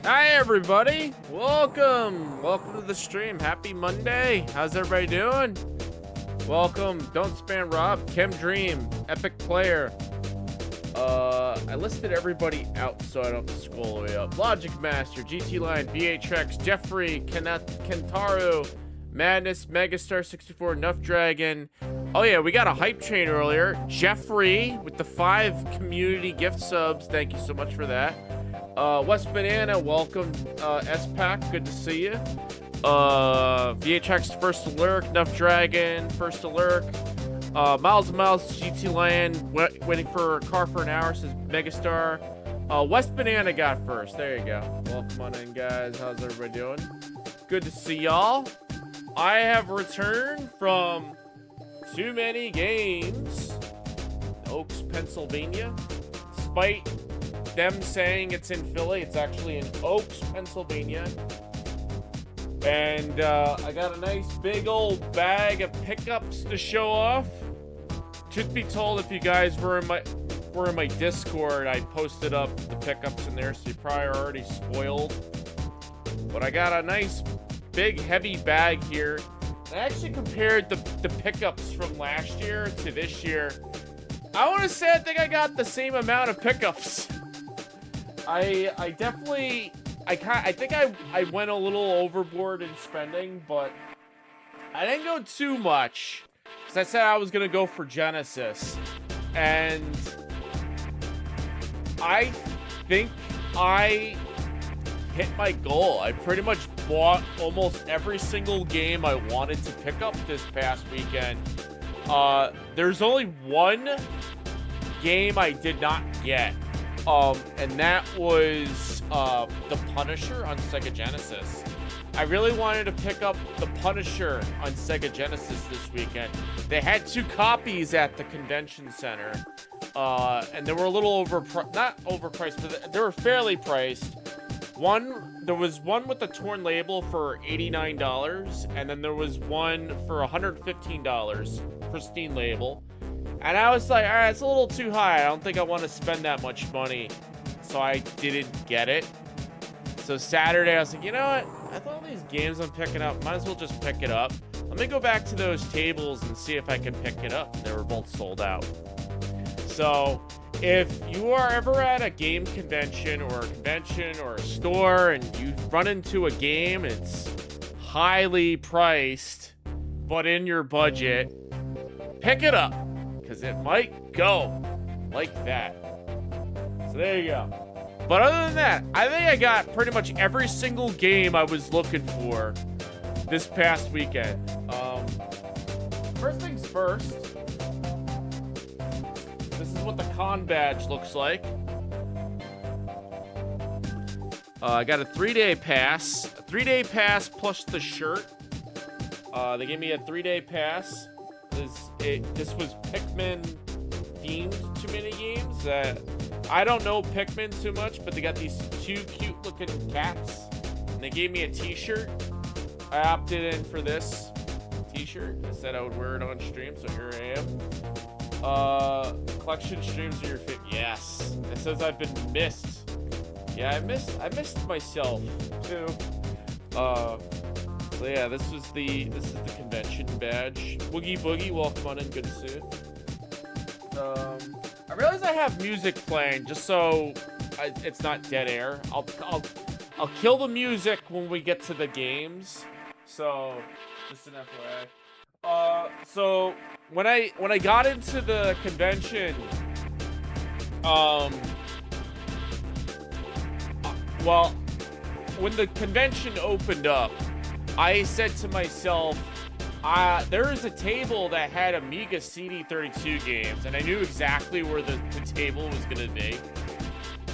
Hi everybody, welcome to the stream. Happy Monday. How's everybody doing? Welcome. Don't spam Rob, Kim Dream, Epic Player. I listed everybody out so I don't have to scroll all the way up. Logic Master, GT Line, VHX, Jeffrey, Kentaru, Madness, Megastar 64, Nuff Dragon. Oh yeah, we got a hype train earlier. Jeffrey with the 5 community gift subs. Thank you so much for that. West Banana, welcome. S-Pack, good to see you. VHX, first to lurk. Nuff Dragon, first to lurk. Miles and Miles, GT Land, waiting for a car for an hour, says Megastar. West Banana got first. There you go. Welcome on in, guys. How's everybody doing? Good to see y'all. I have returned from Too Many Games, Oaks, Pennsylvania. Despite them saying it's in Philly, it's actually in Oaks, Pennsylvania. And I got a nice big old bag of pickups to show off. Truth be told, if you guys were in my Discord, I posted up the pickups in there, so you probably are already spoiled. But I got a nice big heavy bag here. I actually compared the pickups from last year to this year. I want to say I think I got the same amount of pickups. I think I went a little overboard in spending, but I didn't go too much. Because I said I was going to go for Genesis. And I think I hit my goal. I pretty much bought almost every single game I wanted to pick up this past weekend. There's only one game I did not get. And that was The Punisher on Sega Genesis. I really wanted to pick up The Punisher on Sega Genesis this weekend. They had 2 copies at the convention center. And they were a little not overpriced, but they were fairly priced. There was one with a torn label for $89, and then there was one for $115, pristine label. And I was like, all right, it's a little too high. I don't think I want to spend that much money. So I didn't get it. So Saturday, I was like, you know what? I thought all these games I'm picking up, might as well just pick it up. Let me go back to those tables and see if I can pick it up. They were both sold out. So if you are ever at a game convention or a store and you run into a game, it's highly priced, but in your budget, pick it up. Because it might go like that. So there you go. But other than that, I think I got pretty much every single game I was looking for this past weekend. First things first. This is what the con badge looks like. I got a 3-day pass. A 3-day pass plus the shirt. They gave me a 3-day pass. This was Pikmin themed Too Many Games. I don't know Pikmin too much, but they got these 2 cute looking cats, and they gave me a t-shirt. I opted in for this t-shirt. I said I would wear it on stream, so here I am. Collection streams are your favorite. Yes. It says I've been missed. Yeah, I missed myself too. So yeah, this is the convention badge. Woogie Boogie, welcome on in, good to see you. I realize I have music playing just so it's not dead air. I'll kill the music when we get to the games. So just an FYI. So when I got into the convention, well, when the convention opened up, I said to myself, there is a table that had Amiga CD32 games, and I knew exactly where the table was going to be.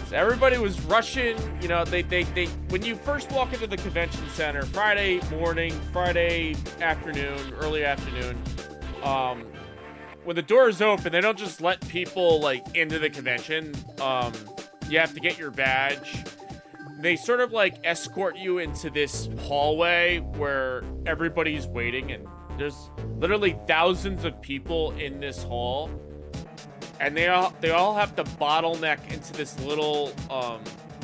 So everybody was rushing, you know, they when you first walk into the convention center, Friday morning, Friday afternoon, early afternoon, when the doors open, they don't just let people, like, into the convention. You have to get your badge. They sort of like escort you into this hallway where everybody's waiting, and there's literally thousands of people in this hall, and they all have to bottleneck into this little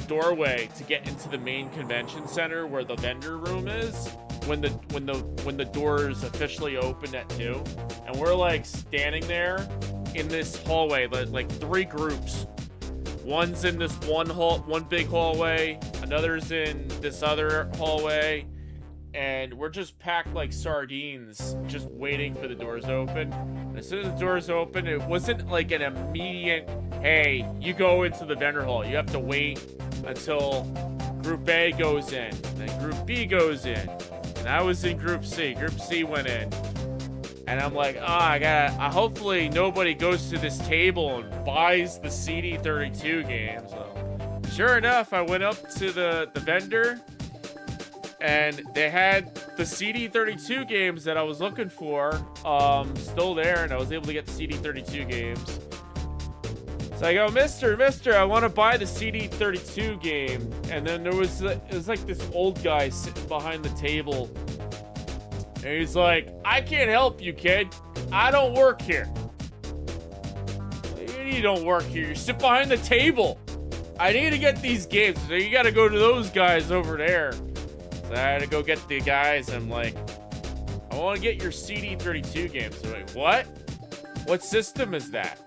doorway to get into the main convention center where the vendor room is when the doors officially opened at 2, and we're like standing there in this hallway, like 3 groups. One's in this one big hallway, another's in this other hallway, and we're just packed like sardines, just waiting for the doors to open. And as soon as the doors open, it wasn't like an immediate, hey, you go into the vendor hall. You have to wait until Group A goes in, then Group B goes in. And I was in Group C. Group C went in. And I'm like, hopefully nobody goes to this table and buys the CD32 game. So sure enough, I went up to the vendor, and they had the CD32 games that I was looking for still there, and I was able to get the CD32 games. So I go, Mister, I want to buy the CD32 game. And then it was like this old guy sitting behind the table. And he's like, I can't help you, kid. I don't work here. You don't work here. You sit behind the table. I need to get these games. So you got to go to those guys over there. So I had to go get the guys. I'm like, I want to get your CD32 games. So I'm like, what? What system is that?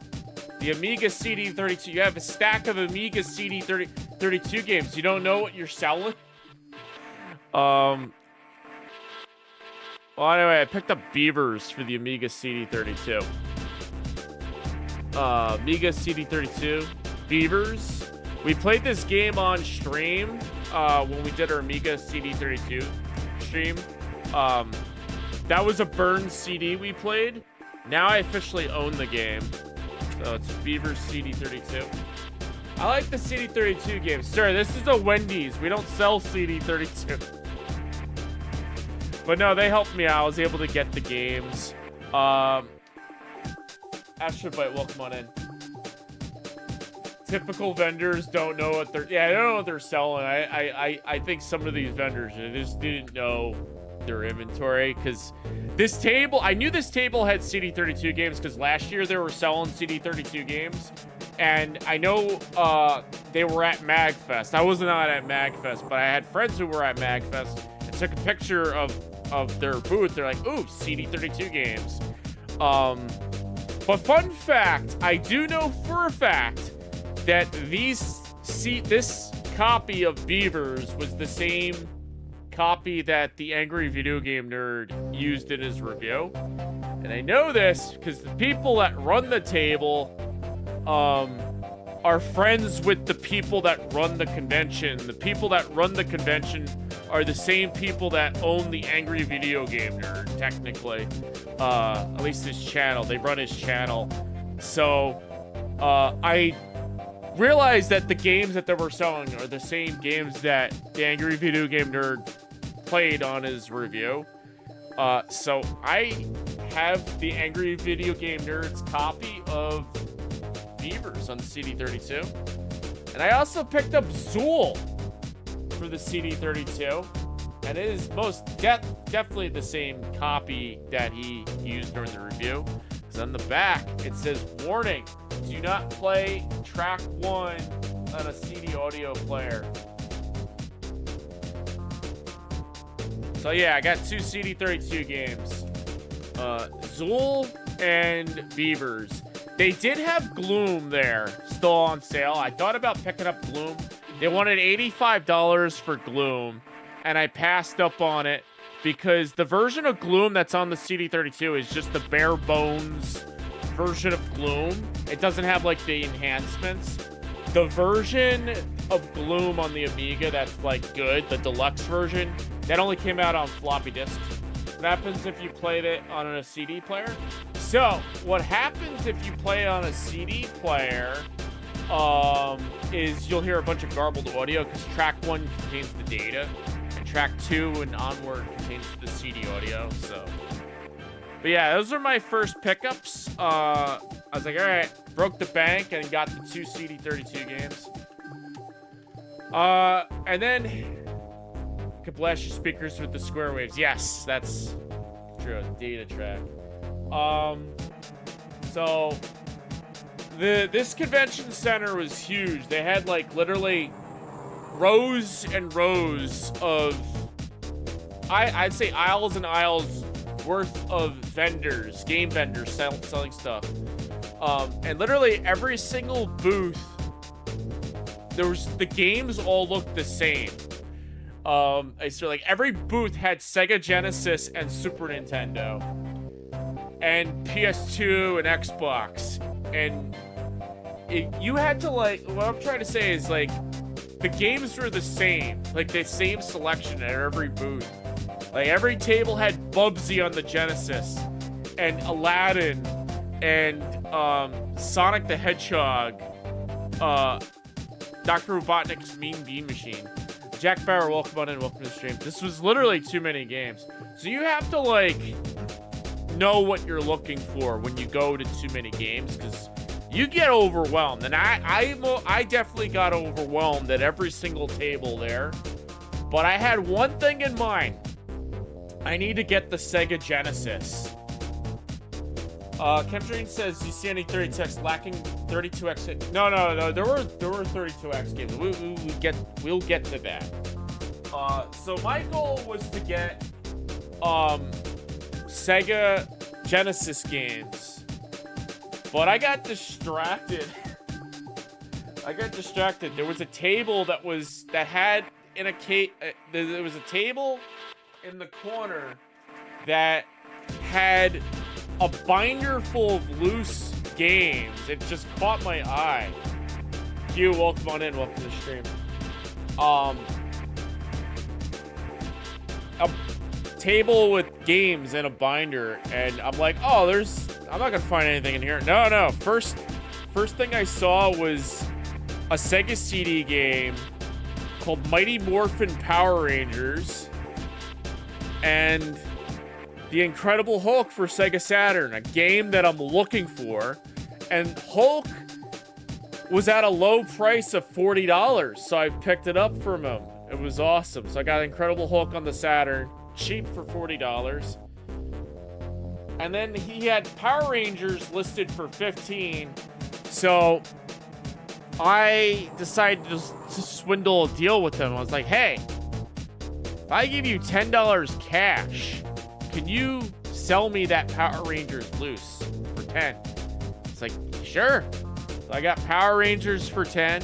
The Amiga CD32. You have a stack of Amiga CD32 games. You don't know what you're selling? Well, anyway, I picked up Beavers for the Amiga CD32. Amiga CD32, Beavers. We played this game on stream when we did our Amiga CD32 stream. That was a burned CD we played. Now I officially own the game. So it's Beavers CD32. I like the CD32 games. Sir, this is a Wendy's. We don't sell CD32. But no, they helped me out. I was able to get the games. Astrobite, welcome on in. Typical vendors don't know what they're... Yeah, they don't know what they're selling. I think some of these vendors just didn't know their inventory. Because this table... I knew this table had CD32 games because last year they were selling CD32 games. And I know they were at MagFest. I was not at MagFest, but I had friends who were at MagFest and took a picture of their booth. They're like, ooh, CD32 games. But fun fact, I do know for a fact that this copy of Beavers was the same copy that the Angry Video Game Nerd used in his review. And I know this because the people that run the table are friends with the people that run the convention. The people that run the convention are the same people that own the Angry Video Game Nerd, technically. At least his channel. They run his channel. So, I realized that the games that they were selling are the same games that the Angry Video Game Nerd played on his review. So I have the Angry Video Game Nerd's copy of Beavers on the CD32. And I also picked up Zool for the CD32. And it is most definitely the same copy that he used during the review. Because on the back, it says, warning, do not play track 1 on a CD audio player. So yeah, I got 2 CD32 games. Zool and Beavers. They did have Gloom there, still on sale. I thought about picking up Gloom. They wanted $85 for Gloom, and I passed up on it because the version of Gloom that's on the CD32 is just the bare bones version of Gloom. It doesn't have like the enhancements. The version of Gloom on the Amiga that's like good, the deluxe version, that only came out on floppy disks. What happens if you played it on a CD player? So, what happens if you play it on a CD player is you'll hear a bunch of garbled audio because track 1 contains the data, and track 2 and onward contains the CD audio, so. But yeah, those are my first pickups. I was like, all right, broke the bank and got the 2 CD32 games. And then you can blast your speakers with the square waves. Yes, that's true. Data track. So this convention center was huge. They had like literally rows and rows of, I'd say aisles and aisles worth of vendors, game vendors selling stuff. And literally every single booth, the games all looked the same. So like every booth had Sega Genesis and Super Nintendo and PS2 and Xbox, and you had to, like, what I'm trying to say is, like, the games were the same, like the same selection at every booth. Like every table had Bubsy on the Genesis and Aladdin and Sonic the Hedgehog, Dr. Robotnik's Mean Bean Machine. Jack Bauer, welcome on in, welcome to the stream. This was literally too many games. So you have to, like, know what you're looking for when you go to too many games, because you get overwhelmed. And I definitely got overwhelmed at every single table there. But I had one thing in mind. I need to get the Sega Genesis. Chemtrain says, you see any 32X lacking 32X? No. There were 32X games. We'll get to that. So my goal was to get Sega Genesis games, but I got distracted. There was a table that had in a case. There was a table in the corner that had a binder full of loose games. It just caught my eye. Hugh, welcome on in. Welcome to the stream. A table with games and a binder, and I'm like, oh, I'm not gonna find anything in here. No. First thing I saw was a Sega CD game called Mighty Morphin Power Rangers and The Incredible Hulk for Sega Saturn, a game that I'm looking for. And Hulk was at a low price of $40, so I picked it up from him. It was awesome. So I got Incredible Hulk on the Saturn, cheap for $40. And then he had Power Rangers listed for $15. So I decided to swindle a deal with him. I was like, hey, if I give you $10 cash, can you sell me that Power Rangers loose for 10? It's like, sure. So I got Power Rangers for 10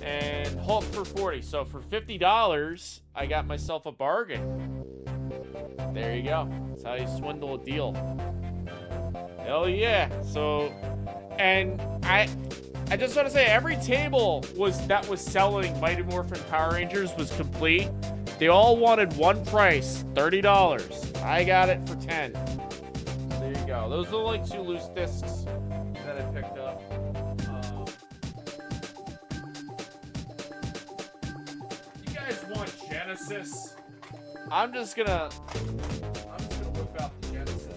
and Hulk for 40. So for $50, I got myself a bargain. There you go. That's how you swindle a deal. Hell yeah. So, and I just want to say, every table that was selling Mighty Morphin Power Rangers was complete. They all wanted one price, $30. I got it for 10. There you go. Those are like 2 loose discs that I picked up. You guys want Genesis? I'm just gonna whip out the Genesis.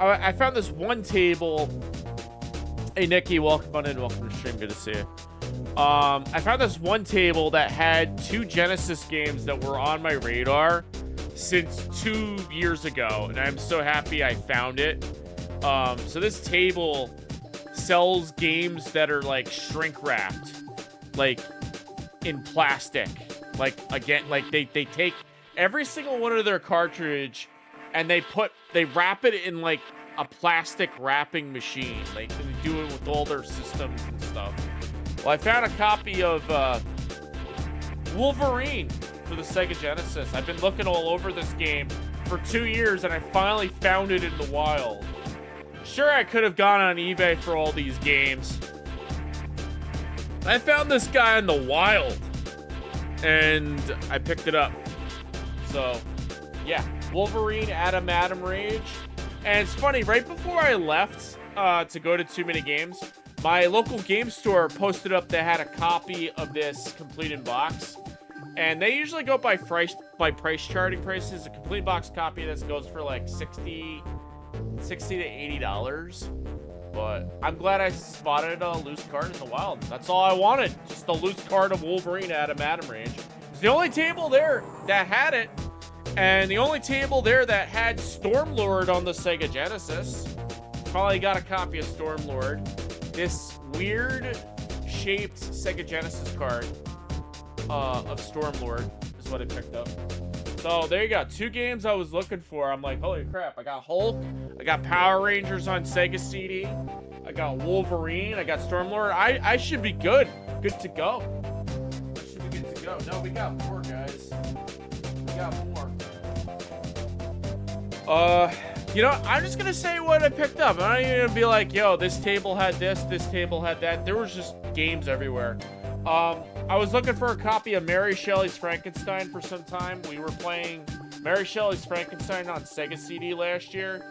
I found this one table. Hey Nikki, welcome on in, welcome to the stream, good to see you. I found this one table that had 2 Genesis games that were on my radar since 2 years ago, and I'm so happy I found it. So this table sells games that are like shrink wrapped, like in plastic. Like, again, like they take every single one of their cartridge and they wrap it in like a plastic wrapping machine. Like, they do it with all their systems and stuff. Well, I found a copy of Wolverine for the Sega Genesis. I've been looking all over this game for 2 years, and I finally found it in the wild. Sure, I could have gone on eBay for all these games. I found this guy in the wild, and I picked it up. So, yeah, Wolverine, Adam Rage. And it's funny, right before I left to go to TooManyGames, my local game store posted up they had a copy of this complete in box. And they usually go by price charting prices. A complete box copy of this goes for like $60 to $80. But I'm glad I spotted a loose card in the wild. That's all I wanted. Just a loose card of Wolverine Adam Rage. It's the only table there that had it. And the only table there that had Stormlord on the Sega Genesis. Probably got a copy of Stormlord. This weird shaped Sega Genesis card of Stormlord is what I picked up. So there you go. 2 games I was looking for. I'm like, holy crap. I got Hulk. I got Power Rangers on Sega CD. I got Wolverine. I got Stormlord. I should be good. Good to go. I should be good to go. No, we got more, guys. We got more. You know, I'm just gonna say what I picked up. I'm not even gonna be like, yo, this table had this table had that. There was just games everywhere. I was looking for a copy of Mary Shelley's Frankenstein for some time. We were playing Mary Shelley's Frankenstein on Sega CD last year.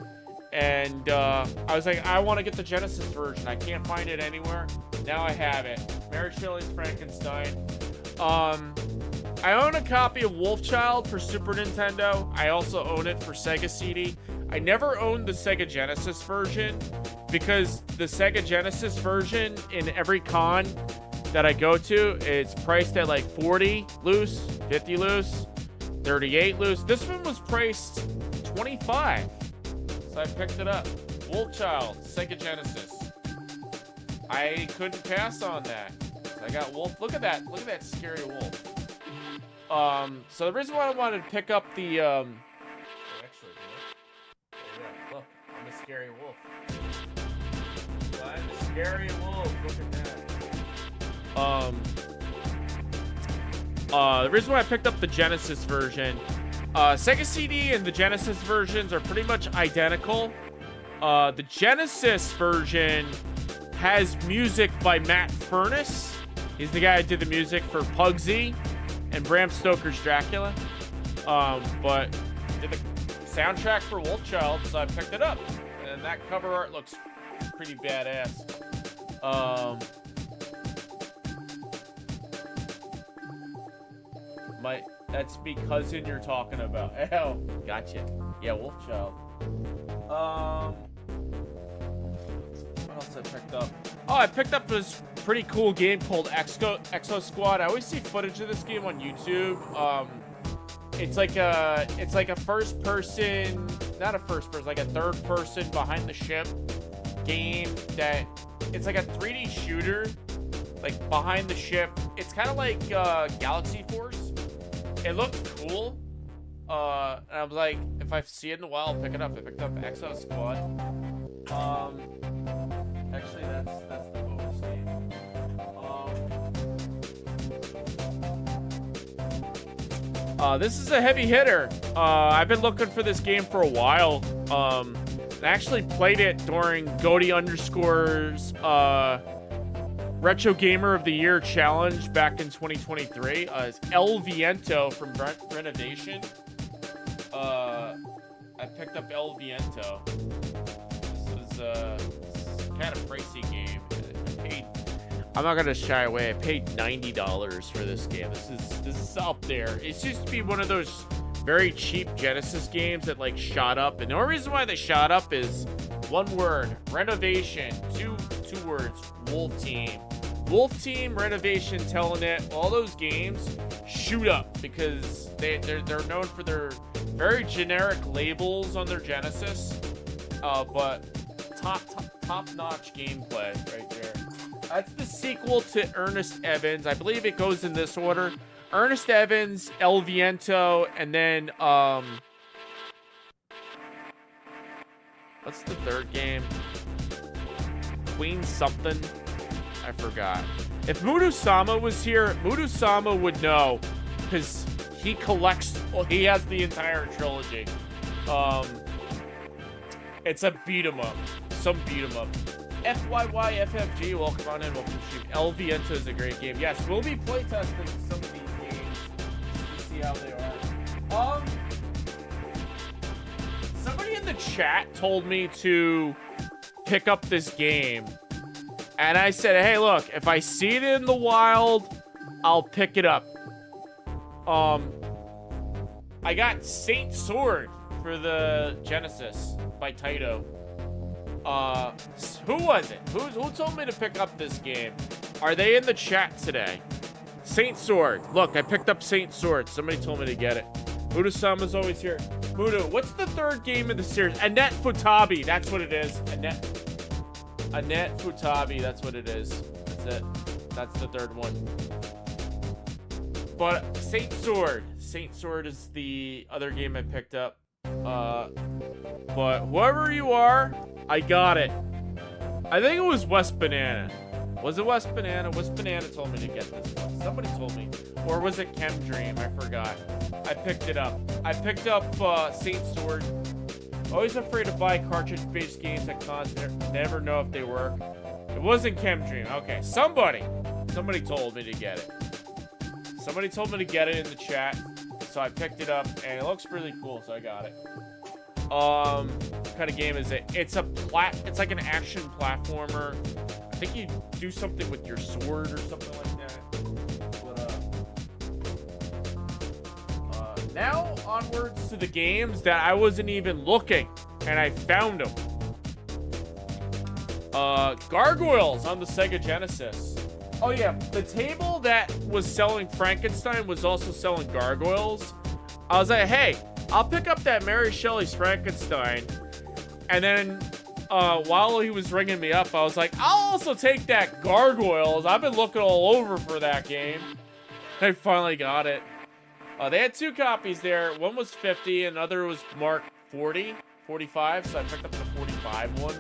And I was like, I want to get the Genesis version. I can't find it anywhere. Now I have it. Mary Shelley's Frankenstein. I own a copy of Wolfchild for Super Nintendo. I also own it for Sega CD. I never owned the Sega Genesis version because the Sega Genesis version in every con that I go to, it's priced at like 40 loose, 50 loose, 38 loose. This one was priced 25. So I picked it up. Wolfchild, Sega Genesis. I couldn't pass on that. I got Wolf. Look at that. Look at that scary wolf. So the reason why I wanted to pick up the actually, yeah, look, I'm a scary wolf. I'm a scary wolf. Look at that. The reason why I picked up the Genesis version, Sega CD and the Genesis versions are pretty much identical. The Genesis version has music by Matt Furness. He's the guy who did the music for Pugsy and Bram Stoker's Dracula. But did the soundtrack for Wolfchild, so I picked it up. And that cover art looks pretty badass. That's me cousin you're talking about. Oh, gotcha. Yeah, Wolfchild. What else I picked up? Oh, I picked up this pretty cool game called Exo Squad. I always see footage of this game on YouTube. It's like a first person, not a first person, like a third person behind the ship game that it's like a 3D shooter, like behind the ship. It's kind of like Galaxy Force. It looked cool. And I was like, if I see it in a while, I'll pick it up. I picked up Exo Squad. Actually, that's the bonus game. This is a heavy hitter. I've been looking for this game for a while. I actually played it during Goaty _'s Retro Gamer of the Year challenge back in 2023. It's El Viento from Renovation. I picked up El Viento. This is a kind of pricey game. I'm not gonna shy away. I paid $90 for this game. This is up there. It used to be one of those very cheap Genesis games that like shot up, and the only reason why they shot up is one word: renovation. Two words: Wolf Team. Wolf Team, Renovation, Telenet, all those games shoot up because they're known for their very generic labels on their Genesis, but top-notch gameplay right there. That's the sequel to Ernest Evans. I believe it goes in this order: Ernest Evans, El Viento, and then what's the third game? Queen something. I forgot. If Mudu-sama was here, Mudu-sama would know because he collects. Well, he has the entire trilogy. It's a beat 'em up. Some beat 'em up. FYYFFG, welcome on in. Welcome to El Viento is a great game. Yes, we'll be playtesting some of these games to see how they are. Somebody in the chat told me to pick up this game. And I said, hey, look, if I see it in the wild, I'll pick it up. I got Saint Sword for the Genesis by Taito. Who was it? Who told me to pick up this game? Are they in the chat today? Saint Sword. Look, I picked up Saint Sword. Somebody told me to get it. Muda-sama's always here. Muda, what's the third game in the series? Annette Futabi, that's what it is. Annette Futabi, that's what it is. That's it. That's the third one. But Saint Sword is the other game I picked up. But whoever you are, I got it. I think it was West Banana. Was it West Banana? West Banana told me to get this one. Somebody told me. Or was it Chem Dream? I forgot. I picked it up. I picked up Saint Sword. Always afraid to buy cartridge-based games at cons. Never know if they work. It wasn't Chem Dream. Okay, somebody told me to get it. Somebody told me to get it in the chat. So I picked it up, and it looks really cool, so I got it. What kind of game is it? It's like an action platformer. I think you do something with your sword or something like that. But, now onwards to the games that I wasn't even looking, and I found them. Gargoyles on the Sega Genesis. Oh yeah, the table that was selling Frankenstein was also selling Gargoyles. I was like, hey, I'll pick up that Mary Shelley's Frankenstein. And then while he was ringing me up, I was like, I'll also take that Gargoyles. I've been looking all over for that game. I finally got it. They had 2 copies there. One was 50, another was marked 40, 45. So I picked up the 45 one,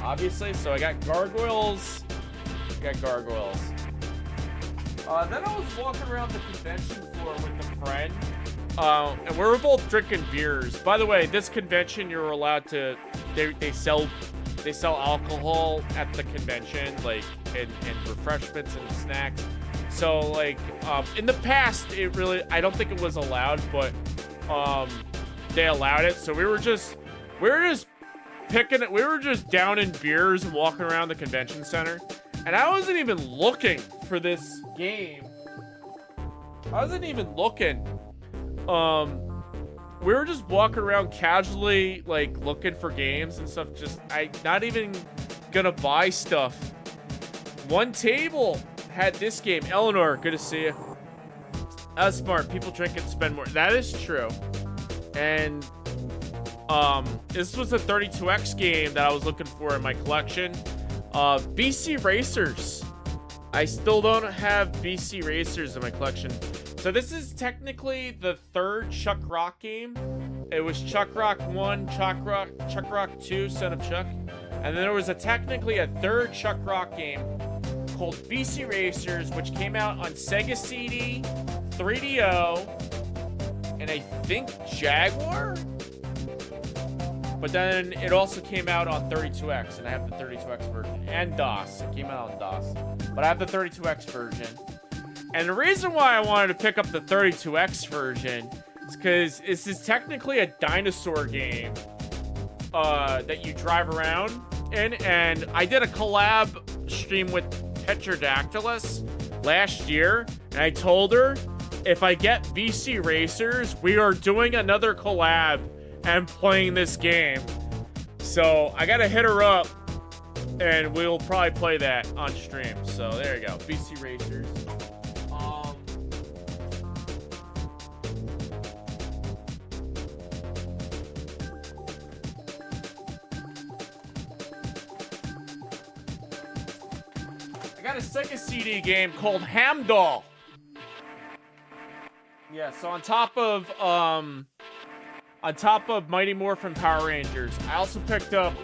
obviously. So I got Gargoyles. Then I was walking around the convention floor with a friend. And we were both drinking beers. By the way, this convention, you're allowed to... They sell alcohol at the convention, like, and refreshments and snacks. So, like, in the past, I don't think it was allowed, but, they allowed it. So we were just downing beers and walking around the convention center. And I wasn't even looking for this game. I wasn't even looking. We were just walking around casually, like, looking for games and stuff. Not even gonna buy stuff. One table had this game. Eleanor, good to see you. That's smart. People drink and spend more. That is true. And, this was a 32X game that I was looking for in my collection. BC Racers. I still don't have BC Racers in my collection. So this is technically the 3rd Chuck Rock game. It was Chuck Rock 1, Chuck Rock 2, Son of Chuck. And then there was technically a 3rd Chuck Rock game called BC Racers, which came out on Sega CD, 3DO, and I think Jaguar? But then it also came out on 32X, and I have the 32X version. And DOS. It came out on DOS. But I have the 32X version. And the reason why I wanted to pick up the 32X version is because this is technically a dinosaur game that you drive around in. And I did a collab stream with Petrodactylus last year. And I told her, if I get BC Racers, we are doing another collab and playing this game. So I gotta hit her up, and we'll probably play that on stream. So there you go, BC Racers. I got a Sega CD game called Hamdall. Yeah, so on top of Mighty Morphin Power Rangers, I also picked up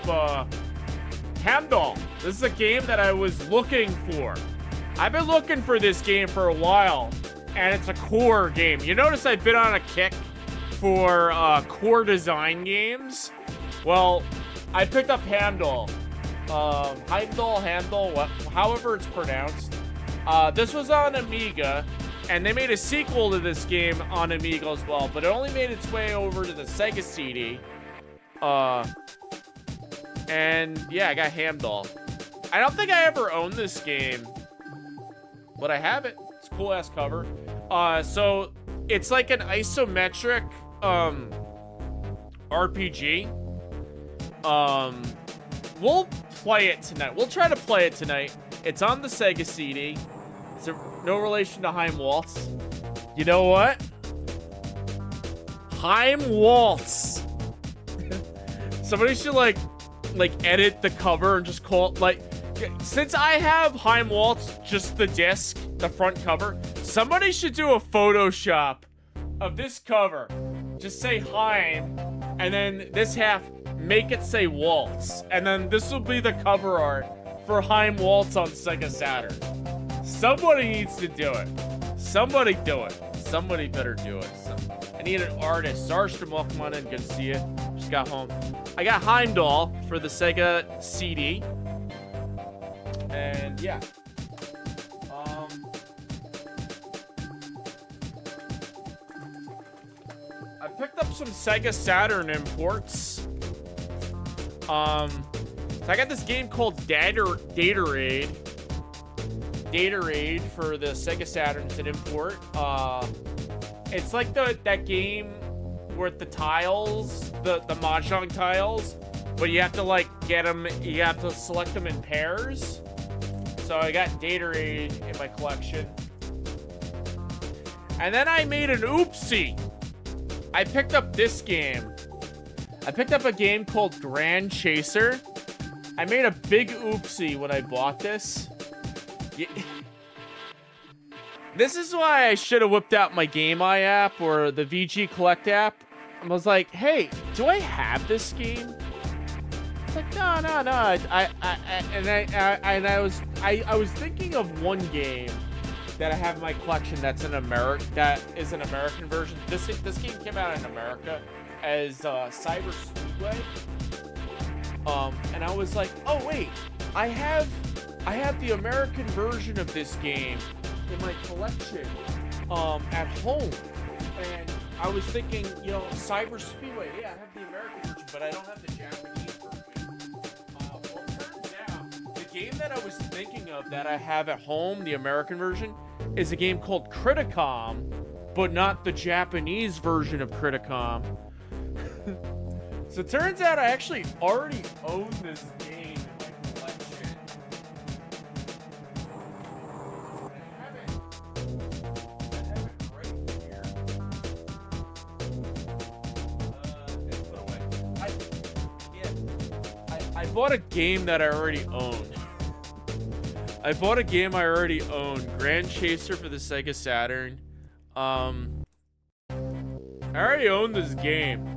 Hamdall. This is a game that I was looking for. I've been looking for this game for a while, and it's a core game. You notice I've been on a kick for core design games. Well, I picked up Hamdall. Hamdall, however it's pronounced. This was on Amiga. And they made a sequel to this game on Amiga as well, but it only made its way over to the Sega CD. And yeah, I got Hamdall. I don't think I ever owned this game, but I have it. It's a cool ass cover. So it's like an isometric RPG. We'll play it tonight. We'll try to play it tonight. It's on the Sega CD. It's no relation to Heimwaltz. You know what? Heim Waltz. Somebody should like edit the cover and just call it like, since I have Heim Waltz, just the disc, the front cover, somebody should do a Photoshop of this cover. Just say Heim, and then this half, make it say Waltz. And then this will be the cover art for Heim Waltz on Sega Saturn. Somebody needs to do it. Somebody do it. Somebody better do it. I need an artist. Sarstrom, welcome on in. Good to see you. Just got home. I got Heimdall for the Sega CD. And yeah. I picked up some Sega Saturn imports. So I got this game called Datorade. Datorade for the Sega Saturn. It's an import. It's like that game with the tiles, the mahjong tiles, but you have to like get them. You have to select them in pairs. So I got Datorade in my collection, and then I made an oopsie. I picked up this game. I picked up a game called Grand Chaser. I made a big oopsie when I bought this. Yeah. This is why I should have whipped out my Game Eye app or the VG Collect app. I was like, hey, do I have this game? It's like, no. I was thinking of one game that I have in my collection that is an American version. This game came out in America as Cyber Speedway. And I was like, oh wait, I have the American version of this game in my collection at home. And I was thinking, Cyber Speedway, yeah, I have the American version, but I don't have the Japanese version. Well, it turns out the game that I was thinking of that I have at home, the American version, is a game called Criticom, but not the Japanese version of Criticom. So it turns out I actually already own this game in my collection. I have it right here. It's put away. I bought a game that I already own. I bought a game I already own. Grand Chaser for the Sega Saturn. I already own this game.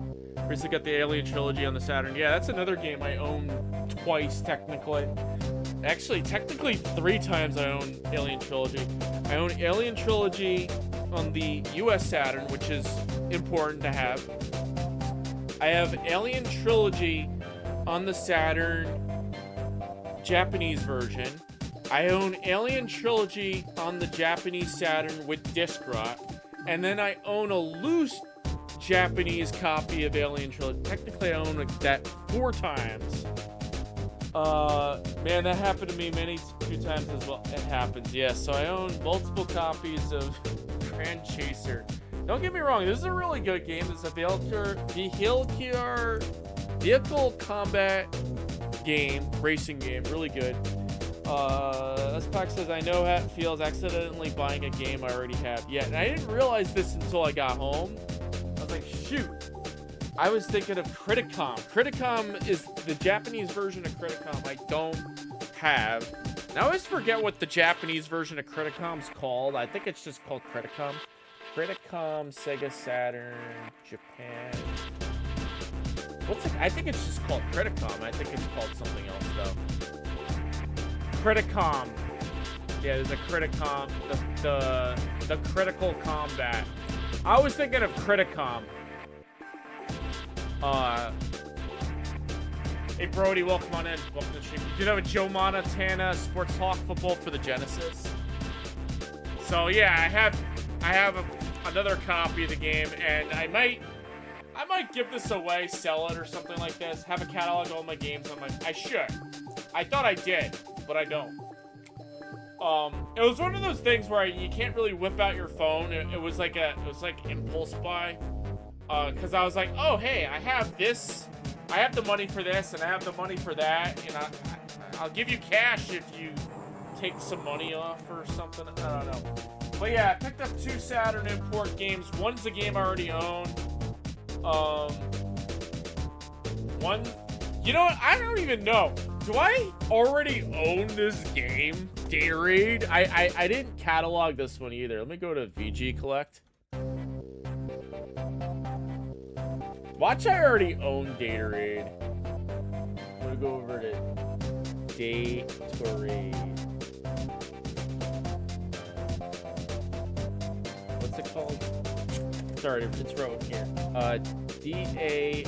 Recently got the Alien Trilogy on the Saturn. Yeah, that's another game I own twice, technically. Actually, technically 3 times I own Alien Trilogy. I own Alien Trilogy on the US Saturn, which is important to have. I have Alien Trilogy on the Saturn Japanese version. I own Alien Trilogy on the Japanese Saturn with disc rot. And then I own a loose Japanese copy of Alien Trilogy. Technically, I own that 4 times. Man, that happened to me few times as well. It happens, yes. Yeah, so I own multiple copies of Grand Chaser. Don't get me wrong, this is a really good game. This is a vehicle combat game, racing game, really good. S-Pac says, I know how it feels accidentally buying a game I already have. Yeah, and I didn't realize this until I got home. I was like, shoot. I was thinking of Criticom. Criticom is the Japanese version of Criticom I don't have. And I always forget what the Japanese version of Criticom's called. I think it's just called Criticom. Criticom, Sega Saturn, Japan. I think it's just called Criticom. I think it's called something else, though. Criticom. Yeah, there's a Criticom. The Critical Combat. I was thinking of Criticom. Hey Brody, welcome on in. Welcome to the stream. You did have a Joe Montana Sports Talk Football for the Genesis. So yeah, I have another copy of the game, and I might give this away, sell it or something like this. Have a catalog of all my games on I should. I thought I did, but I don't. It was one of those things where you can't really whip out your phone. It was like impulse buy. Because I was like, oh, hey, I have this. I have the money for this, and I have the money for that. And I'll give you cash if you take some money off or something. I don't know. But yeah, I picked up 2 Saturn import games. One's a game I already own. One, you know what? I don't even know. Do I already own this game, Data Raid? I didn't catalog this one either. Let me go to VG Collect. Watch, I already own Data Raid. I'm gonna go over to Data Raid. What's it called? Sorry, it's wrote here. D-A-I-T-O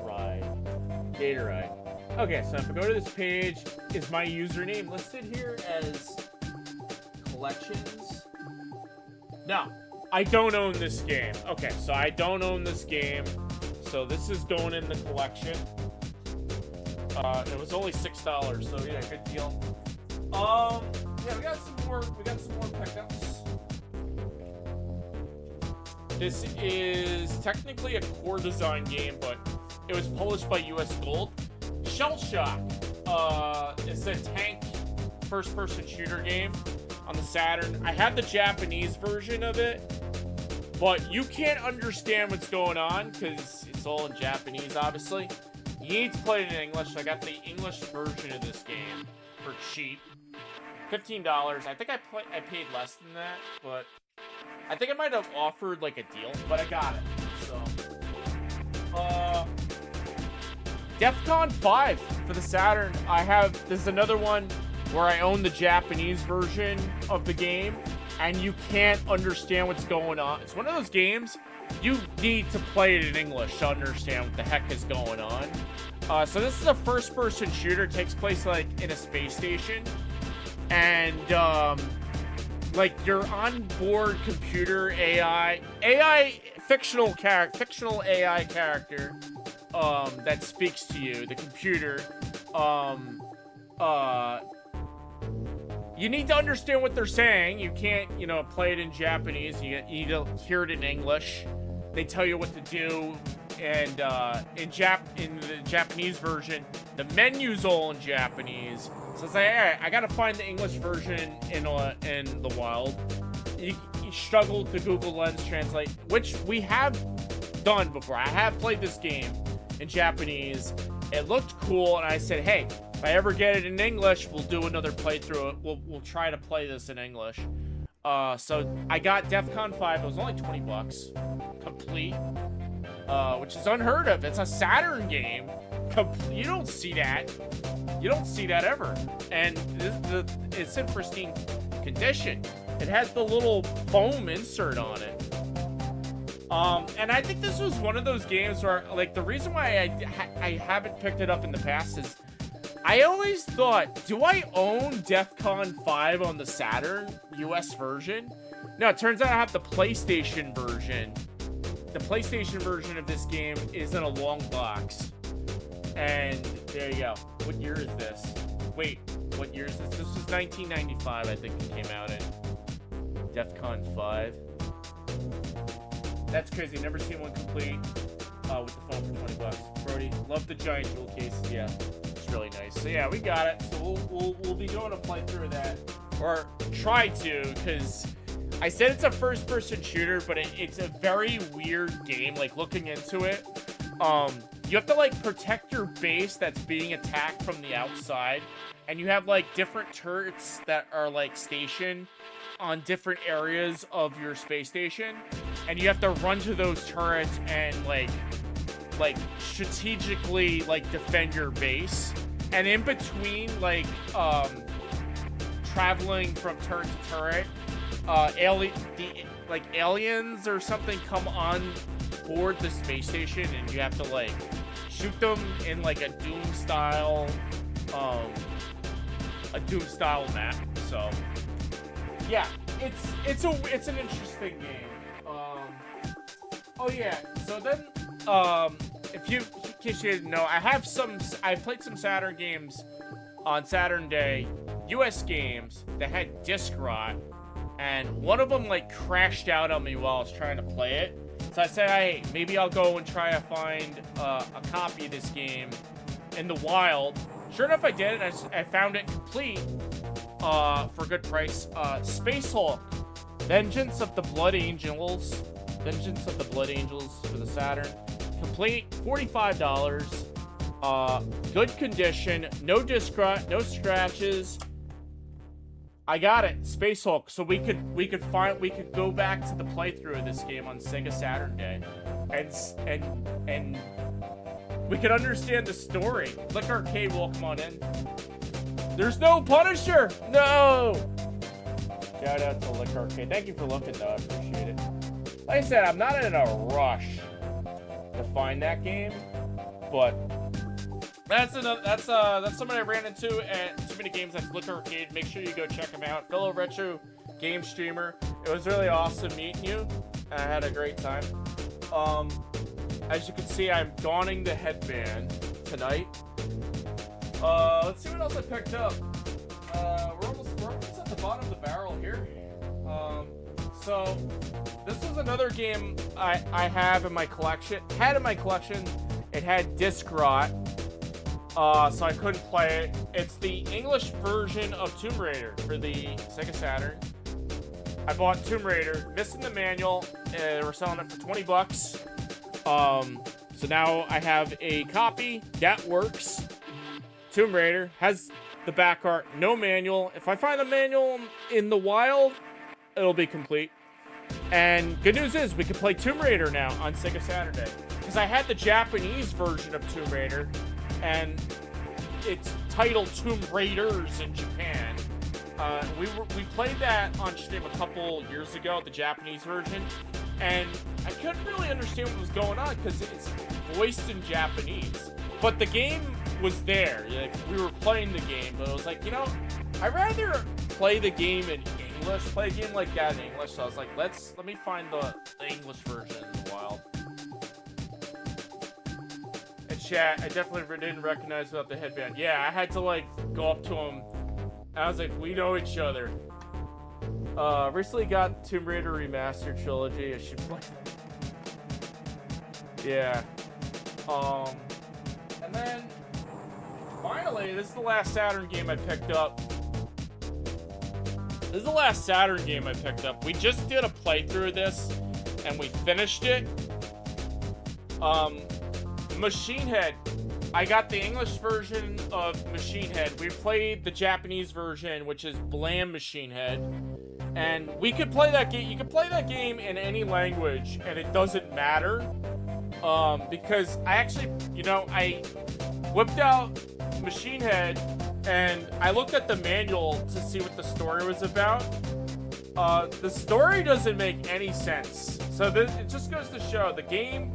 Ride. Data Ride. Okay, so if I go to this page, is my username listed here as collections? No, I don't own this game. Okay, so I don't own this game. So this is going in the collection. It was only $6, so yeah, good deal. Yeah, we got some more pickups. This is technically a core design game, but it was published by US Gold. Shell Shock. It's a tank first-person shooter game on the Saturn. I have the Japanese version of it, but you can't understand what's going on because it's all in Japanese, obviously. You need to play it in English. I got the English version of this game for cheap. $15. I think I paid less than that, but I think I might have offered like a deal, but I got it. So, Defcon 5 for the Saturn. This is another one where I own the Japanese version of the game, and you can't understand what's going on. It's one of those games you need to play it in English to understand what the heck is going on. So this is a first-person shooter. It takes place like in a space station, and like your onboard computer fictional AI character that speaks to you, the computer. You need to understand what they're saying. You can't, play it in Japanese. You need to hear it in English. They tell you what to do, and in the Japanese version, the menu's all in Japanese. So it's like, all right, I gotta find the English version in the wild. You struggle to Google Lens translate, which we have done before. I have played this game in Japanese. It looked cool, and I said, hey, if I ever get it in English, we'll do another playthrough. We'll try to play this in English. So I got Defcon 5. It was only $20 complete, which is unheard of. It's a Saturn game. You don't see that. You don't see that ever. And it's in pristine condition. It has the little foam insert on it. And I think this was one of those games where, like, the reason why I haven't picked it up in the past is I always thought, do I own Defcon 5 on the Saturn US version? No, it turns out I have the PlayStation version. The PlayStation version of this game is in a long box. And there you go. What year is this? Wait, what year is this? This was 1995, I think it came out in. Defcon 5. That's crazy. Never seen one complete with the phone for $20. Brody, love the giant jewel cases. Yeah, it's really nice. So yeah, we got it. So we'll be doing a playthrough of that, or try to, because I said it's a first-person shooter, but it's a very weird game. Like, looking into it, you have to like protect your base that's being attacked from the outside, and you have like different turrets that are like stationed on different areas of your space station, and you have to run to those turrets and like strategically like defend your base. And in between like traveling from turret to turret, aliens or something come on board the space station, and you have to like shoot them in like a Doom style map. So yeah, it's an interesting game. Oh yeah, so then in case you didn't know, I played some Saturn games on Saturn Day, US games that had disc rot, and one of them like crashed out on me while I was trying to play it. So I said, hey, maybe I'll go and try to find a copy of this game in the wild. Sure enough, I did it. I found it complete for a good price. Space Hulk, Vengeance of the Blood Angels. Vengeance of the Blood Angels for the Saturn. Complete, $45. Good condition, no disc rot, no scratches. I got it, Space Hulk. So we could go back to the playthrough of this game on Sega Saturn Day, and we could understand the story. Lick Arcade, welcome on in. There's no Punisher. No. Shout out to Lick Arcade. Thank you for looking though. I appreciate it. Like I said, I'm not in a rush to find that game, but that's somebody I ran into at TooManyGames. That's Lick Arcade. Make sure you go check him out. Fellow retro game streamer. It was really awesome meeting you. I had a great time. As you can see, I'm donning the headband tonight. Let's see what else I picked up. We're almost at the bottom of the barrel here. So this is another game I have in my collection. It had disc rot, so I couldn't play it. It's the English version of Tomb Raider for the Sega Saturn. I bought Tomb Raider, missing the manual. We're selling it for $20. So now I have a copy that works. Tomb Raider has the back art, no manual. If I find the manual in the wild, it'll be complete. And good news is we can play Tomb Raider now on Sega Saturday, because I had the Japanese version of Tomb Raider, and it's titled Tomb Raiders in Japan. We played that on stream a couple years ago, the Japanese version, and I couldn't really understand what was going on because it's voiced in Japanese. But the game was there. Like, we were playing the game, but I was like, I'd rather play the game in English, play a game like that in English. So I was like, let me find the English version in the wild. And chat, I definitely didn't recognize without the headband. Yeah, I had to go up to him. I was like, we know each other. Recently got Tomb Raider Remastered Trilogy. I should play that. Yeah. And then, finally, this is the last Saturn game I picked up. We just did a playthrough of this, and we finished it. Machine Head. I got the English version of Machine Head. We played the Japanese version, which is Blam Machine Head. And we could play that game. You could play that game in any language, and it doesn't matter. Because I actually, I whipped out Machine Head, and I looked at the manual to see what the story was about. The story doesn't make any sense. So it just goes to show the game.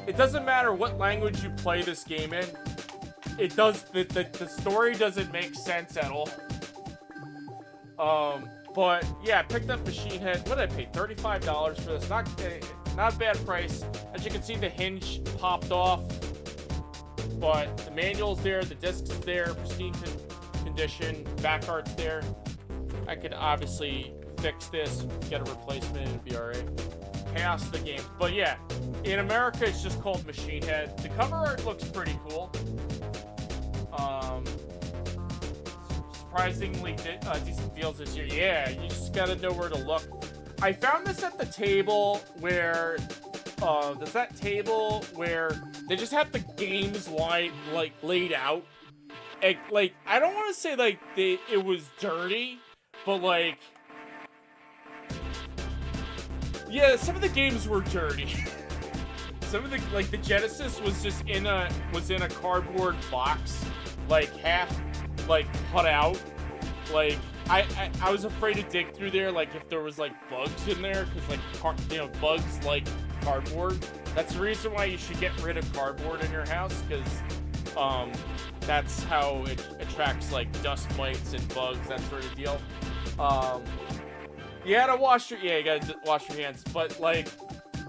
It doesn't matter what language you play this game in. It does. The story doesn't make sense at all. But yeah, I picked up Machine Head. What did I pay? $35 for this. Not a bad price. As you can see, the hinge popped off, but the manual's there, the disc's there, pristine condition, back art's there. I could obviously fix this, get a replacement, and it'd be alright. Pass the game. But yeah, in America, it's just called Machine Head. The cover art looks pretty cool. Surprisingly decent deals this year. Yeah, you just gotta know where to look. I found this at the table where there's that table where they just have the games laid out. I don't want to say it was dirty, but yeah, some of the games were dirty. Some of the Genesis was just in a cardboard box, half cut out. I was afraid to dig through there, if there was bugs in there, because bugs like cardboard. That's the reason why you should get rid of cardboard in your house, because that's how it attracts dust mites and bugs, that sort of deal. You gotta you gotta wash your hands, but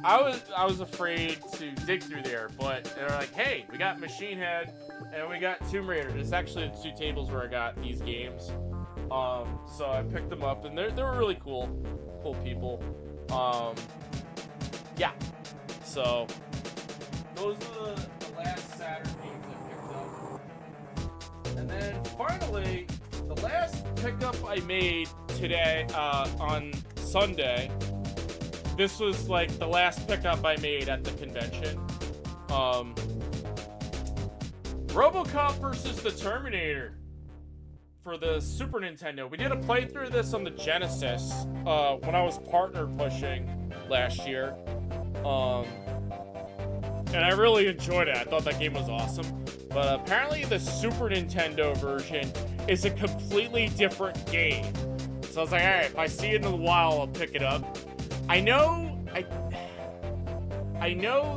I was afraid to dig through there, but they're like, hey, we got Machine Head and we got Tomb Raider. It's actually the two tables where I got these games. So I picked them up, and they were really cool people. Yeah. So those are the last Saturn games I picked up. And then finally, the last pickup I made today, on Sunday. this was like the last pickup I made at the convention. RoboCop versus the Terminator for the Super Nintendo. We did a playthrough of this on the Genesis when I was partner pushing last year. And I really enjoyed it. I thought that game was awesome. But apparently the Super Nintendo version is a completely different game. So I was like, alright, if I see it in a while, I'll pick it up. I know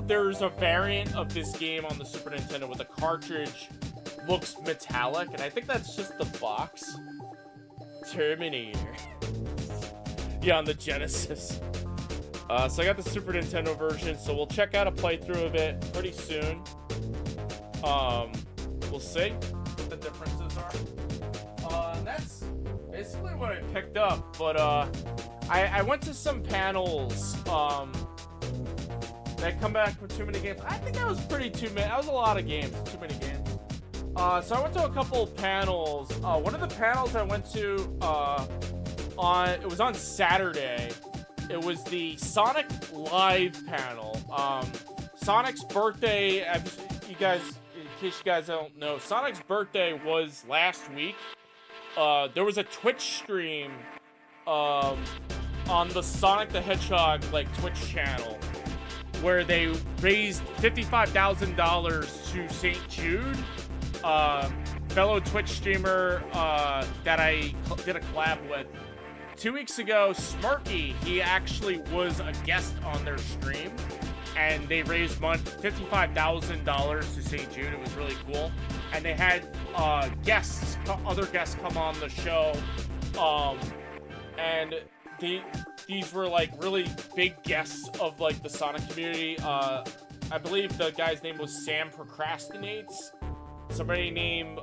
there's a variant of this game on the Super Nintendo where the cartridge looks metallic, and I think that's just the box. Terminator. Yeah, on the Genesis. So I got the Super Nintendo version, so we'll check out a playthrough of it pretty soon. We'll see what the differences are. And that's basically what I picked up, but I went to some panels that come back with Too Many Games. I think that was that was a lot of games, Too Many Games. So I went to a couple panels. One of the panels I went to it was on Saturday. It was the Sonic Live panel. Sonic's birthday, you guys, in case you guys don't know, Sonic's birthday was last week. There was a Twitch stream on the Sonic the Hedgehog Twitch channel where they raised $55,000 to St. Jude, fellow Twitch streamer that I did a collab with. 2 weeks ago, Smarky, he actually was a guest on their stream, and they raised $55,000 to St. Jude. It was really cool. And they had other guests come on the show, and these were really big guests of the Sonic community. I believe the guy's name was Sam Procrastinates. Somebody named,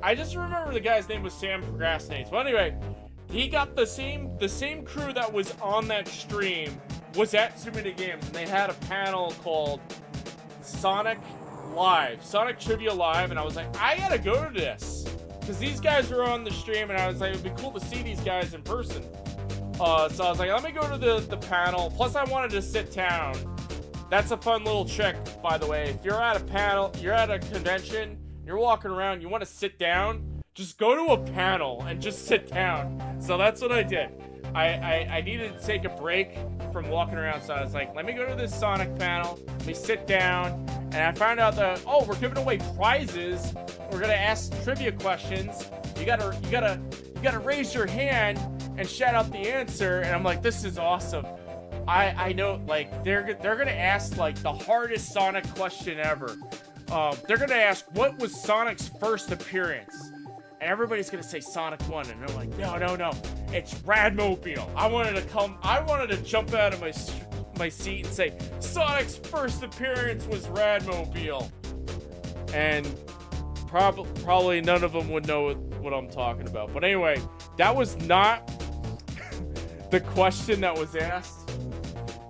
I just remember the guy's name was Sam Procrastinates. But anyway, he got the same crew that was on that stream was at Too Many Games, and they had a panel called Sonic Live, Sonic Trivia Live, and I was like, I gotta go to this, because these guys were on the stream, and I was like, it'd be cool to see these guys in person. So I was like, let me go to the panel, plus I wanted to sit down. That's a fun little trick, by the way. If you're at a panel, you're at a convention, you're walking around, you want to sit down, just go to a panel and just sit down. So that's what I did. I needed to take a break from walking around, so I was like, let me go to this Sonic panel, let me sit down, and I found out that, oh, we're giving away prizes, we're gonna ask trivia questions, you gotta raise your hand and shout out the answer, and I'm like, this is awesome. I know, they're gonna ask, the hardest Sonic question ever. They're gonna ask, what was Sonic's first appearance? And everybody's gonna say Sonic 1, and they're like, no, it's Radmobile. I wanted to jump out of my seat and say, Sonic's first appearance was Radmobile. And probably none of them would know what I'm talking about. But anyway, that was not the question that was asked.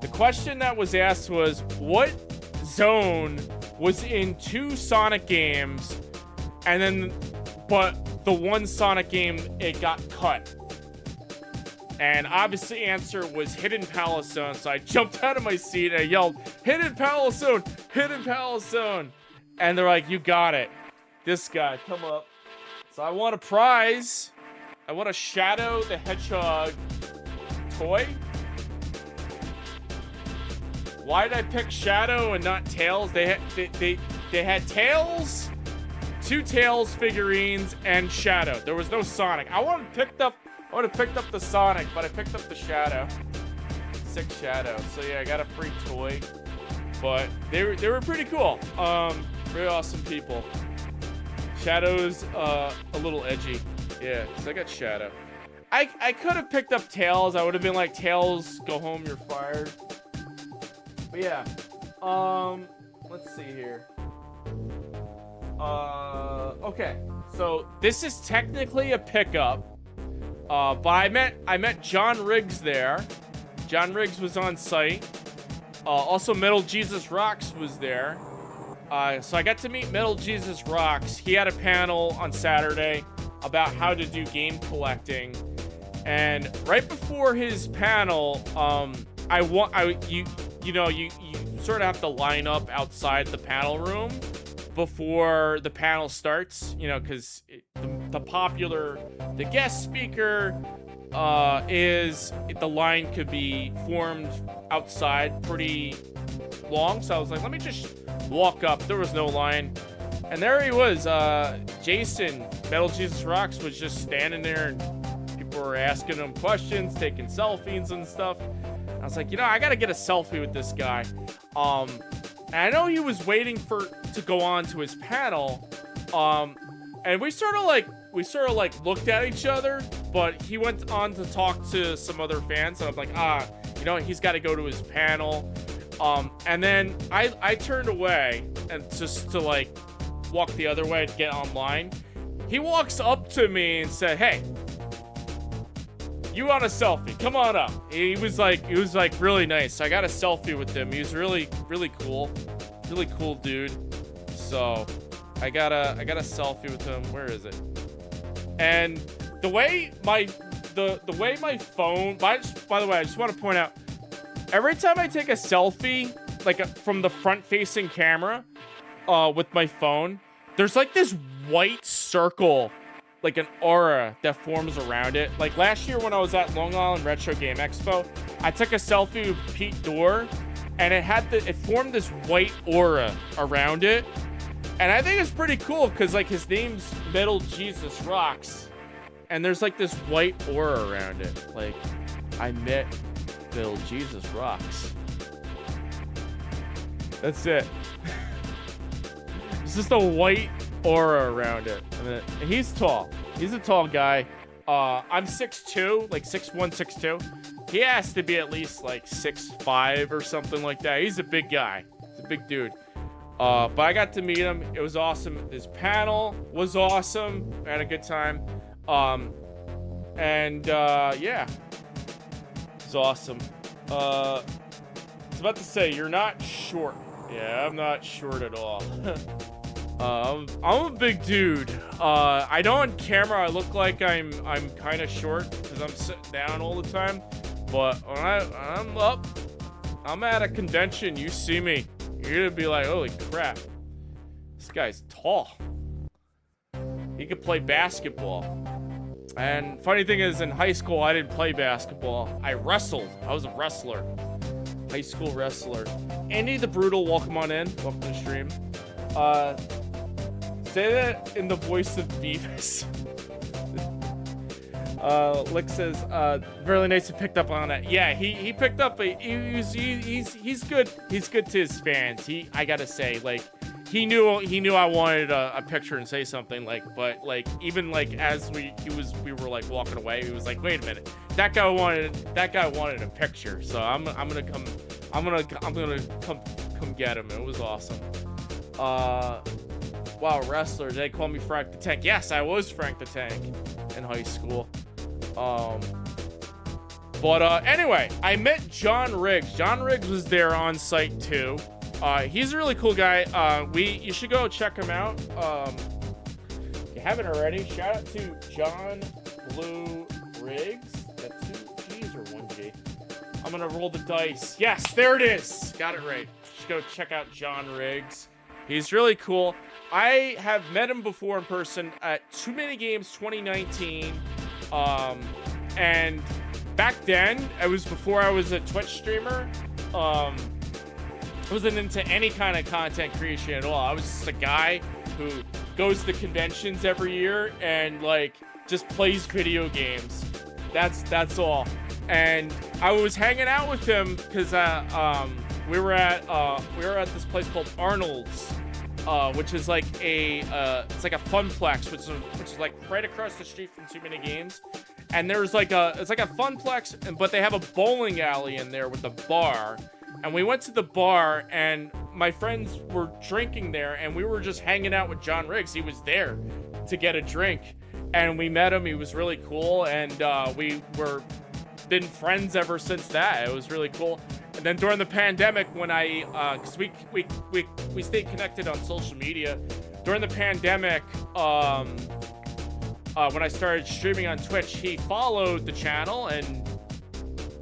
The question that was asked was, what zone was in 2 Sonic games, but the one Sonic game, it got cut? And obviously answer was Hidden Palace Zone, so I jumped out of my seat and I yelled, Hidden Palace Zone! Hidden Palace Zone! And they're like, you got it. This guy, come up. So I won a prize. I won a Shadow the Hedgehog toy. Why did I pick Shadow and not Tails? They had Tails, 2 Tails figurines, and Shadow. There was no Sonic. I would have picked up the Sonic, but I picked up the Shadow. 6 Shadow. So yeah, I got a free toy. But they were pretty cool. Very awesome people. Shadow's a little edgy. Yeah, so I got Shadow. I could have picked up Tails. I would have been like, Tails, go home, you're fired. But yeah. Let's see here. Okay. So this is technically a pickup. But I met John Riggs there. John Riggs was on site. Also Metal Jesus Rocks was there. So I got to meet Metal Jesus Rocks. He had a panel on Saturday about how to do game collecting. And right before his panel, you sort of have to line up outside the panel room before the panel starts, because the guest speaker is the line could be formed outside pretty long. So I was like, let me just walk up. There was no line. And there he was. Jason, Metal Jesus Rocks, was just standing there, and people were asking him questions, taking selfies and stuff. I was like, I gotta get a selfie with this guy. And I know he was waiting to go on to his panel. And we sort of like looked at each other, but he went on to talk to some other fans, and I'm like, he's got to go to his panel. And then I turned away and just to like walk the other way to get online. He walks up to me and said, "Hey, you want a selfie? Come on up." He was like really nice. I got a selfie with him. He was really cool dude. So I got a selfie with him. Where is it? And the way my phone. By the way, I just want to point out, every time I take a selfie, from the front-facing camera, with my phone, there's like this white circle, like an aura that forms around it. Like last year when I was at Long Island Retro Game Expo, I took a selfie with Pete Dorr, and it formed this white aura around it. And I think it's pretty cool because like his name's Metal Jesus Rocks, and there's like this white aura around it. Like, I met Metal Jesus Rocks. That's it. It's just a white aura around it. And he's tall. He's a tall guy. I'm 6'2", like 6'1", 6'2". He has to be at least like 6'5" or something like that. He's a big guy. He's a big dude. But I got to meet him. It was awesome. His panel was awesome. I had a good time. Yeah. It's awesome. I was about to say, you're not short. Yeah, I'm not short at all. I'm a big dude. I know on camera I look like I'm kind of short because I'm sitting down all the time. But when I'm up, I'm at a convention, you see me, you're gonna be like, holy crap, this guy's tall. He could play basketball. And funny thing is, in high school, I didn't play basketball. I wrestled. I was a wrestler. High school wrestler. Andy the Brutal, welcome on in. Welcome to the stream. Say that in the voice of Beavis. Lick says, really nice to picked up on that. Yeah, he picked up. He's good. He's good to his fans. I gotta say, like, he knew I wanted a picture and say something, like, but like even like as we were like walking away, he was like, wait a minute, that guy wanted a picture, so I'm gonna come get him. It was awesome. Wow, wrestler, they call me Frank the Tank. Yes, I was Frank the Tank in high school. Anyway, I met John Riggs. John Riggs was there on site too. He's a really cool guy. You should go check him out. If you haven't already, shout out to John Blue Riggs. That's 2 G's or 1 G. I'm gonna roll the dice. Yes, there it is. Got it right. Just go check out John Riggs. He's really cool. I have met him before in person at TooManyGames 2019. And back then, it was before I was a Twitch streamer. I wasn't into any kind of content creation at all. I was just a guy who goes to conventions every year and like just plays video games. That's all. And I was hanging out with him because we were at this place called Arnold's, which is like it's like a funplex, which is like right across the street from TooManyGames. And there's like it's like a funplex, but they have a bowling alley in there with a bar. And we went to the bar, and my friends were drinking there, and we were just hanging out with John Riggs. He was there to get a drink, and we met him. He was really cool, and we were been friends ever since that. It was really cool. And then during the pandemic, when because we stayed connected on social media. During the pandemic, when I started streaming on Twitch, he followed the channel, and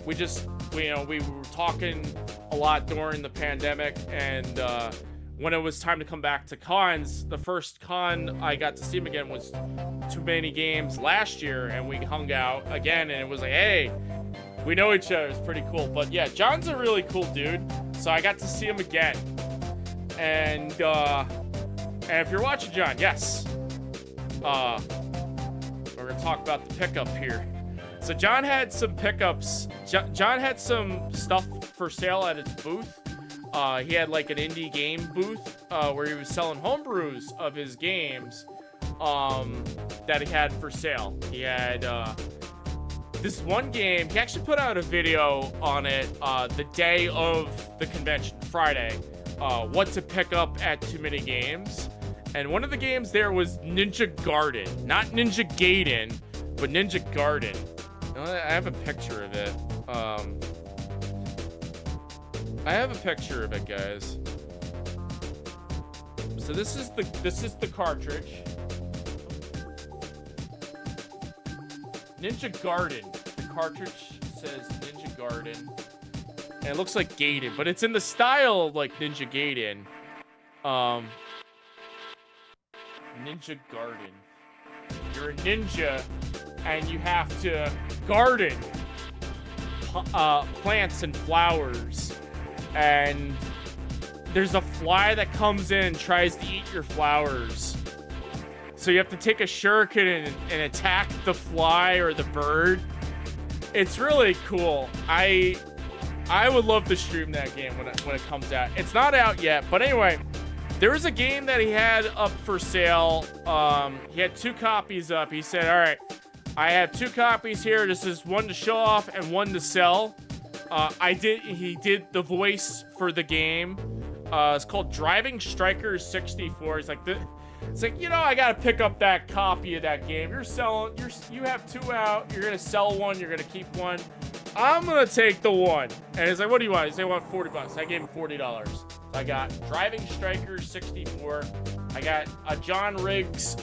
we were talking a lot during the pandemic, and when it was time to come back to cons, the first con I got to see him again was TooManyGames last year, and we hung out again, and it was like, hey, we know each other. It's pretty cool. But yeah, John's a really cool dude, so I got to see him again. And if you're watching, John, yes, we're gonna talk about the pickup here. So John had some pickups. John had some stuff for sale at his booth. He had like an indie game booth where he was selling homebrews of his games that he had for sale. He had this one game. He actually put out a video on it the day of the convention, Friday, what to pick up at TooManyGames. And one of the games there was Ninja Garden. Not Ninja Gaiden, but Ninja Garden. I have a picture of it. I have a picture of it, guys. So this is the cartridge. Ninja Garden. The cartridge says Ninja Garden. And it looks like Gaiden, but it's in the style of like Ninja Gaiden. Ninja Garden. You're a ninja and you have to garden plants and flowers. And there's a fly that comes in and tries to eat your flowers. So you have to take a shuriken and attack the fly or the bird. It's really cool. I would love to stream that game when it comes out. It's not out yet, but anyway, there was a game that he had up for sale. He had 2 copies up. He said, all right, I have 2 copies here. This is one to show off and one to sell. He did the voice for the game. It's called Driving Strikers 64. It's like, you know, I gotta pick up that copy of that game. You have 2 out. You're gonna sell one. You're gonna keep one. I'm gonna take the one. And he's like, what do you want? He said, I want $40. I gave him $40. So I got Driving Strikers 64. I got a John Riggs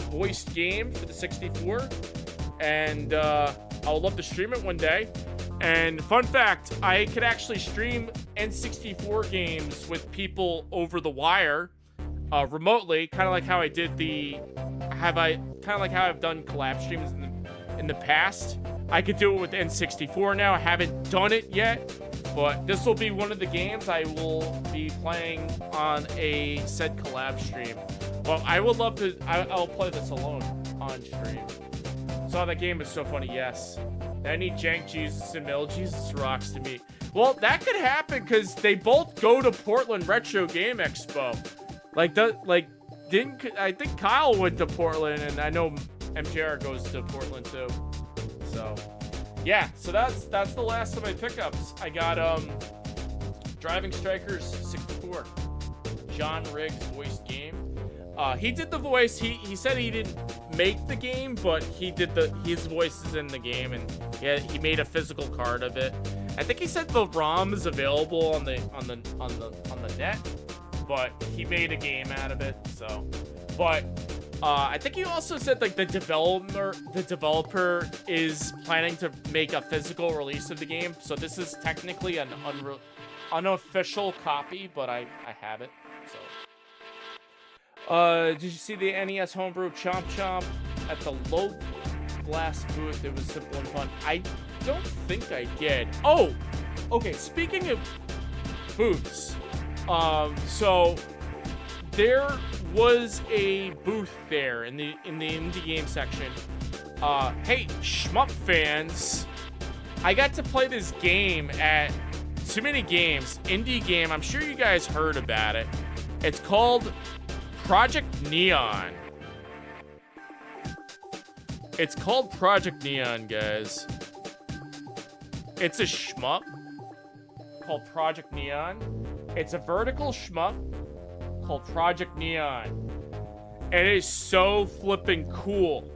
voiced game for the 64. And I would love to stream it one day. And fun fact, I could actually stream N64 games with people over the wire, remotely, kind of like how I did how I've done collab streams in the past. I could do it with N64 now. I haven't done it yet, but this will be one of the games I will be playing on a said collab stream. Well, I would love to. I'll play this alone on stream. So that game is so funny. Yes. Any Jank Jesus and Mill Jesus rocks to me. Well, that could happen because they both go to Portland Retro Game Expo. I think Kyle went to Portland, and I know MJR goes to Portland too. So, yeah. So that's the last of my pickups. I got Driving Strikers 64, John Riggs voiced game. He did the voice. He said he didn't make the game, but he did his voice is in the game, and he made a physical card of it. I think he said the ROM is available on the net, but he made a game out of it. So, but I think he also said like the developer is planning to make a physical release of the game. So this is technically an unofficial copy, but I have it. So. Did you see the NES homebrew Chomp Chomp at the Low Blast booth? It was simple and fun. I don't think I did. Oh, okay. Speaking of booths, so there was a booth there in the indie game section. Hey, shmup fans, I got to play this game at TooManyGames, indie game. I'm sure you guys heard about it. It's called Project Neon. It's called Project Neon, guys. It's a shmup called Project Neon. It's a vertical shmup called Project Neon. And it is so flipping cool.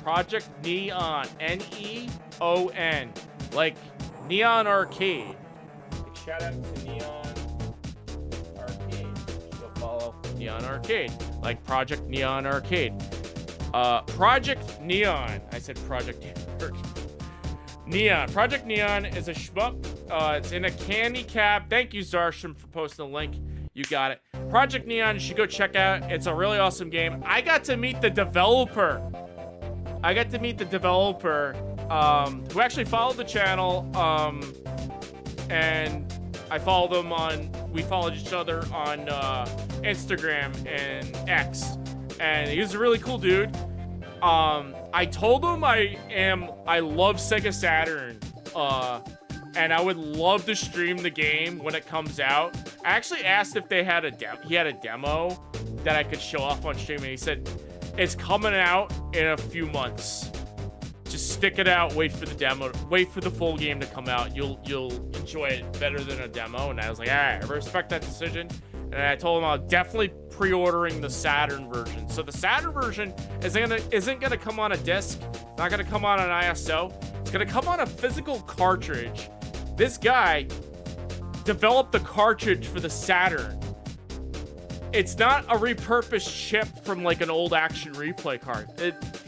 Project Neon. Neon. Like Neon Arcade. Like, shout out to Neon Arcade. Go follow Neon Arcade. Like Project Neon Arcade. Project Neon. I said Project Neon. Project Neon is a shmup. It's in a candy cap. Thank you, Zarsham, for posting the link. You got it. Project Neon, you should go check out. It's a really awesome game. I got to meet the developer. Who actually followed the channel. And I followed him we followed each other on Instagram and X. And he was a really cool dude. I told him I love Sega Saturn. And I would love to stream the game when it comes out. I actually asked if they had he had a demo that I could show off on stream, and he said it's coming out in a few months. Just stick it out, wait for the demo, wait for the full game to come out. You'll enjoy it better than a demo. And I was like, all right, I respect that decision. And I told him I'll definitely pre-ordering the Saturn version. So the Saturn version isn't gonna come on a disc. It's not gonna come on an ISO. It's gonna come on a physical cartridge. This guy developed the cartridge for the Saturn. It's not a repurposed chip from like an old action replay card.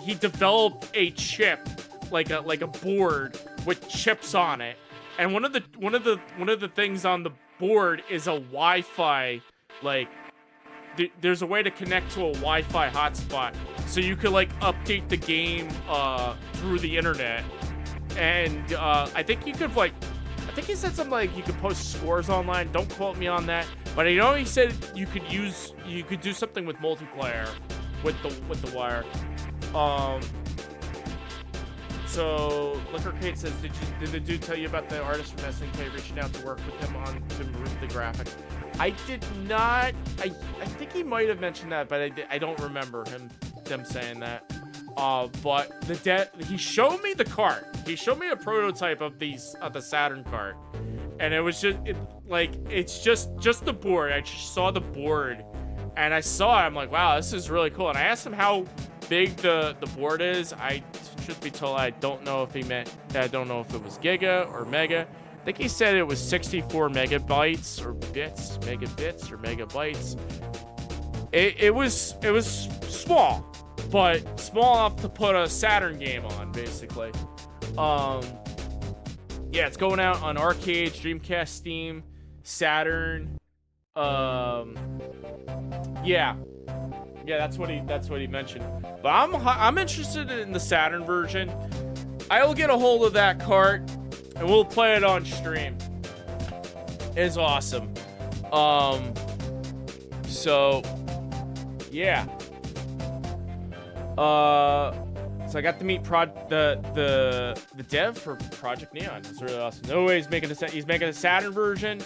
He developed a chip, like a board with chips on it. And one of the things on the board is a Wi-Fi, like there's a way to connect to a Wi-Fi hotspot, so you could like update the game through the internet. And I think you could I think he said something like you could post scores online. Don't quote me on that, but I know he said you could do something with multiplayer with the wire. So Liquor Kate says, did the dude tell you about the artist from SNK reaching out to work with him to improve the graphics? I did not. I think he might have mentioned that, but I don't remember them saying that. But he showed me the cart. He showed me a prototype of the Saturn cart, and it was it's just the board. I just saw the board, and I saw it. I'm like, wow, this is really cool. And I asked him how big the board is. Truth be told, I don't know if I don't know if it was giga or mega. I think he said it was 64 megabytes or megabits or megabytes. It was small, but small enough to put a Saturn game on, basically. Yeah, it's going out on arcade, Dreamcast, Steam, Saturn. Yeah, that's what he mentioned. But I'm interested in the Saturn version. I will get a hold of that cart and we'll play it on stream. It's awesome. So yeah. So I got to meet the dev for Project Neon. It's really awesome. No way he's making a Saturn version,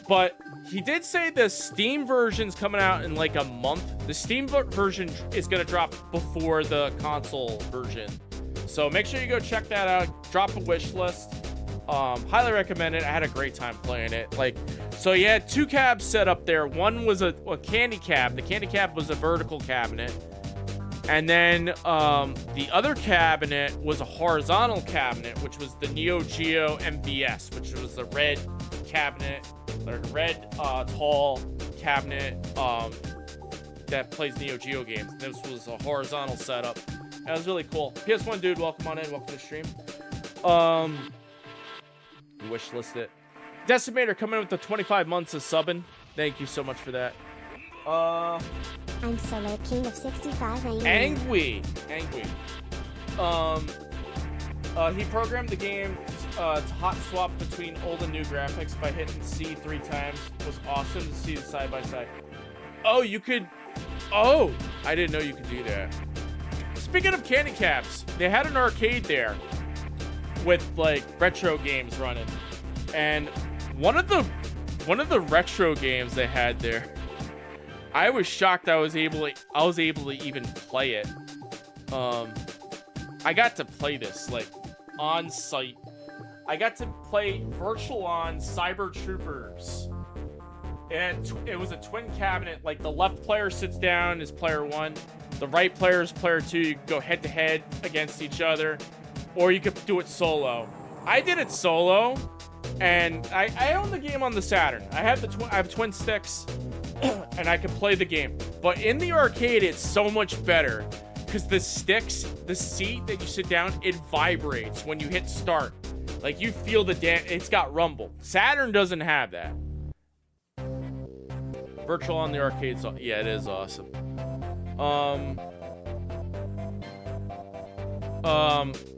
but he did say the Steam version's coming out in like a month. The Steam version is gonna drop before the console version, so make sure you go check that out. Drop a wish list. Highly recommend it. I had a great time playing it. So you had two cabs set up there. One was a candy cab. The candy cab was a vertical cabinet. And then the other cabinet was a horizontal cabinet, which was the Neo Geo MVS, which was the red cabinet, or the red tall cabinet that plays Neo Geo games. This was a horizontal setup. That was really cool. PS1 dude, welcome on in. Welcome to the stream. Wish list it. Decimator coming in with the 25 months of subbing. Thank you so much for that. I'm Solo King of 65 Angry. He programmed the game to hot swap between old and new graphics by hitting C 3 times. It was awesome to see the side by side. Oh, you could. Oh, I didn't know you could do that. Speaking of candy caps, they had an arcade there with like retro games running, and one of the retro games they had there, I was shocked I was able to even play it. I got to play this like on site. I got to play Virtual On Cyber Troopers. And it was a twin cabinet. Like the left player sits down is player 1, the right player is player 2. You can go head to head against each other, or you could do it solo. I did it solo, and I own the game on the Saturn. I have twin sticks. And I can play the game, but in the arcade it's so much better because the seat that you sit down, it vibrates when you hit start. Like, you feel it's got rumble. Saturn doesn't have that. Virtual on the arcade, so yeah, it is awesome.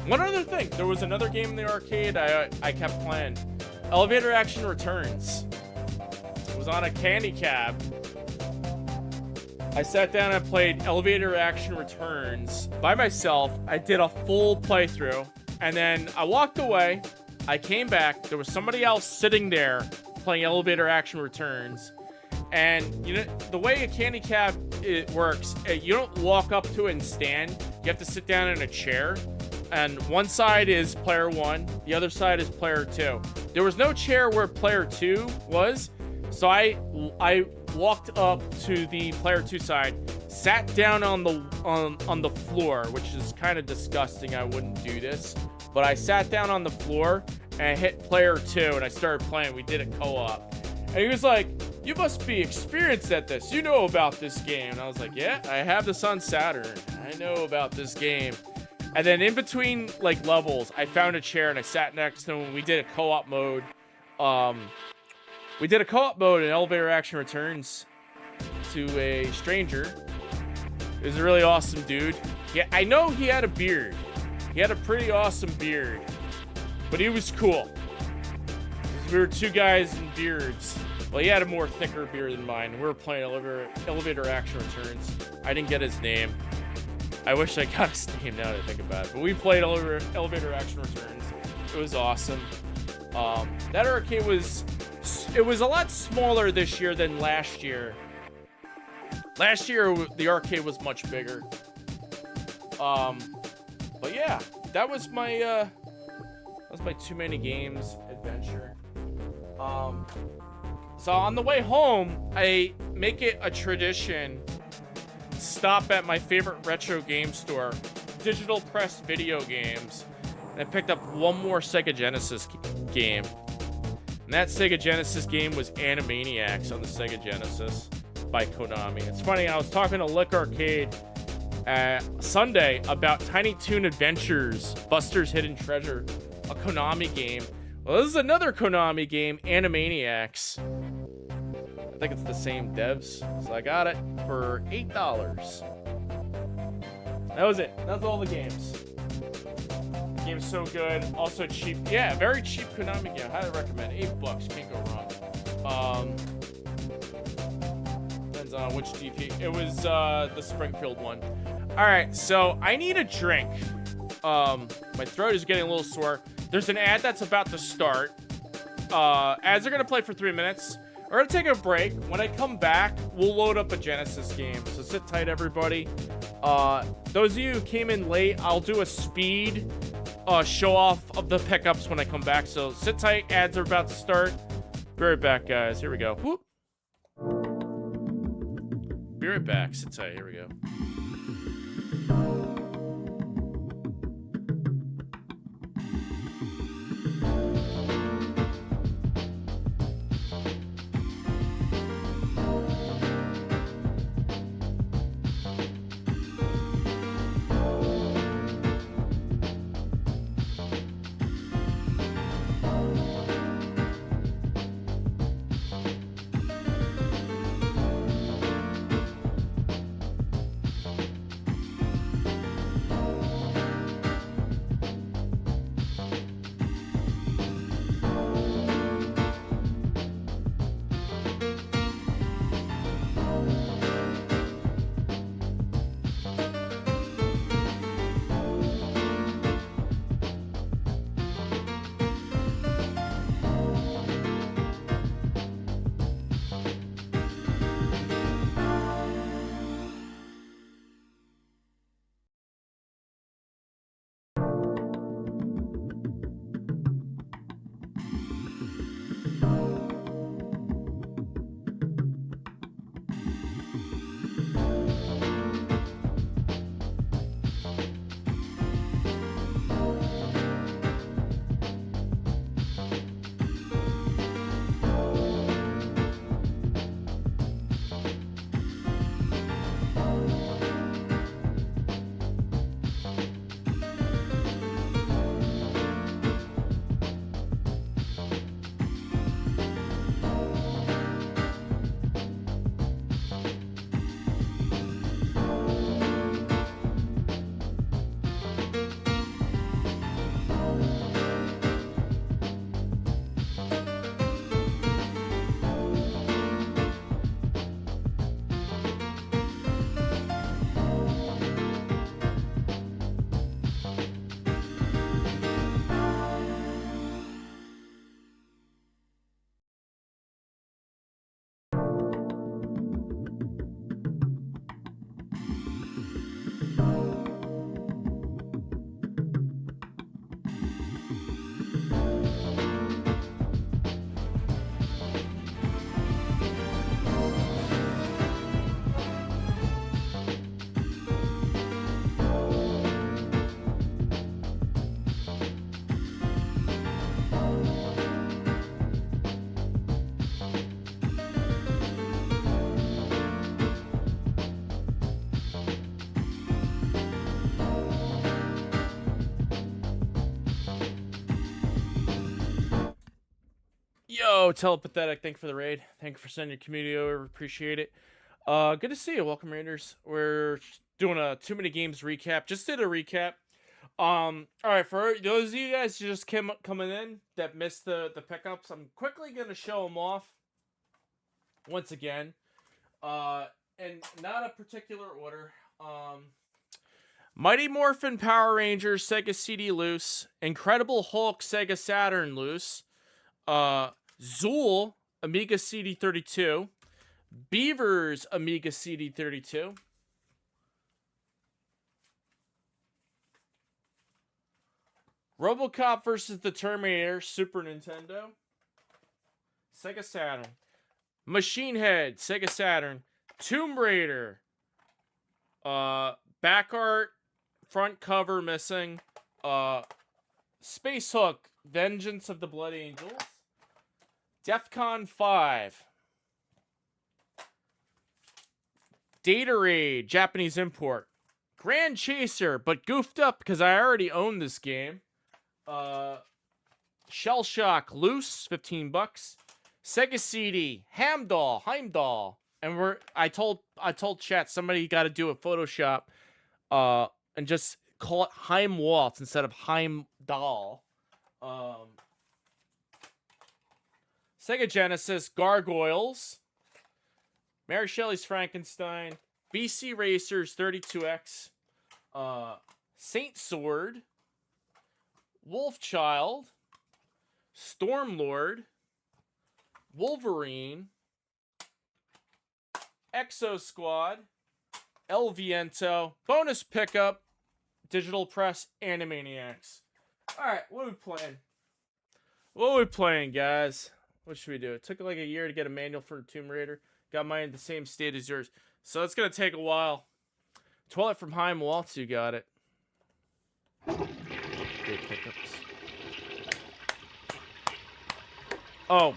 One other thing, there was another game in the arcade I kept playing. Elevator Action Returns. It was on a candy cab. I sat down and played Elevator Action Returns by myself. I did a full playthrough, and then I walked away. I came back. There was somebody else sitting there playing Elevator Action Returns. And you know the way a candy cab works, you don't walk up to it and stand. You have to sit down in a chair. And one side is player 1, the other side is player 2. There was no chair where player 2 was, so I walked up to the player 2 side, sat down on the floor, which is kind of disgusting. I wouldn't do this, but I sat down on the floor and I hit player 2 and I started playing. We did a co-op, and he was like, "You must be experienced at this. You know about this game." And I was like, "Yeah, I have this on Saturn. I know about this game." And then in between like levels, I found a chair and I sat next to him and we did a co-op mode. We did a co-op mode in Elevator Action Returns to a stranger. It was a really awesome dude. Yeah, I know he had a beard. He had a pretty awesome beard, but he was cool. We were two guys in beards. Well, he had a more thicker beard than mine. We were playing Elevator Action Returns. I didn't get his name. I wish I got his name now that I think about it. But we played Elevator Action Returns. It was awesome. That arcade was a lot smaller this year than last year. Last year, the arcade was much bigger. But yeah, that was my TooManyGames adventure. So on the way home, I make it a tradition to stop at my favorite retro game store, Digital Press Video Games, and I picked up one more Sega Genesis game. And that Sega Genesis game was Animaniacs on the Sega Genesis by Konami. It's funny, I was talking to Lick Arcade Sunday about Tiny Toon Adventures, Buster's Hidden Treasure, a Konami game. Well, this is another Konami game, Animaniacs. I think it's the same devs, so I got it for $8. That was it. That's all the games. The game's so good, also cheap. Yeah, very cheap Konami game. Highly recommend. $8, can't go wrong. Depends on which DP. It was the Springfield one. All right, so I need a drink. My throat is getting a little sore. There's an ad that's about to start. Ads are gonna play for 3 minutes. We're gonna take a break. When I come back, we'll load up a Genesis game. So sit tight, everybody. Those of you who came in late, I'll do a speed show off of the pickups when I come back. So sit tight. Ads are about to start. Be right back, guys. Here we go. Whoop. Be right back. Sit tight. Here we go. Yo, Telepathetic, thank you for the raid. Thank you for sending your community over. Appreciate it. Good to see you. Welcome, Raiders. We're doing a Too Many Games recap. Just did a recap. All right, for those of you guys who just coming in that missed the pickups, I'm quickly gonna show them off once again. And not a particular order. Mighty Morphin Power Rangers Sega CD loose. Incredible Hulk Sega Saturn loose. Zool Amiga CD32. Beavers Amiga CD32. RoboCop versus the Terminator Super Nintendo. Sega Saturn. Machine Head Sega Saturn. Tomb Raider. Back art, front cover missing. Space Hook, Vengeance of the Blood Angels. DEFCON 5. Data Raid, Japanese import. Grand Chaser, but goofed up because I already own this game. Shell Shock, loose, $15. Sega CD, Heimdall. And I told chat somebody got to do a Photoshop and just call it Heim Waltz instead of Heimdall. Sega Genesis, Gargoyles. Mary Shelley's Frankenstein. BC Racers 32X. Saint Sword. Wolfchild. Stormlord. Wolverine. Exo Squad. El Viento. Bonus pickup. Digital Press. Animaniacs. Alright, what are we playing? What are we playing, guys? What should we do? It took like a year to get a manual for Tomb Raider. Got mine in the same state as yours. So it's going to take a while. Twilight from Heim Waltz, you got it. Great pickups. Oh.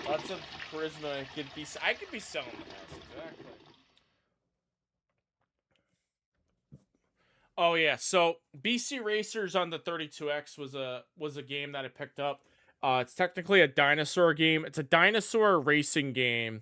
Lots of charisma. I could be selling the house, exactly. Oh yeah, so BC Racers on the 32X was a game that I picked up. It's technically a dinosaur game. It's a dinosaur racing game,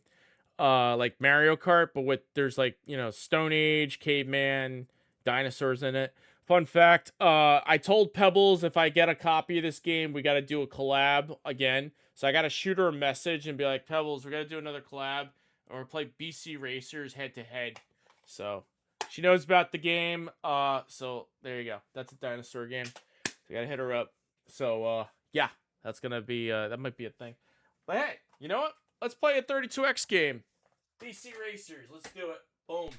like Mario Kart, but there's like, Stone Age, caveman, dinosaurs in it. Fun fact, I told Pebbles if I get a copy of this game, we got to do a collab again. So I got to shoot her a message and be like, Pebbles, we got to do another collab or play BC Racers head to head. So she knows about the game. So there you go. That's a dinosaur game. So I got to hit her up. So, yeah. That's gonna be that might be a thing. But hey, you know what? Let's play a 32X game. BC Racers, let's do it. Boom.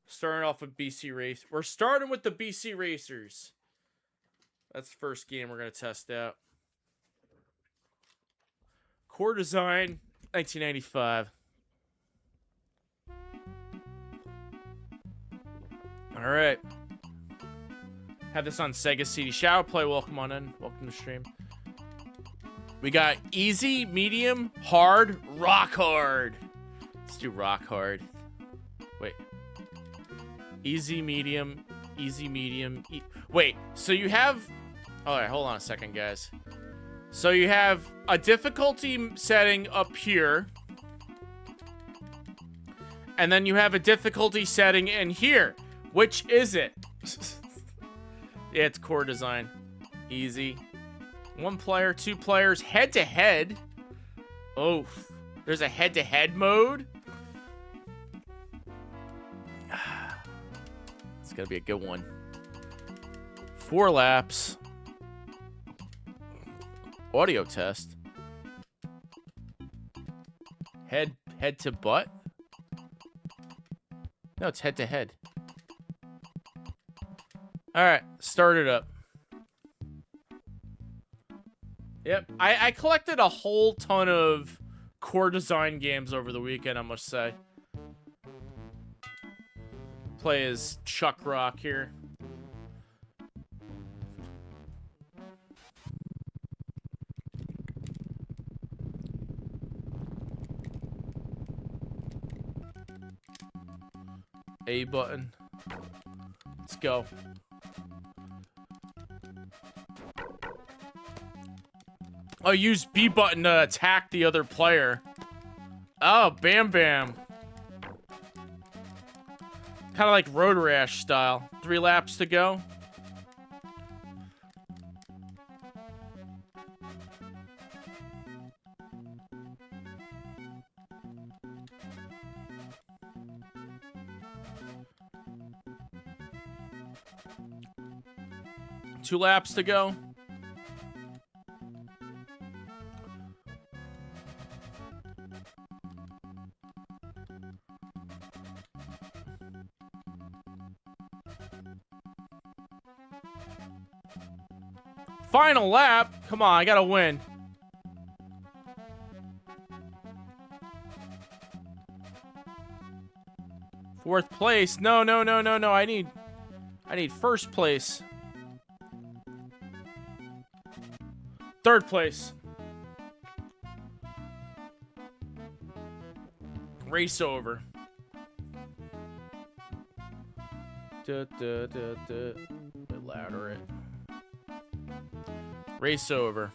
Starting off with BC Race. We're starting with the BC Racers. That's the first game we're gonna test out. Core design, 1995. Alright. Have this on Sega CD. Shadow Play, welcome on in. Welcome to stream. We got easy, medium, hard, rock hard. Let's do rock hard. Wait. Easy, medium. Wait, so you have... Alright, hold on a second, guys. So you have a difficulty setting up here. And then you have a difficulty setting in here. Which is it? Yeah, it's core design. Easy. 1 player, 2 players, head-to-head. Oh, there's a head-to-head mode. It's gonna be a good one. 4 laps. Audio test. Head to butt? No, it's head-to-head. Alright, start it up. Yep, I collected a whole ton of core design games over the weekend, I must say. Play as Chuck Rock here. A button. Let's go. Oh, use B button to attack the other player. Oh, bam bam. Kind of like Road Rash style. 3 laps to go. Two laps to go. Final lap. Come on, I gotta win. Fourth place. No. I need first place. Third place. Race over. Bit louder it. Race over.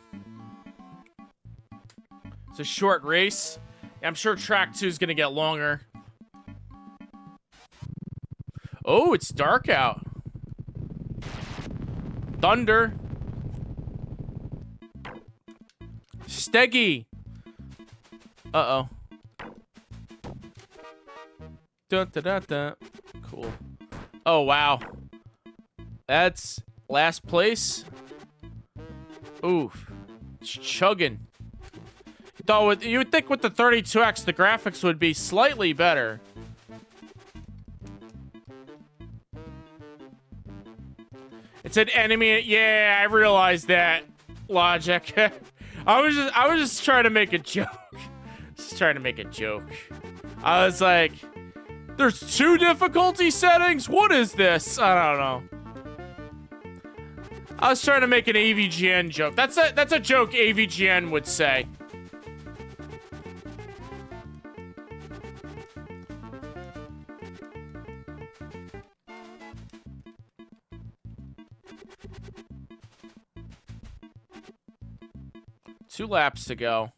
It's a short race. I'm sure track 2 is gonna get longer. Oh, it's dark out. Thunder. Steggy. Uh-oh. Dun, dun, dun, dun. Cool. Oh, wow. That's last place. Oof. It's chugging. You would think with the 32X, the graphics would be slightly better. It's an enemy. Yeah, I realized that. Logic. I was just trying to make a joke. Just trying to make a joke. I was like, there's 2 difficulty settings? What is this? I don't know. I was trying to make an AVGN joke. That's a joke AVGN would say. Two laps to go.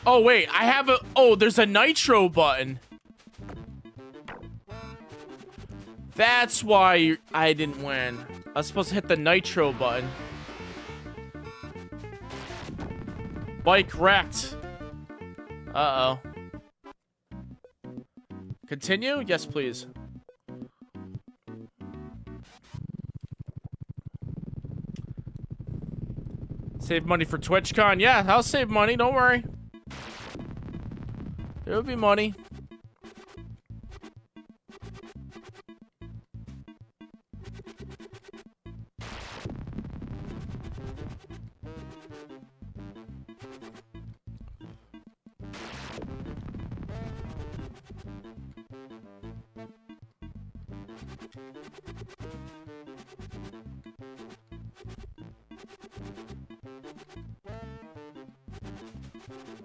Oh, wait, I have a... Oh, there's a nitro button. That's why I didn't win. I was supposed to hit the nitro button. Bike wrecked. Uh-oh. Continue? Yes, please. Save money for TwitchCon. Yeah, I'll save money. Don't worry. There will be money.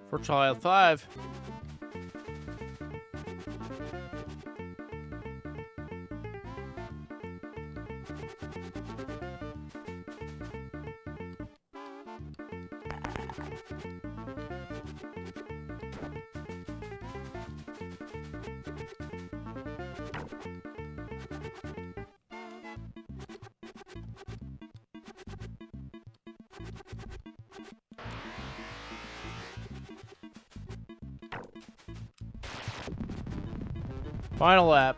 For trial 5. Final lap.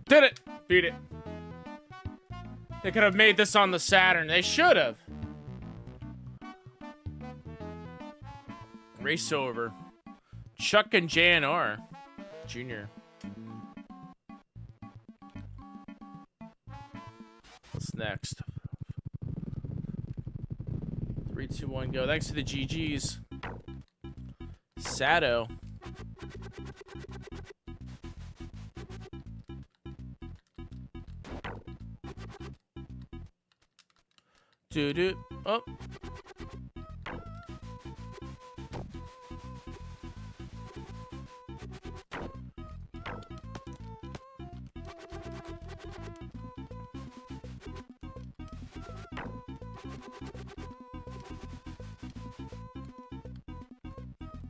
Did it! Beat it. They could have made this on the Saturn. They should have. Race over. Chuck and JNR Jr. What's next? 3, 2, 1, go. Thanks for the GGs. Sado. Doo-doo. Oh.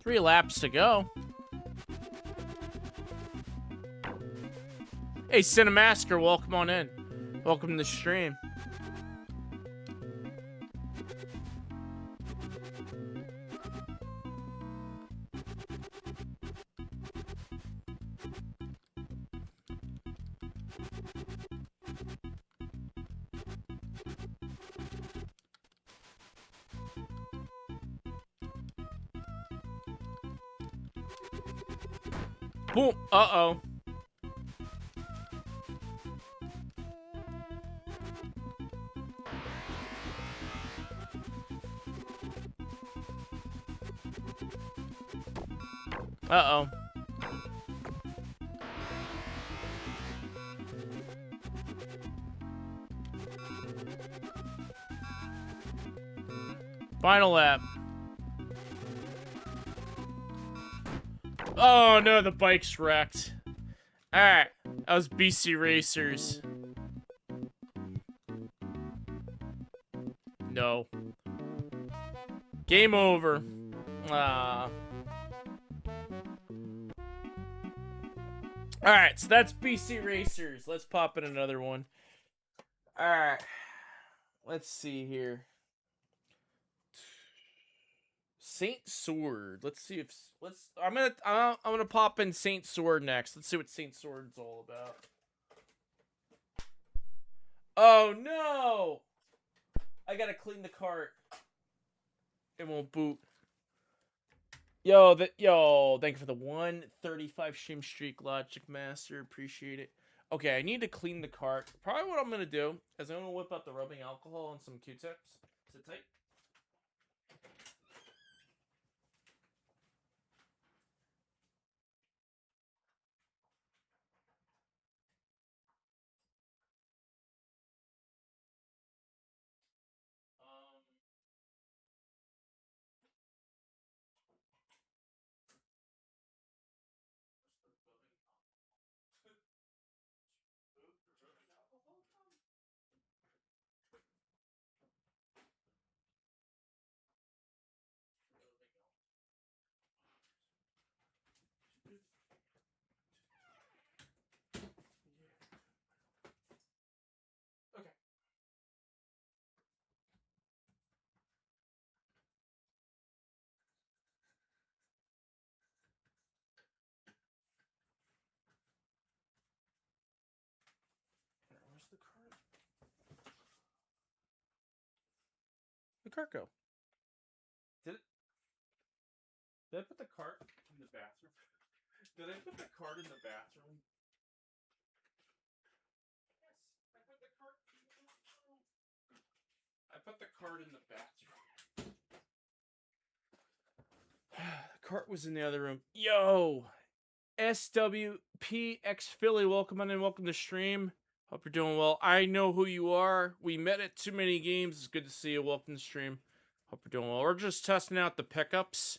Three laps to go. Hey, Cinemasker, welcome on in. Welcome to the stream. Boom. Uh-oh. Uh-oh. Final lap. Oh, no, the bike's wrecked. Alright, that was BC Racers. No. Game over. Alright, so that's BC Racers. Let's pop in another one. Alright. Let's see here. Saint Sword. Let's see if I'm gonna pop in Saint Sword next. Let's see what Saint Sword's all about. Oh no! I gotta clean the cart. It won't boot. Yo, thank you for the 135 stream streak, Logic Master. Appreciate it. Okay, I need to clean the cart. Probably what I'm gonna do is I'm gonna whip out the rubbing alcohol and some Q-tips. Sit tight. Okay. Where's the cart? The cart go? Did it? Did I put the cart in the bathroom? Did I put the cart in the bathroom? Yes, I put the cart in the bathroom. I put the cart in the bathroom. The cart was in the other room. Yo! SWPX Philly, welcome on in, welcome to stream. Hope you're doing well. I know who you are. We met at Too Many Games. It's good to see you. Welcome to stream. Hope you're doing well. We're just testing out the pickups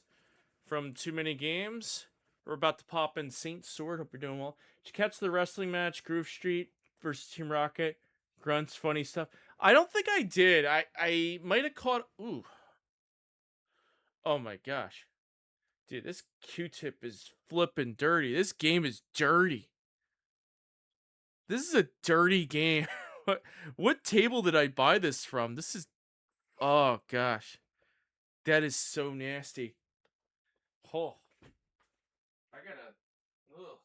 from Too Many Games. We're about to pop in Saint Sword. Hope you're doing well. Did you catch the wrestling match, Groove Street versus Team Rocket? Grunts, funny stuff. I don't think I did. I might have caught... Ooh. Oh my gosh. Dude, this Q-tip is flipping dirty. This game is dirty. This is a dirty game. What table did I buy this from? This is... Oh, gosh. That is so nasty. Oh. I gotta... Ugh.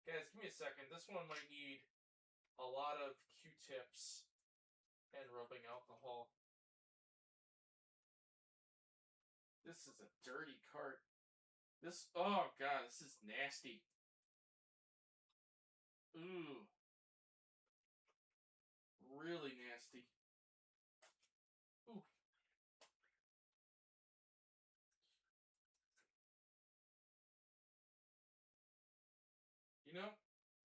Guys, give me a second. This one might need a lot of Q-tips and rubbing alcohol. This is a dirty cart. This... Oh, God. This is nasty. Ooh. Really nasty. Ooh. You know,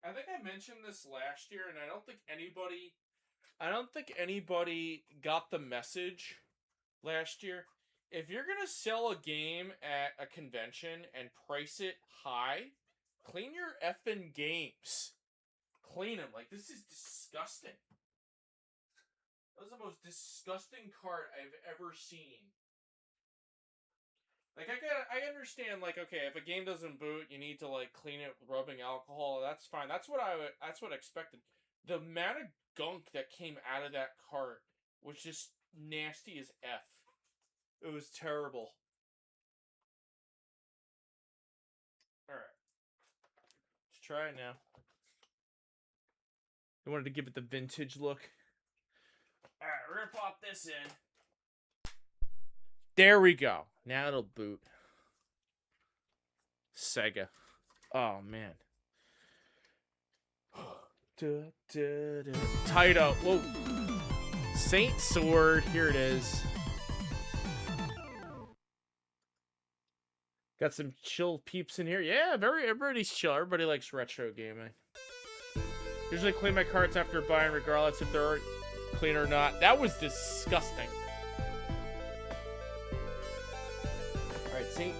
I think I mentioned this last year, and I don't think anybody got the message last year. If you're gonna sell a game at a convention and price it high, clean your effing games. Clean them. Like, this is disgusting. That was the most disgusting cart I've ever seen. Like, I understand, like, okay, if a game doesn't boot, you need to, like, clean it with rubbing alcohol. That's fine. That's what I expected. The amount of gunk that came out of that cart was just nasty as F. It was terrible. Alright. Let's try it now. I wanted to give it the vintage look. Alright, we're gonna pop this in. There we go. Now it'll boot. Sega. Oh, man. Taito. Whoa. Saint Sword. Here it is. Got some chill peeps in here. Yeah, everybody's chill. Everybody likes retro gaming. Usually clean my carts after buying, regardless if they're clean or not. That was disgusting. Alright, see?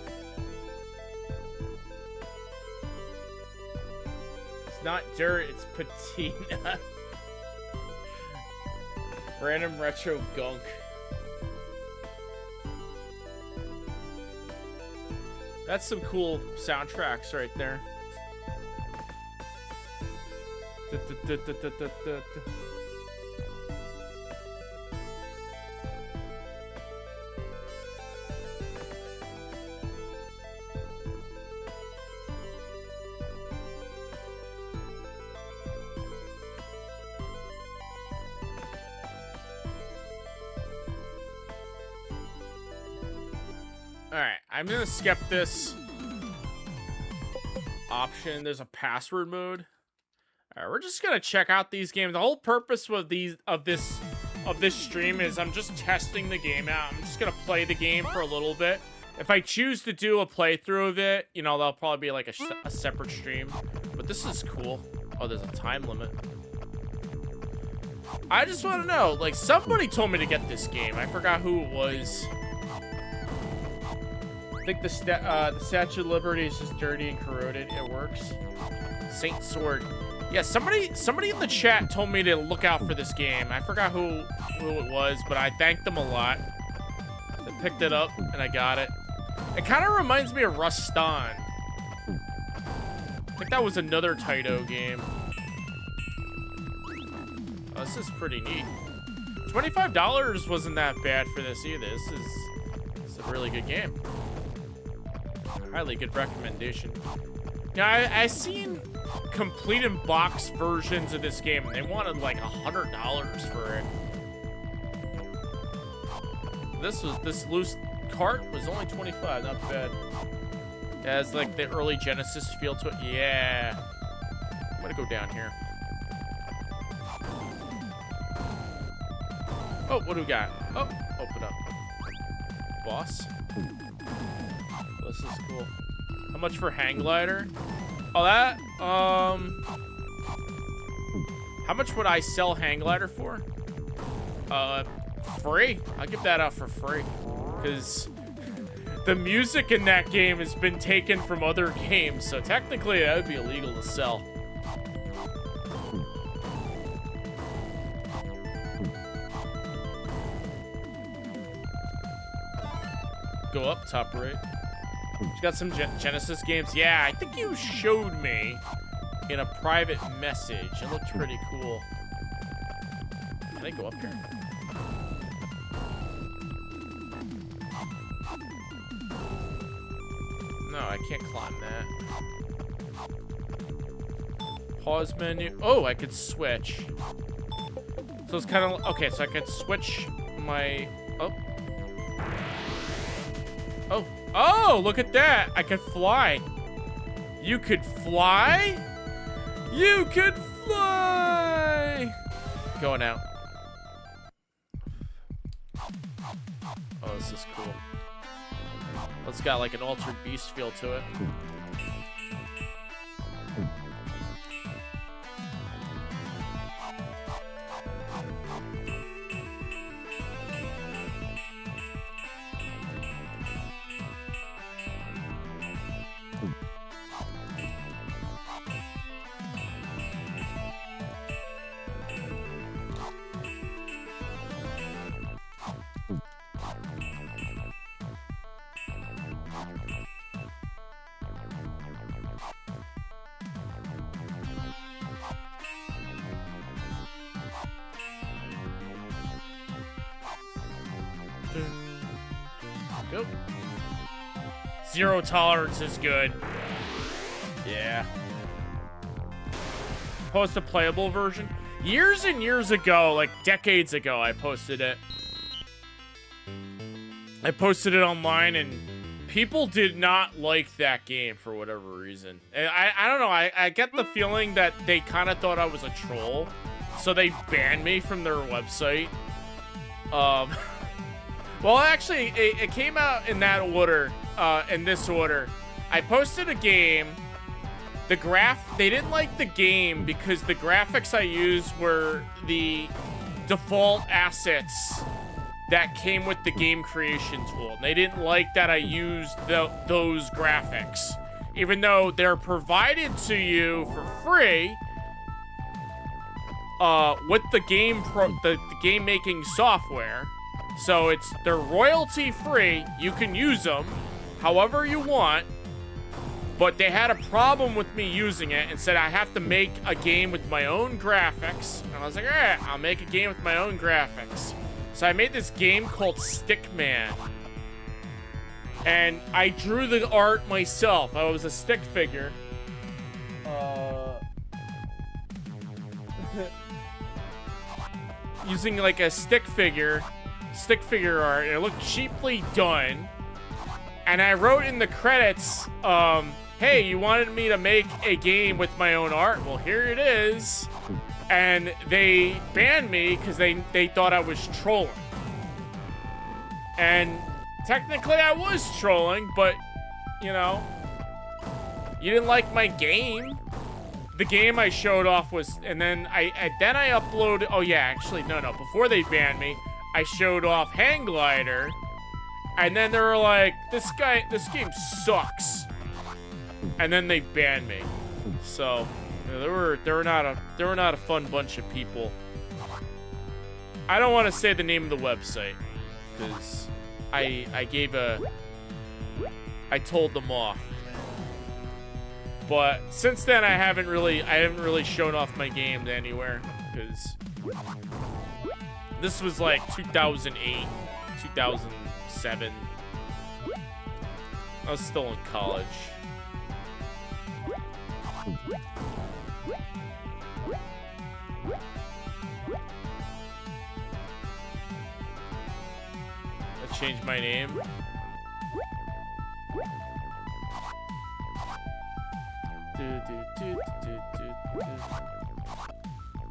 It's not dirt, it's patina. Random retro gunk. That's some cool soundtracks right there. Alright, I'm gonna skip this option. There's a password mode. Alright, we're just gonna check out these games. The whole purpose of this stream is I'm just testing the game out. I'm just gonna play the game for a little bit. If I choose to do a playthrough of it, you know, that'll probably be like a separate stream. But this is cool. Oh, there's a time limit. I just want to know, like, somebody told me to get this game. I forgot who it was. I think the Statue of Liberty is just dirty and corroded. It works. Saint Sword. Yeah, somebody in the chat told me to look out for this game. I forgot who it was, but I thanked them a lot. I picked it up and I got it. It kind of reminds me of Rustan. I think that was another Taito game. Oh, this is pretty neat. $25 wasn't that bad for this either. This is a really good game. Highly good recommendation. Now, I seen complete in box versions of this game, and they wanted like $100 for it. This loose cart was only $25, not bad. It has like the early Genesis feel to it. Yeah. I'm gonna go down here. Oh, what do we got? Oh, open up. Boss. This is cool. How much for hang glider? Oh, that, how much would I sell hang glider for? Free. I'll give that out for free. Because the music in that game has been taken from other games, so technically that would be illegal to sell. Go up, top right. She's got some Genesis games. Yeah, I think you showed me in a private message. It looked pretty cool. Can I go up here? No, I can't climb that. Pause menu. Oh, I could switch. So it's kind of... Okay, so I could switch my... Oh. Oh. Oh, look at that. I could fly. You could fly? You could fly! Going out. Oh, this is cool. It's got like an Altered Beast feel to it. Go. Zero tolerance is good. Yeah. Post a playable version. Years and years ago, like decades ago, I posted it. I posted it online, and people did not like that game for whatever reason. And I don't know. I get the feeling that they kind of thought I was a troll, so they banned me from their website. Well, actually, it came out in that order. In this order, I posted a game. They didn't like the game because the graphics I used were the default assets that came with the game creation tool. And they didn't like that I used those graphics, even though they're provided to you for free with the game making software. So they're royalty free. You can use them however you want. But they had a problem with me using it and said I have to make a game with my own graphics. And I was like, all right, I'll make a game with my own graphics. So I made this game called Stickman. And I drew the art myself. I was a stick figure. Using like a stick figure art. And it looked cheaply done. And I wrote in the credits, hey, you wanted me to make a game with my own art? Well, here it is. And they banned me because they thought I was trolling. And technically I was trolling, but, you know, you didn't like my game. The game I showed off was, and then I uploaded, oh yeah, actually, no, before they banned me, I showed off Hang Glider. And then they were like, this game sucks. And then they banned me. So, you know, they were not a fun bunch of people. I don't want to say the name of the website because I told them off. But since then I haven't really shown off my game anywhere because this was like 2008, 2007. I was still in college. I changed my name.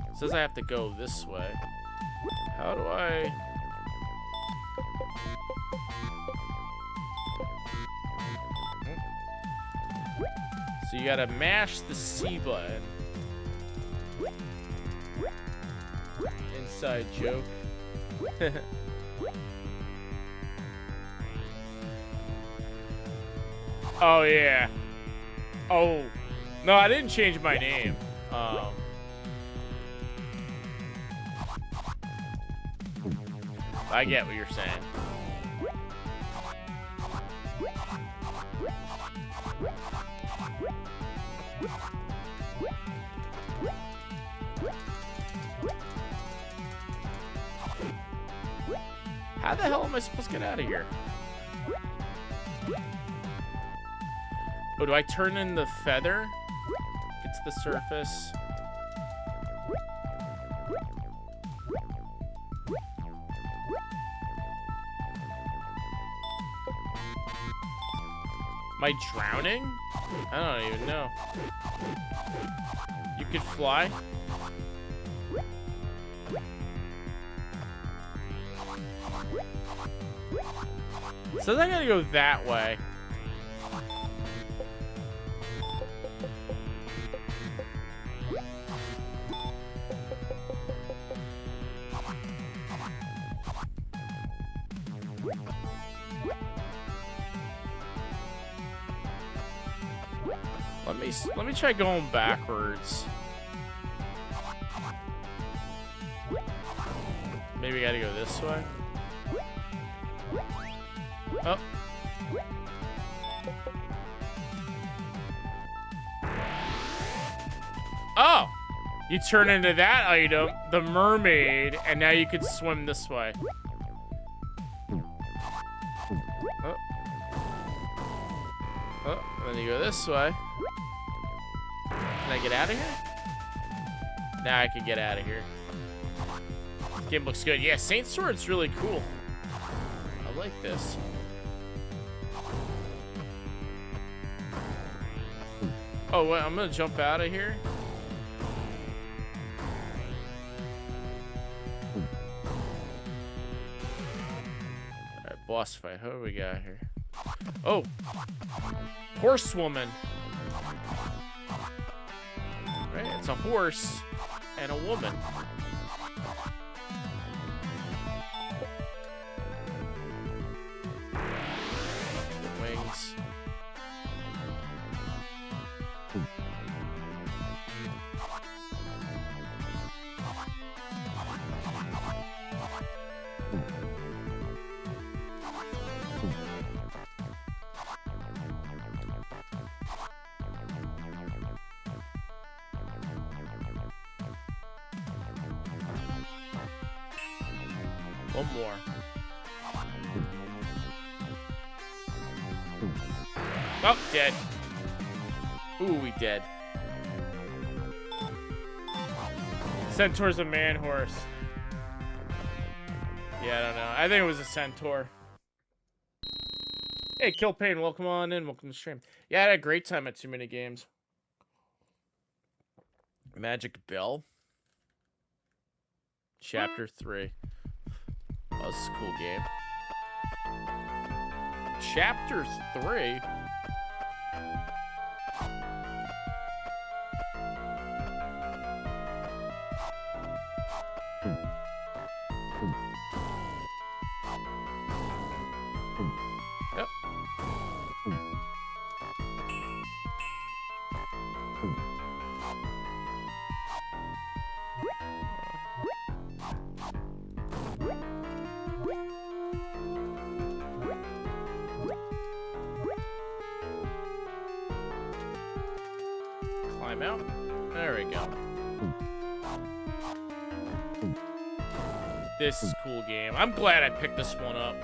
It says I have to go this way. How do I... So you gotta mash the C button. Inside joke. Oh yeah. Oh. No, I didn't change my name. I get what you're saying. How the hell am I supposed to get out of here? Oh, do I turn in the feather? Get to the surface. Am I drowning? I don't even know. You could fly? So I gotta go that way. Let me try going backwards. Maybe I gotta go this way. Oh. Oh! You turn into that item, the mermaid, and now you can swim this way. Oh. Oh, and then you go this way. Can I get out of here? Now I can get out of here. This game looks good. Yeah, Saint Sword's really cool. I like this. Oh, wait, I'm gonna jump out of here. Alright, boss fight. Who do we got here? Oh! Horsewoman. Right, it's a horse and a woman. Wings. One more. Oh, dead. Ooh, we dead. Centaur's a man horse. Yeah, I don't know. I think it was a centaur. Hey, Kill Pain, welcome on in. Welcome to the stream. Yeah, I had a great time at TooManyGames. Magic Bell. Chapter 3. Oh, this is a cool game. Chapter 3? Yep. Climb out. There we go. This is a cool game. I'm glad I picked this one up.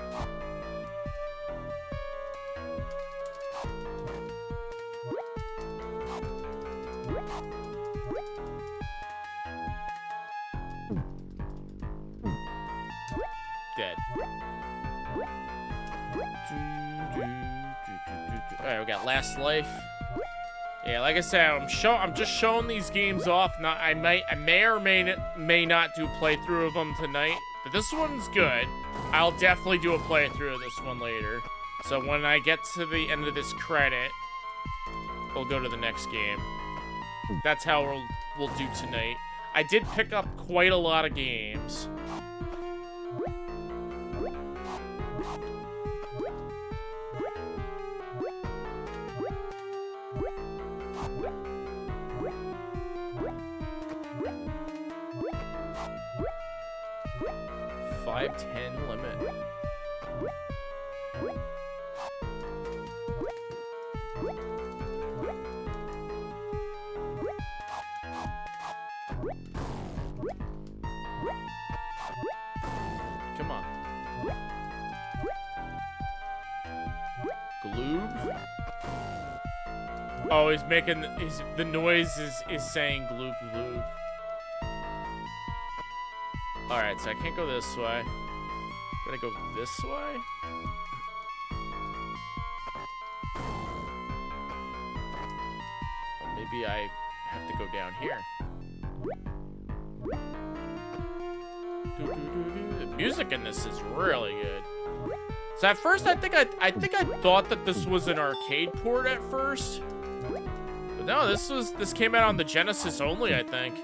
Dead. Alright, we got Last Life. Yeah, like I said, I'm just showing these games off. I may or may not do a playthrough of them tonight, but this one's good. I'll definitely do a playthrough of this one later. So when I get to the end of this credit, we'll go to the next game. That's how we'll do tonight. I did pick up quite a lot of games. $5.10 limit. Come on. Gloob? Oh, he's making the noise is saying gloob gloob. Alright, so I can't go this way. Gotta go this way? Or maybe I have to go down here. The music in this is really good. So at first I think I thought that this was an arcade port at first. But no, this came out on the Genesis only, I think.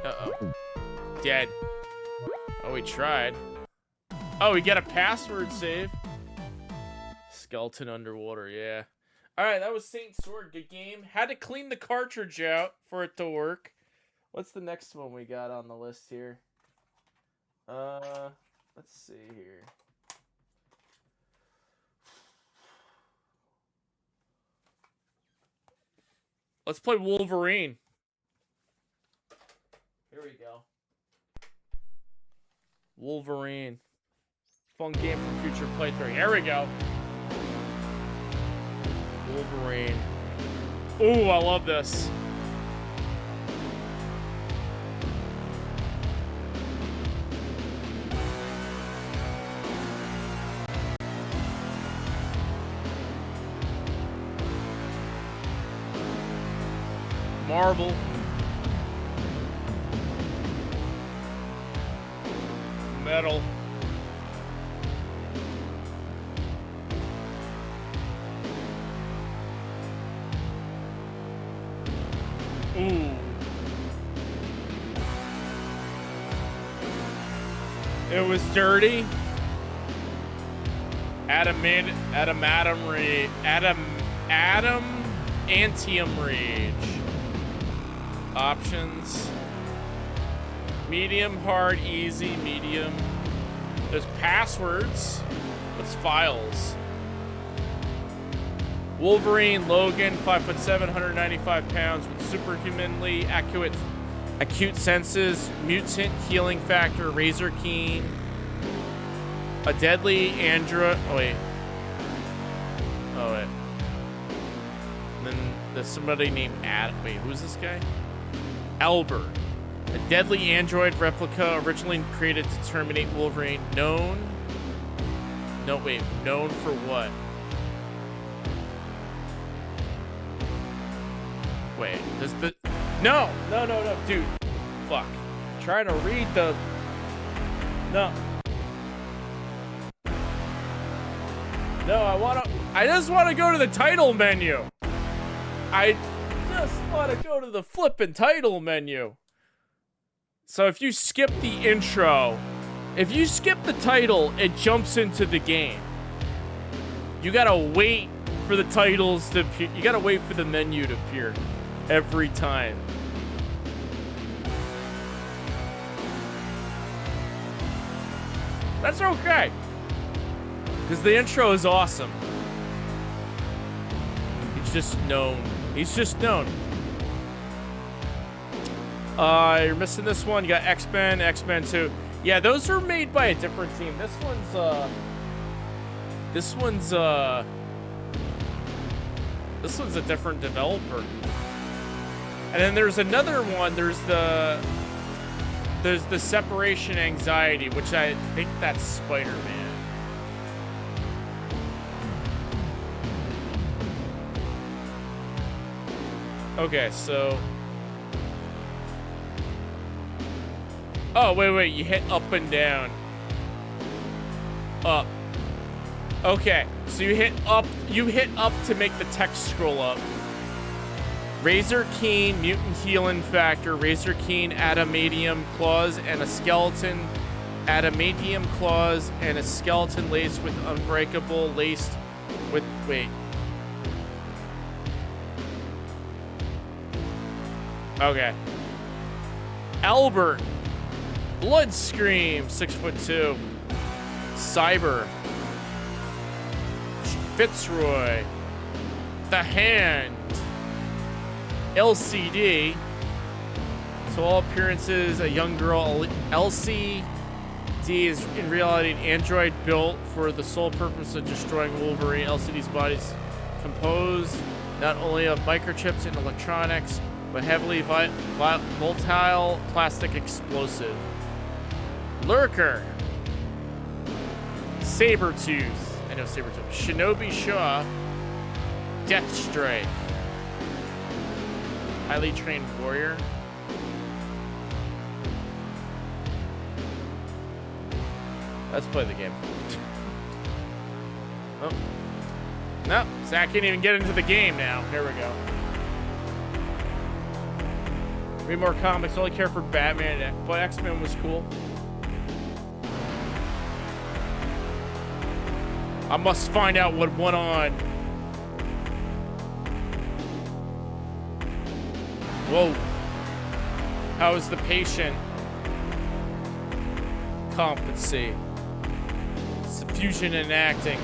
Uh-oh. Dead. Oh, we tried. Oh, we get a password save. Skeleton underwater, yeah. Alright, that was Saint Sword. Good game. Had to clean the cartridge out for it to work. What's the next one we got on the list here? Let's see here. Let's play Wolverine. Here we go. Wolverine. Fun game for future playthrough. Here we go. Wolverine. Ooh, I love this. Marble. Metal. Ooh. It was dirty. Adamantium rage. Options. Medium, hard, easy, medium. There's passwords. What's files? Wolverine, Logan, 5'7", 195 pounds, with superhumanly acute senses, mutant healing factor, razor keen, a deadly android. Oh wait. And then there's somebody named Wait, who's this guy? Albert. A deadly android replica originally created to terminate Wolverine. Known for what? Wait, does the... No, dude. Fuck. I'm trying to read the... No, I just want to go to the title menu. I just want to go to the flippin' title menu. So if you skip the intro, if you skip the title, it jumps into the game. You gotta wait for the titles to appear. You gotta wait for the menu to appear every time. That's okay, because the intro is awesome. He's just known. You're missing this one. You got X-Men, X-Men 2. Yeah, those are made by a different team. This one's a different developer. And then there's another one. There's the separation anxiety, which I think that's Spider-Man. Okay, so... Oh, wait, you hit up and down. Up. Okay, so you hit up to make the text scroll up. Razor Keen, Mutant Healing Factor, Razor Keen, Adamantium Claws, and a Skeleton. Adamantium Claws, and a Skeleton laced with Unbreakable, laced with... Wait. Okay. Albert. Blood Scream, 6'2". Cyber. Fitzroy. The Hand. LCD. So all appearances, a young girl. LCD is in reality an android built for the sole purpose of destroying Wolverine. LCD's body's composed not only of microchips and electronics, but heavily volatile plastic explosive. Lurker. Sabretooth. I know Sabretooth. Shinobi Shaw. Deathstrike. Highly trained warrior. Let's play the game. Oh. No, Zach can't even get into the game now. Here we go. Read more comics. Only care for Batman, but X-Men was cool. I must find out what went on. Whoa. How is the patient? Compensate. Suffusion and acting.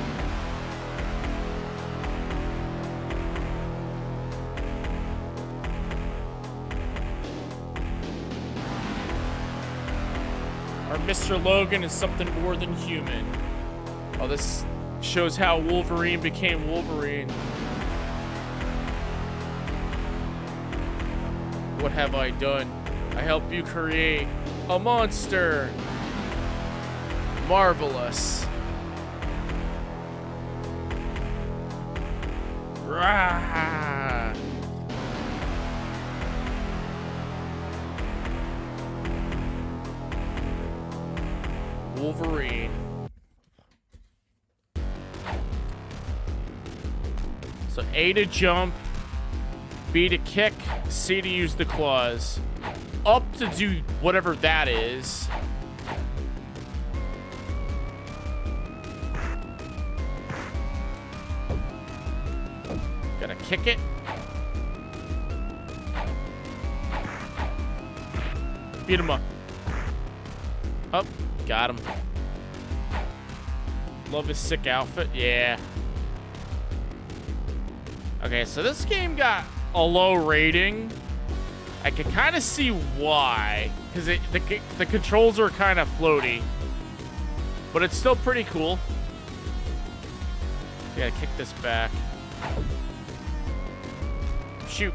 Our Mr. Logan is something more than human. Oh, this shows how Wolverine became Wolverine. What have I done? I help you create a monster. Marvelous. Rah! Wolverine. So A to jump, B to kick, C to use the claws, up to do whatever that is. Gotta kick it. Beat him up. Up. Got him. Love his sick outfit. Yeah. Okay, so this game got a low rating. I can kind of see why. Because the controls are kind of floaty. But it's still pretty cool. Yeah, kick this back. Shoot.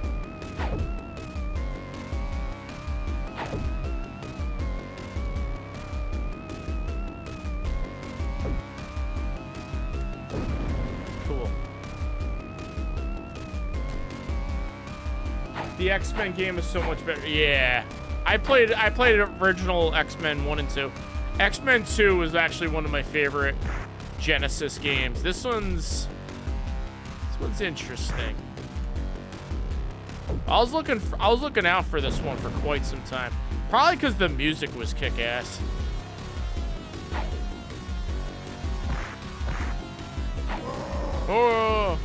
Cool. The X-Men game is so much better. Yeah. I played original X-Men 1 and 2. X-Men 2 was actually one of my favorite Genesis games. This one's interesting. I was looking out for this one for quite some time. Probably because the music was kick-ass. Oh!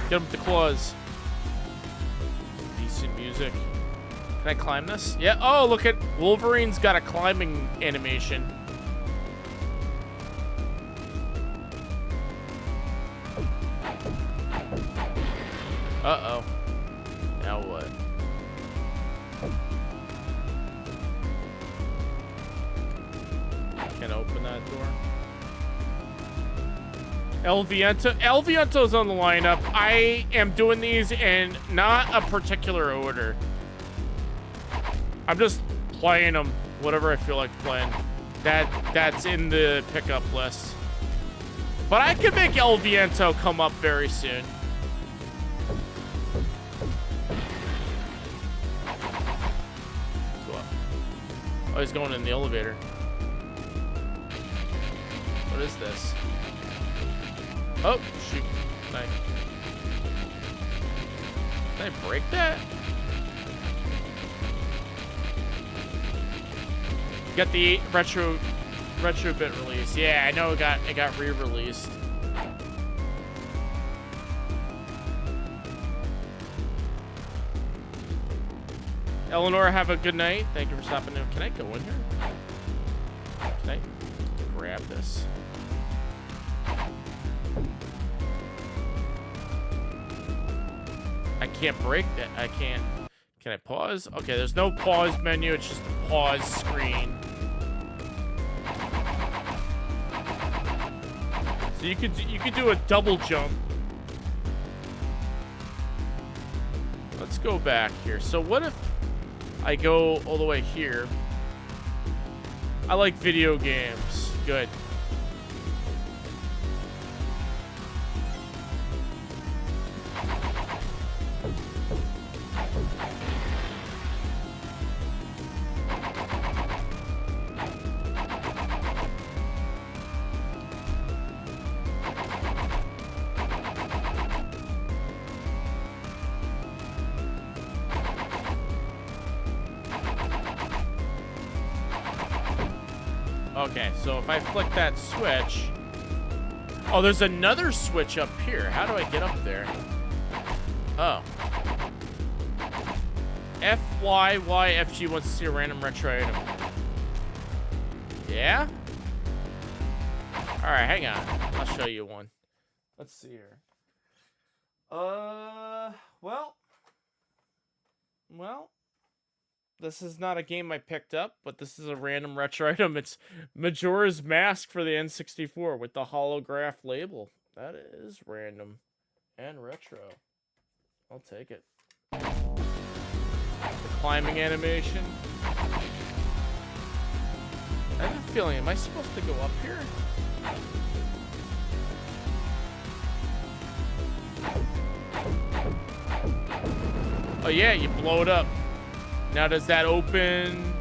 Get him with the claws. Decent music. Can I climb this? Yeah. Oh, look at Wolverine's got a climbing animation. Uh-oh. Now what? Can I open that door? El Viento's on the lineup. I am doing these in not a particular order. I'm just playing them, whatever I feel like playing. That's in the pickup list. But I can make El Viento come up very soon. Go up. Oh, he's going in the elevator. What is this? Oh, shoot. Can I break that? Got the retro bit release. Yeah, I know it got re-released. Eleanor, have a good night. Thank you for stopping in. Can I go in here? Can I grab this? I can't break that. I can't. Can I pause? Okay, there's no pause menu. It's just a pause screen. So you could do a double jump. Let's go back here. So what if I go all the way here? I like video games. Good. Okay, so if I flick that switch... Oh, there's another switch up here. How do I get up there? Oh. FYYFG wants to see a random retro item. Yeah? Alright, hang on. I'll show you one. Let's see here. Well. this is not a game I picked up, but this is a random retro item. It's Majora's Mask for the N64 with the holograph label. That is random and retro. I'll take it. The climbing animation. I have a feeling, am I supposed to go up here? Oh yeah, you blow it up. Now does that open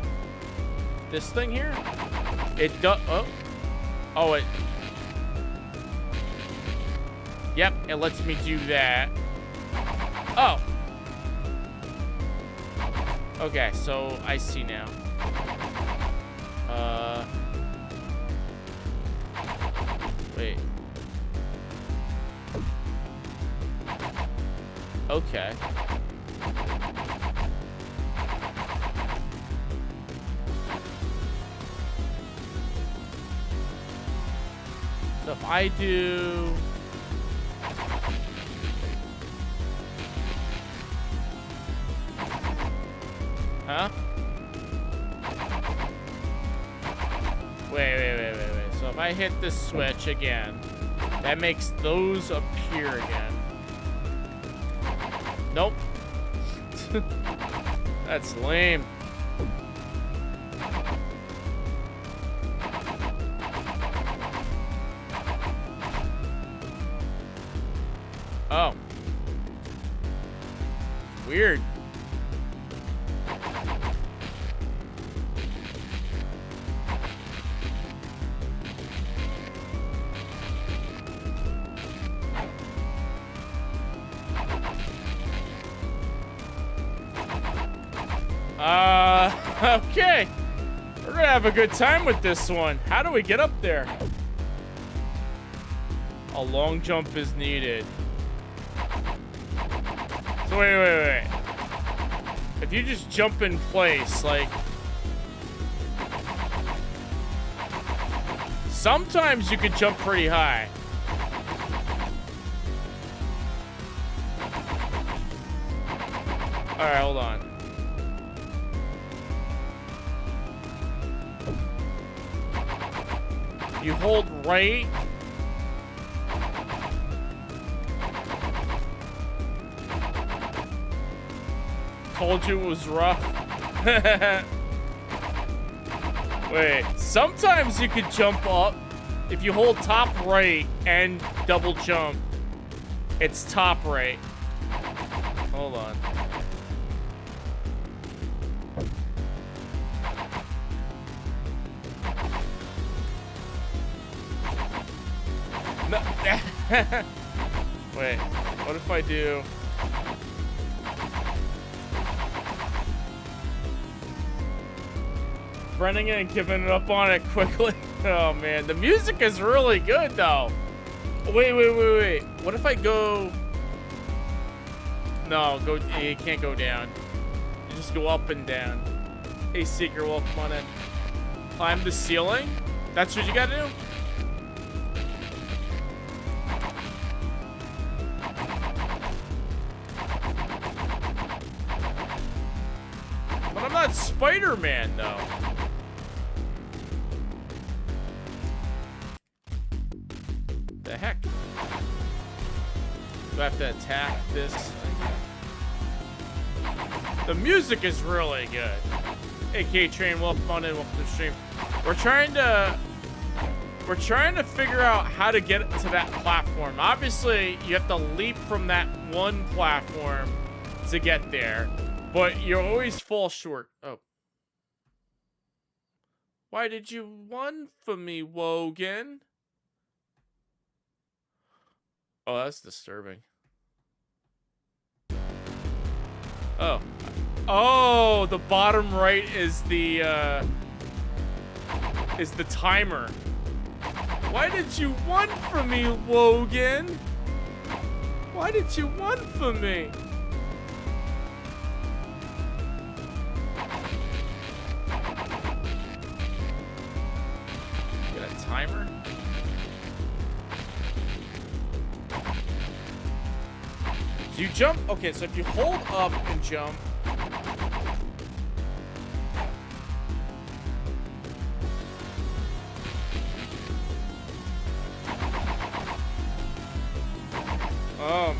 this thing here? It does. Oh. Oh, it. Yep, it lets me do that. Oh. Okay, so I see now. Wait. Okay. So if I do... Huh? Wait. So if I hit this switch again, that makes those appear again. Nope. That's lame. Oh. Weird. Okay. We're gonna have a good time with this one. How do we get up there? A long jump is needed. So wait. If you just jump in place, like... Sometimes you could jump pretty high. Alright, hold on. You hold right. Told you it was rough. Wait, sometimes you could jump up. If you hold top right and double jump, it's top right. Hold on. No. Wait, what if I do... Running it and giving it up on it quickly. Oh man, the music is really good though. Wait. What if I go... No, you can't go down. You just go up and down. Hey Seeker, welcome on in. Climb the ceiling? That's what you gotta do? But I'm not Spider-Man though. The heck? Do I have to attack this? The music is really good. Hey K-Train, welcome on in, welcome to the stream. We're trying to figure out how to get to that platform. Obviously, you have to leap from that one platform to get there, but you always fall short. Oh. Why did you run from me, Wogan? Oh, that's disturbing. Oh. Oh, the bottom right is the timer. Why did you run from me, Wogan? Why did you run from me? Got a timer? You jump. Okay, so if you hold up and jump,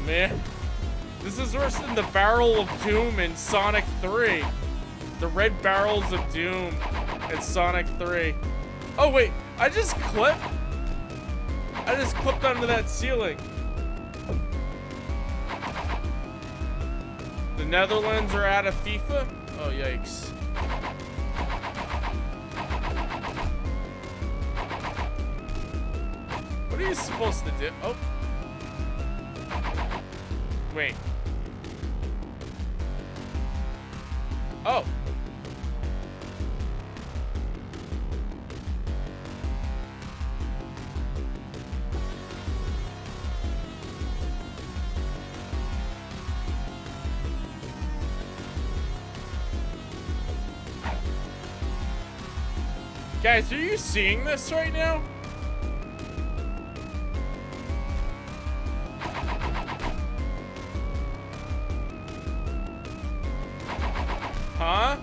man. This is worse than the Barrel of Doom in Sonic 3. The red barrels of Doom in Sonic 3. Oh, wait. I just clipped onto that ceiling. The Netherlands are out of FIFA? Oh, yikes. What are you supposed to do? Oh. Wait. Oh. Guys, are you seeing this right now? Huh?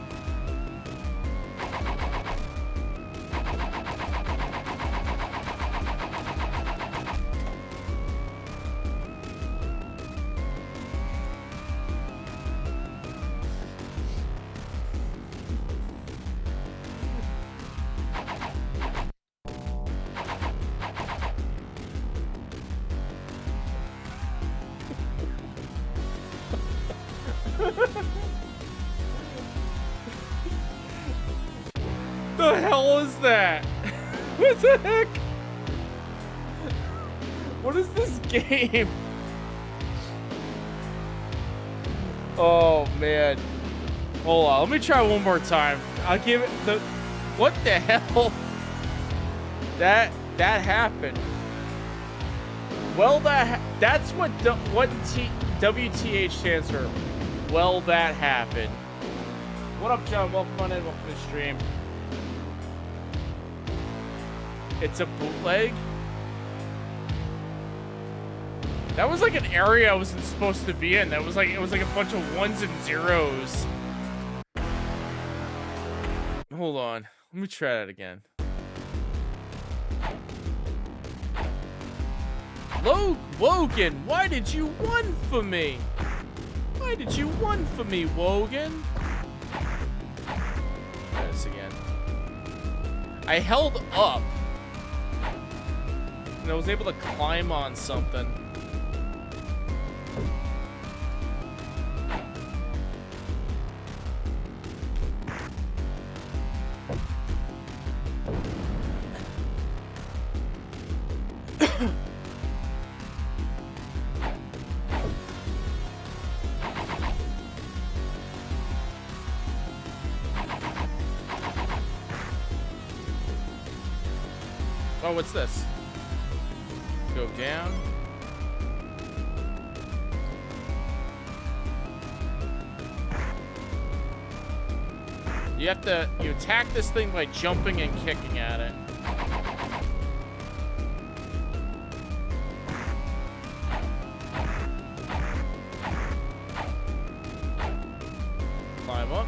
The hell is that? What the heck? What is this game? Oh man. Hold on, let me try one more time. I'll give it the. What the hell? That happened. Well, that's what WTH stands for. Well, that happened. What up, John? Welcome on in. Welcome to the stream. It's a bootleg. That was like an area I wasn't supposed to be in. It was like a bunch of ones and zeros. Hold on. Let me try that again. Wogan, why did you one for me? Why did you one for me, Wogan? Try this again. I held up. And I was able to climb on something. Oh, what's this? Go down. You attack this thing by jumping and kicking at it. Climb up.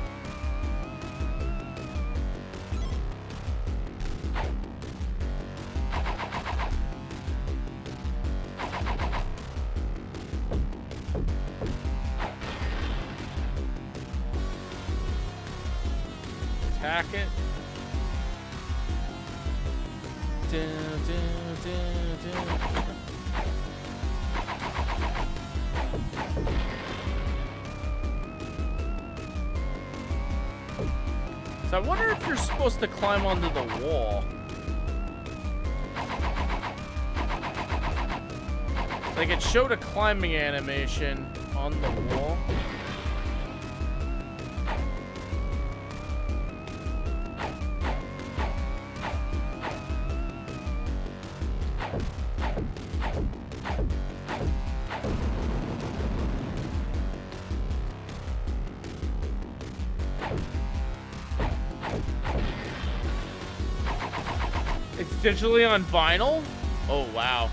Attack it. So I wonder if you're supposed to climb onto the wall. Like it showed a climbing animation on the wall. It's digitally on vinyl? Oh, wow.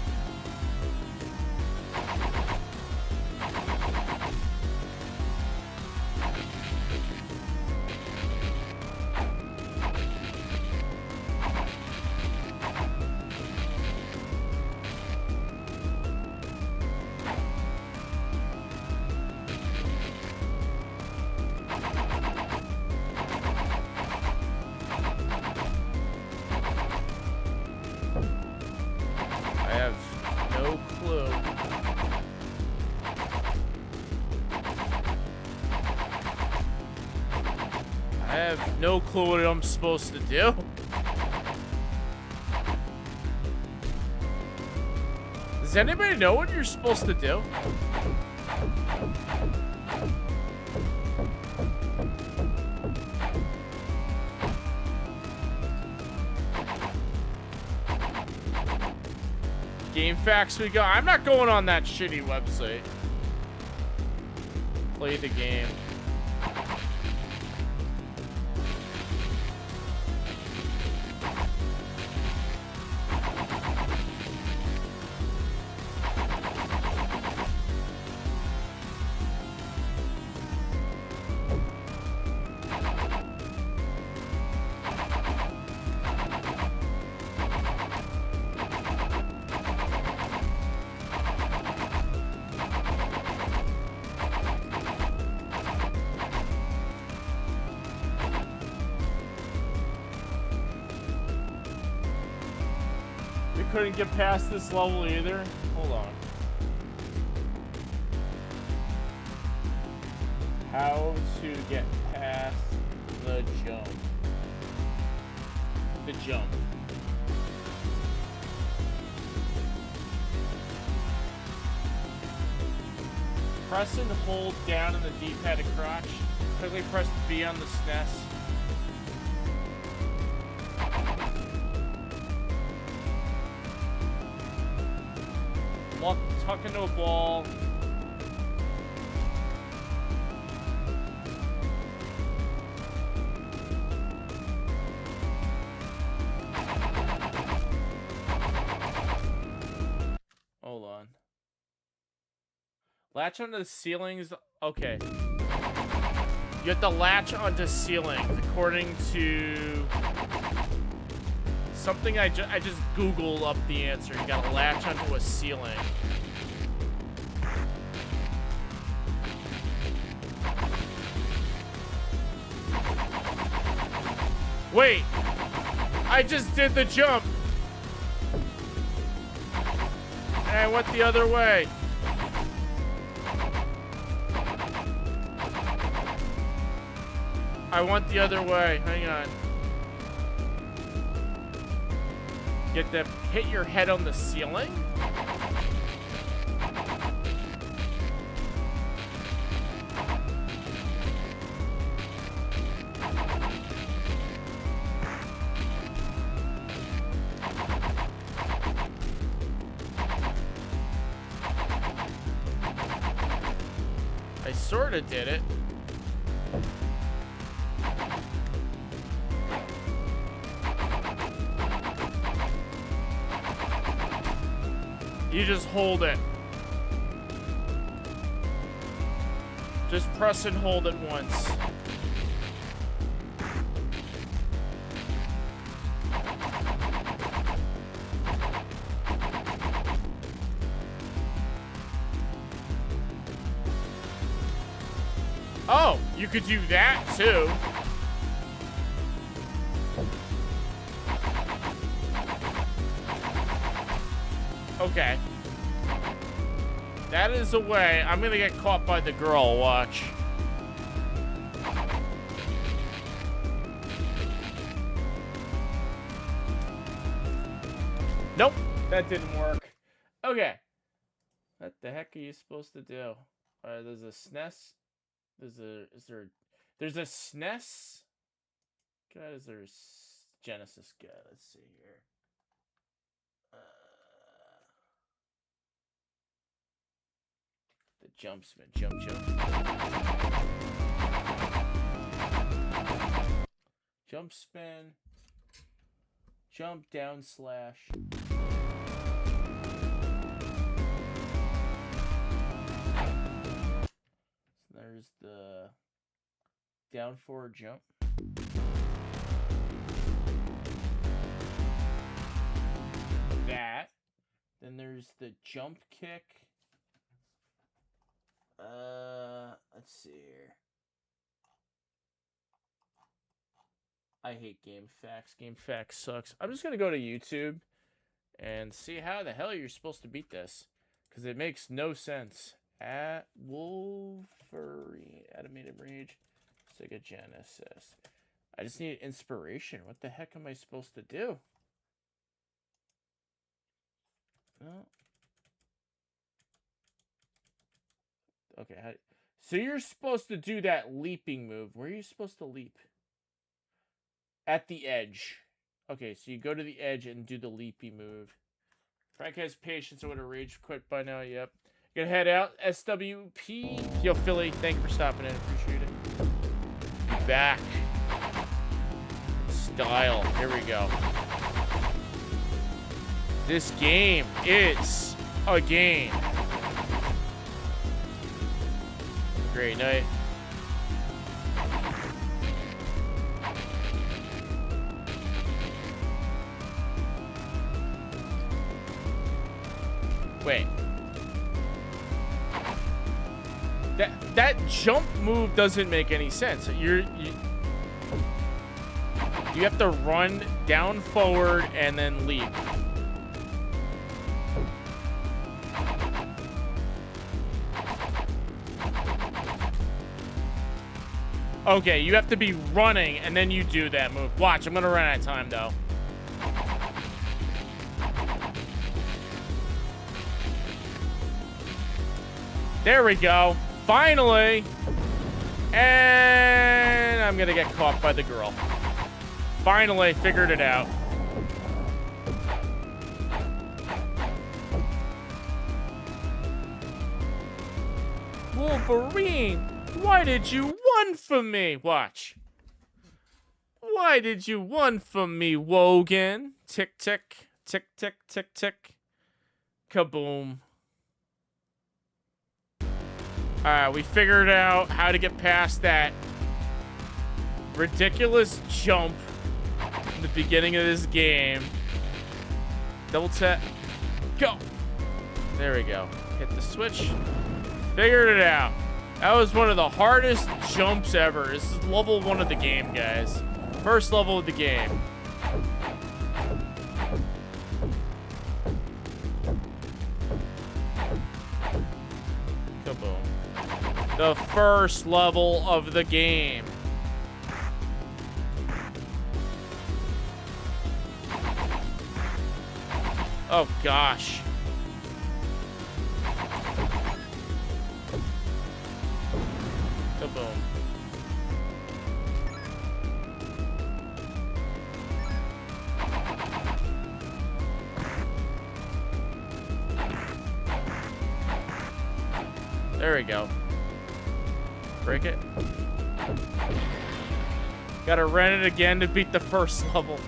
I have no clue what I'm supposed to do. Does anybody know what you're supposed to do? Game facts we got. I'm not going on that shitty website. Play the game. Couldn't get past this level either. Hold on. How to get past the jump. The jump. Press and hold down on the D-pad to crouch. Quickly press B on the SNES. Tuck into a ball. Hold on. Latch onto the ceilings. Okay. You have to latch onto ceilings according to something I just Googled up the answer. You gotta latch onto a ceiling. Wait, I just did the jump. And I went the other way. I went the other way. Hang on. You have to hit your head on the ceiling? I sorta did it. You just hold it. Just press and hold it once. Oh, you could do that too. Okay. That is a way. I'm gonna get caught by the girl, watch. Nope, that didn't work. Okay. What the heck are you supposed to do? There's a SNES. There's a SNES? God, is there a Genesis guy? Let's see here. The jump spin, jump. Jump spin. Jump down slash. So there's the down forward jump. That. Then there's the jump kick. Let's see here. I hate Game Facts. Game Facts sucks. I'm just gonna go to YouTube and see how the hell you're supposed to beat this, because it makes no sense. At Wolverine, Animated Rage, Sega Genesis. I just need inspiration. What the heck am I supposed to do? Oh. Okay. So you're supposed to do that leaping move. Where are you supposed to leap? At the edge. Okay, so you go to the edge and do the leapy move. Frank has patience. I would have rage quit by now. Yep. Gonna head out. SWP. Yo, Philly. Thank you for stopping in. Appreciate it. Back. Style. Here we go. This game is a game. Great night. Wait. That jump move doesn't make any sense. You have to run down forward and then leap. Okay, you have to be running and then you do that move. Watch, I'm gonna run out of time though. There we go. Finally. And I'm gonna get caught by the girl. Finally figured it out. Wolverine, why did you run from me? Watch. Why did you run from me, Wogan? Tick, tick, tick, tick, tick, tick. Kaboom. Alright, we figured out how to get past that ridiculous jump in the beginning of this game. Double tap. Go. There we go. Hit the switch. Figured it out. That was one of the hardest jumps ever. This is level 1 of the game, guys. First level of the game. Kaboom. The first level of the game. Oh, gosh. Kaboom. There we go. Break it. Gotta run it again to beat the first level.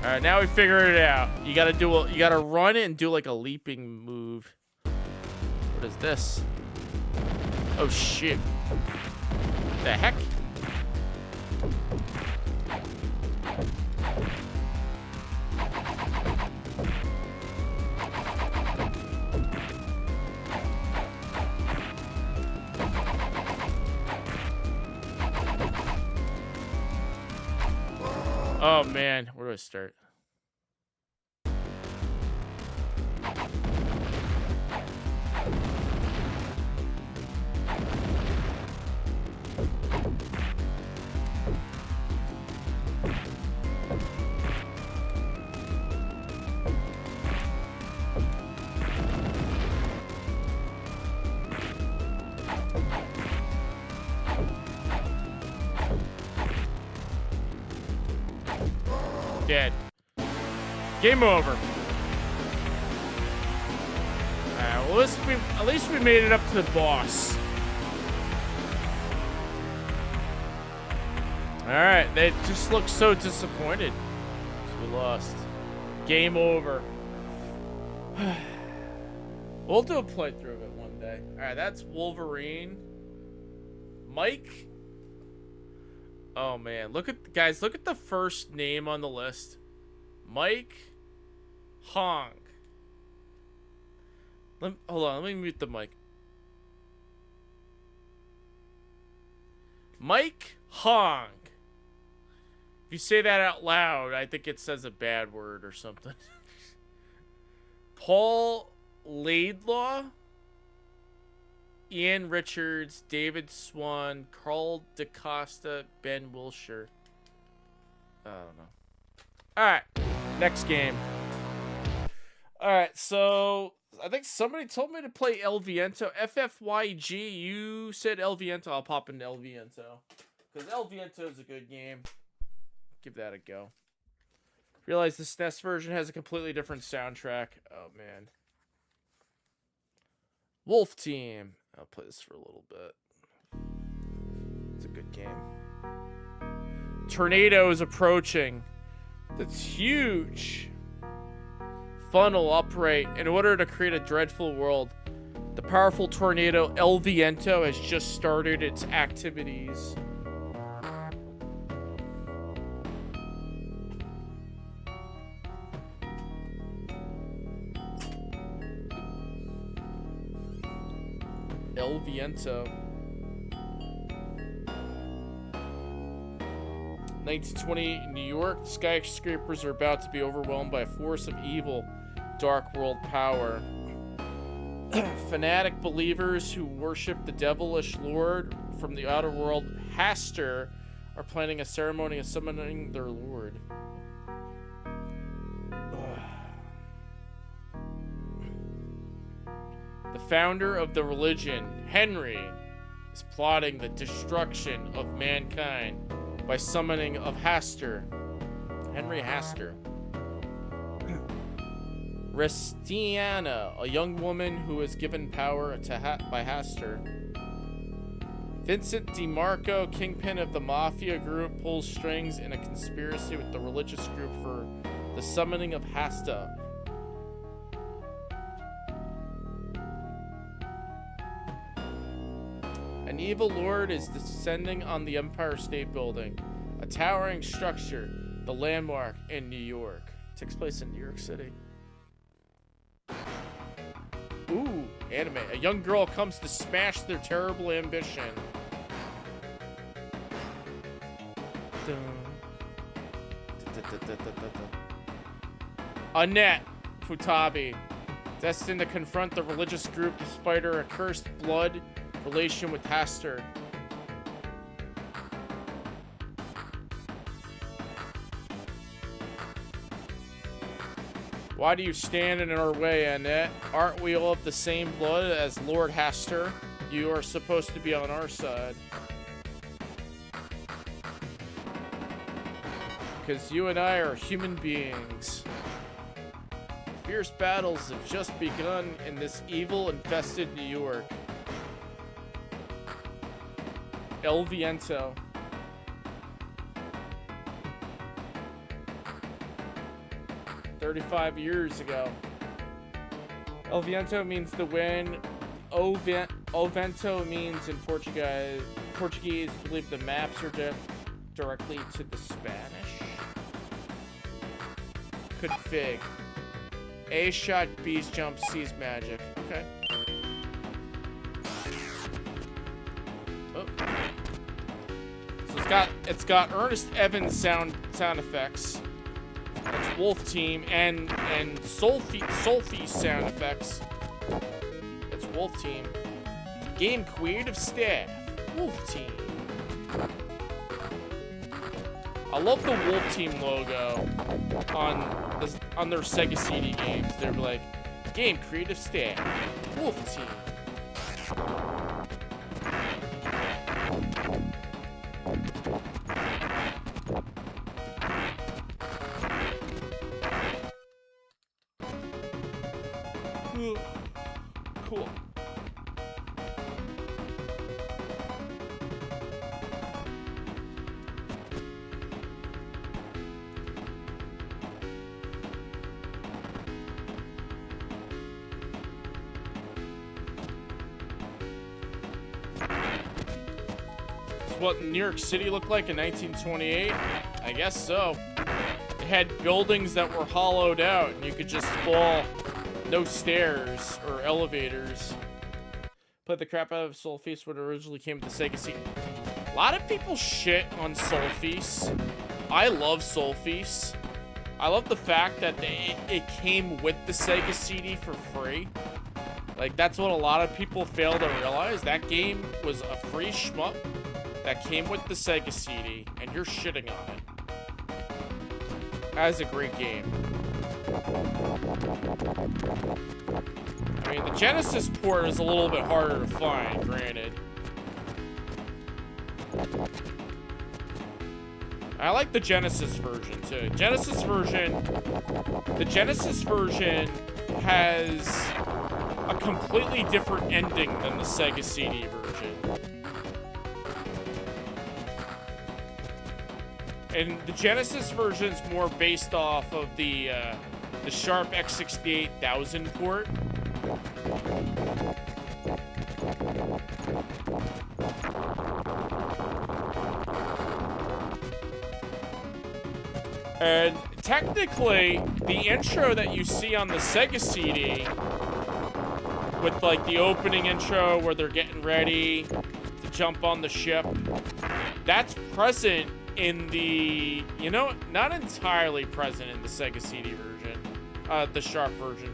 Alright, now we figured it out. You gotta run it and do like a leaping move. What is this? Oh shit. The heck? Oh man, where do I start? Dead. Game over. Alright, well, at least we made it up to the boss. Alright, they just look so disappointed. So we lost. Game over. We'll do a playthrough of it one day. Alright, that's Wolverine. Mike. Oh man, look at the first name on the list. Mike Hong. Hold on, let me mute the mic. Mike Hong. If you say that out loud, I think it says a bad word or something. Paul Laidlaw. Ian Richards, David Swan, Carl DaCosta, Ben Wilshire. I don't know. Alright, next game. Alright, so I think somebody told me to play El Viento. FFYG, you said El Viento. I'll pop into El Viento. Because El Viento is a good game. Give that a go. Realize the SNES version has a completely different soundtrack. Oh, man. Wolf Team. I'll play this for a little bit. It's a good game. Tornado is approaching. That's huge. Funnel upright in order to create a dreadful world. The powerful tornado El Viento has just started its activities. El Viento. 1920 New York, skyscrapers are about to be overwhelmed by a force of evil, dark world power. Fanatic believers who worship the devilish lord from the outer world, Haster, are planning a ceremony of summoning their lord. The founder of the religion, Henry, is plotting the destruction of mankind by summoning of Haster. Henry Haster. Restiana, a young woman who is given power to by Haster. Vincent DiMarco, kingpin of the mafia group, pulls strings in a conspiracy with the religious group for the summoning of Hasta. An evil lord is descending on the Empire State Building, a towering structure, the landmark in New York. It takes place in New York City. Ooh, anime. A young girl comes to smash their terrible ambition. Annette Futabi, destined to confront the religious group despite her accursed blood relation with Haster. Why do you stand in our way, Annette? Aren't we all of the same blood as Lord Haster? You are supposed to be on our side. Because you and I are human beings. Fierce battles have just begun in this evil-infested New York. El Viento. "35 years ago. El Viento means the wind. O Vento means in Portuguese, I believe the maps are directly to the Spanish. Config. A shot, B's jump, C's magic. Okay. Oh. So it's got Ernest Evans sound effects. It's Wolf Team and Soulfie sound effects. It's Wolf Team. Game creative staff. Wolf Team. I love the Wolf Team logo on their Sega CD games. They're like, game creative staff. Wolf Team. Cool. It's what New York City looked like in 1928? I guess so. It had buildings that were hollowed out and you could just fall. No stairs or elevators. Played the crap out of Soul Feast when it originally came to the Sega CD. A lot of people shit on Soul Feast. I love Soul Feast. I love the fact that it came with the Sega CD for free. Like, that's what a lot of people fail to realize. That game was a free shmup that came with the Sega CD, and you're shitting on it. That is a great game. I mean, the Genesis port is a little bit harder to find, granted. I like the Genesis version, too. The Genesis version has a completely different ending than the Sega CD version. And the Genesis version's more based off of the Sharp X68000 port. And technically, the intro that you see on the Sega CD, with like the opening intro where they're getting ready to jump on the ship, that's present in the, you know, not entirely present in the Sega CD version, the Sharp version,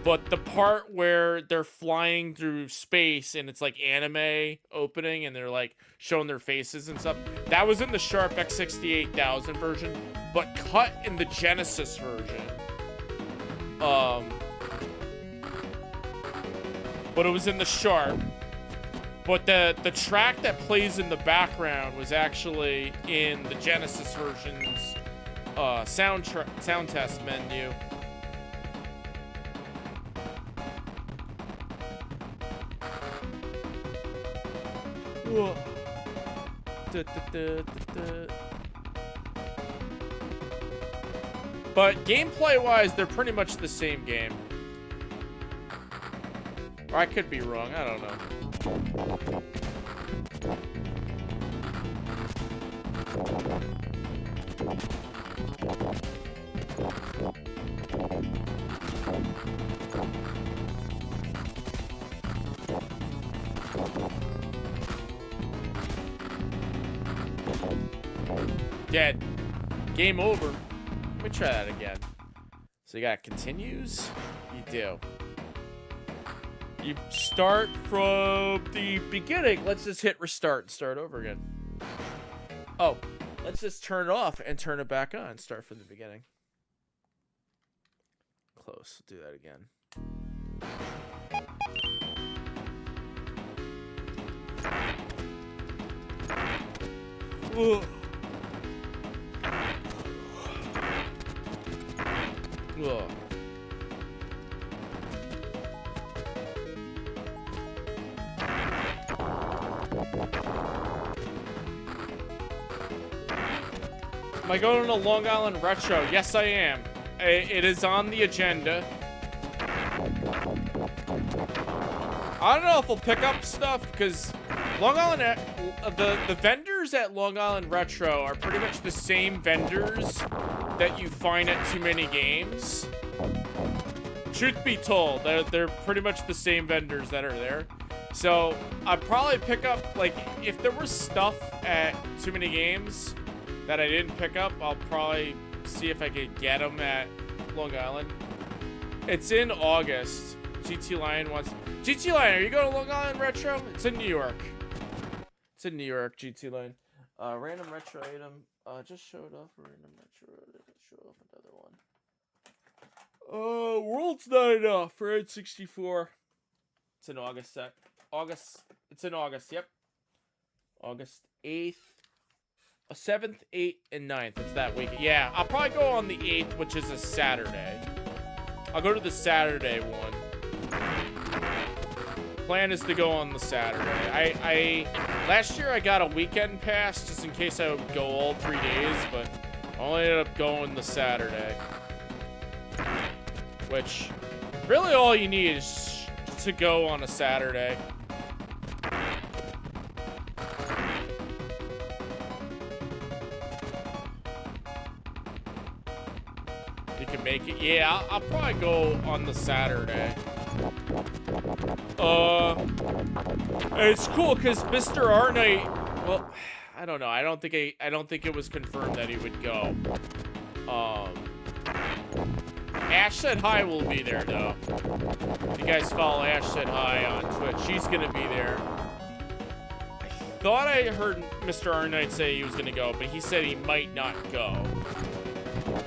but the part where they're flying through space and it's like anime opening and they're like showing their faces and stuff, that was in the Sharp X68000 version, but cut in the Genesis version. But it was in the Sharp. But the track that plays in the background was actually in the Genesis version's sound test menu. But gameplay-wise, they're pretty much the same game. Or I could be wrong, I don't know. Dead. Game over. Let me try that again. So you got continues? You do. You start from the beginning. Let's just hit restart and start over again. Oh, let's just turn it off and turn it back on. Start from the beginning. Close. Do that again. Ugh. Ugh. Am I going to Long Island Retro? Yes, I am. It is on the agenda. I don't know if we'll pick up stuff because Long Island, the vendors at Long Island Retro are pretty much the same vendors that you find at TooManyGames. Truth be told, they're pretty much the same vendors that are there. So I'd probably pick up, like, if there was stuff at TooManyGames that I didn't pick up, I'll probably see if I could get them at Long Island. It's in August. GT Lion wants... GT Lion, are you going to Long Island Retro? It's in New York. It's in New York, GT Lion. Random retro item. Just showed off random retro. Show off another one. World's not enough for N64. It's in August. It's in August. Yep. August 8th. 7th, 8th, and 9th. It's that week. Yeah, I'll probably go on the 8th, which is a Saturday. I'll go to the Saturday one. Plan is to go on the Saturday. Last year I got a weekend pass just in case I would go all 3 days, but I only ended up going the Saturday. Which, really all you need is to go on a Saturday. You can make it. Yeah, I'll probably go on the Saturday. It's cool because Mr. R Knight, well, I don't know. I don't think it was confirmed that he would go. Ash Said Hi will be there, though. If you guys follow Ash Said Hi on Twitch, she's gonna be there. I thought I heard Mr. Arnite say he was gonna go, but he said he might not go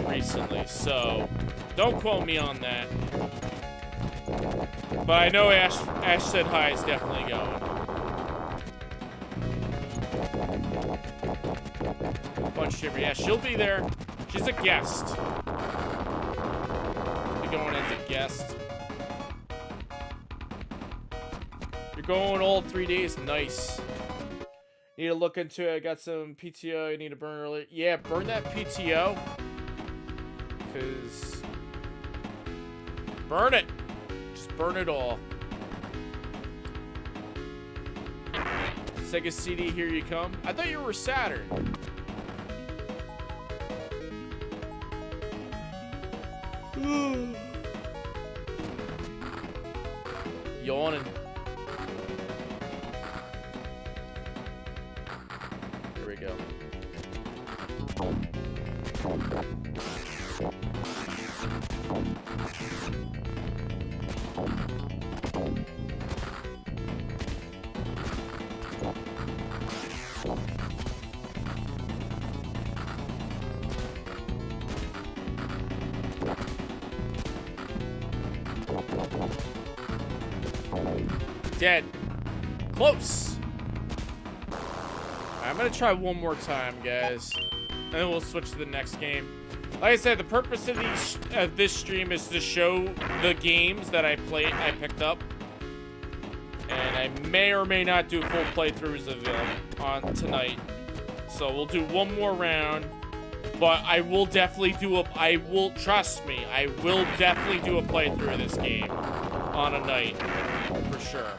recently, so don't quote me on that. But I know Ash Said Hi is definitely going. Punch Shimmer, yeah, she'll be there. She's a guest. She'll be going as a guest. You're going all 3 days, nice. Need to look into it. I got some PTO I need to burn early. Yeah, burn that PTO. Cause burn it. Just burn it all. Sega CD, here you come. I thought you were Saturn. Yawning. Here we go. Dead. Close. I'm gonna try one more time, guys, and then we'll switch to the next game. Like I said, the purpose of this stream is to show the games that I picked up, and I may or may not do full playthroughs of them on tonight. So we'll do one more round, but I will definitely do trust me, I will definitely do a playthrough of this game on a night, for sure.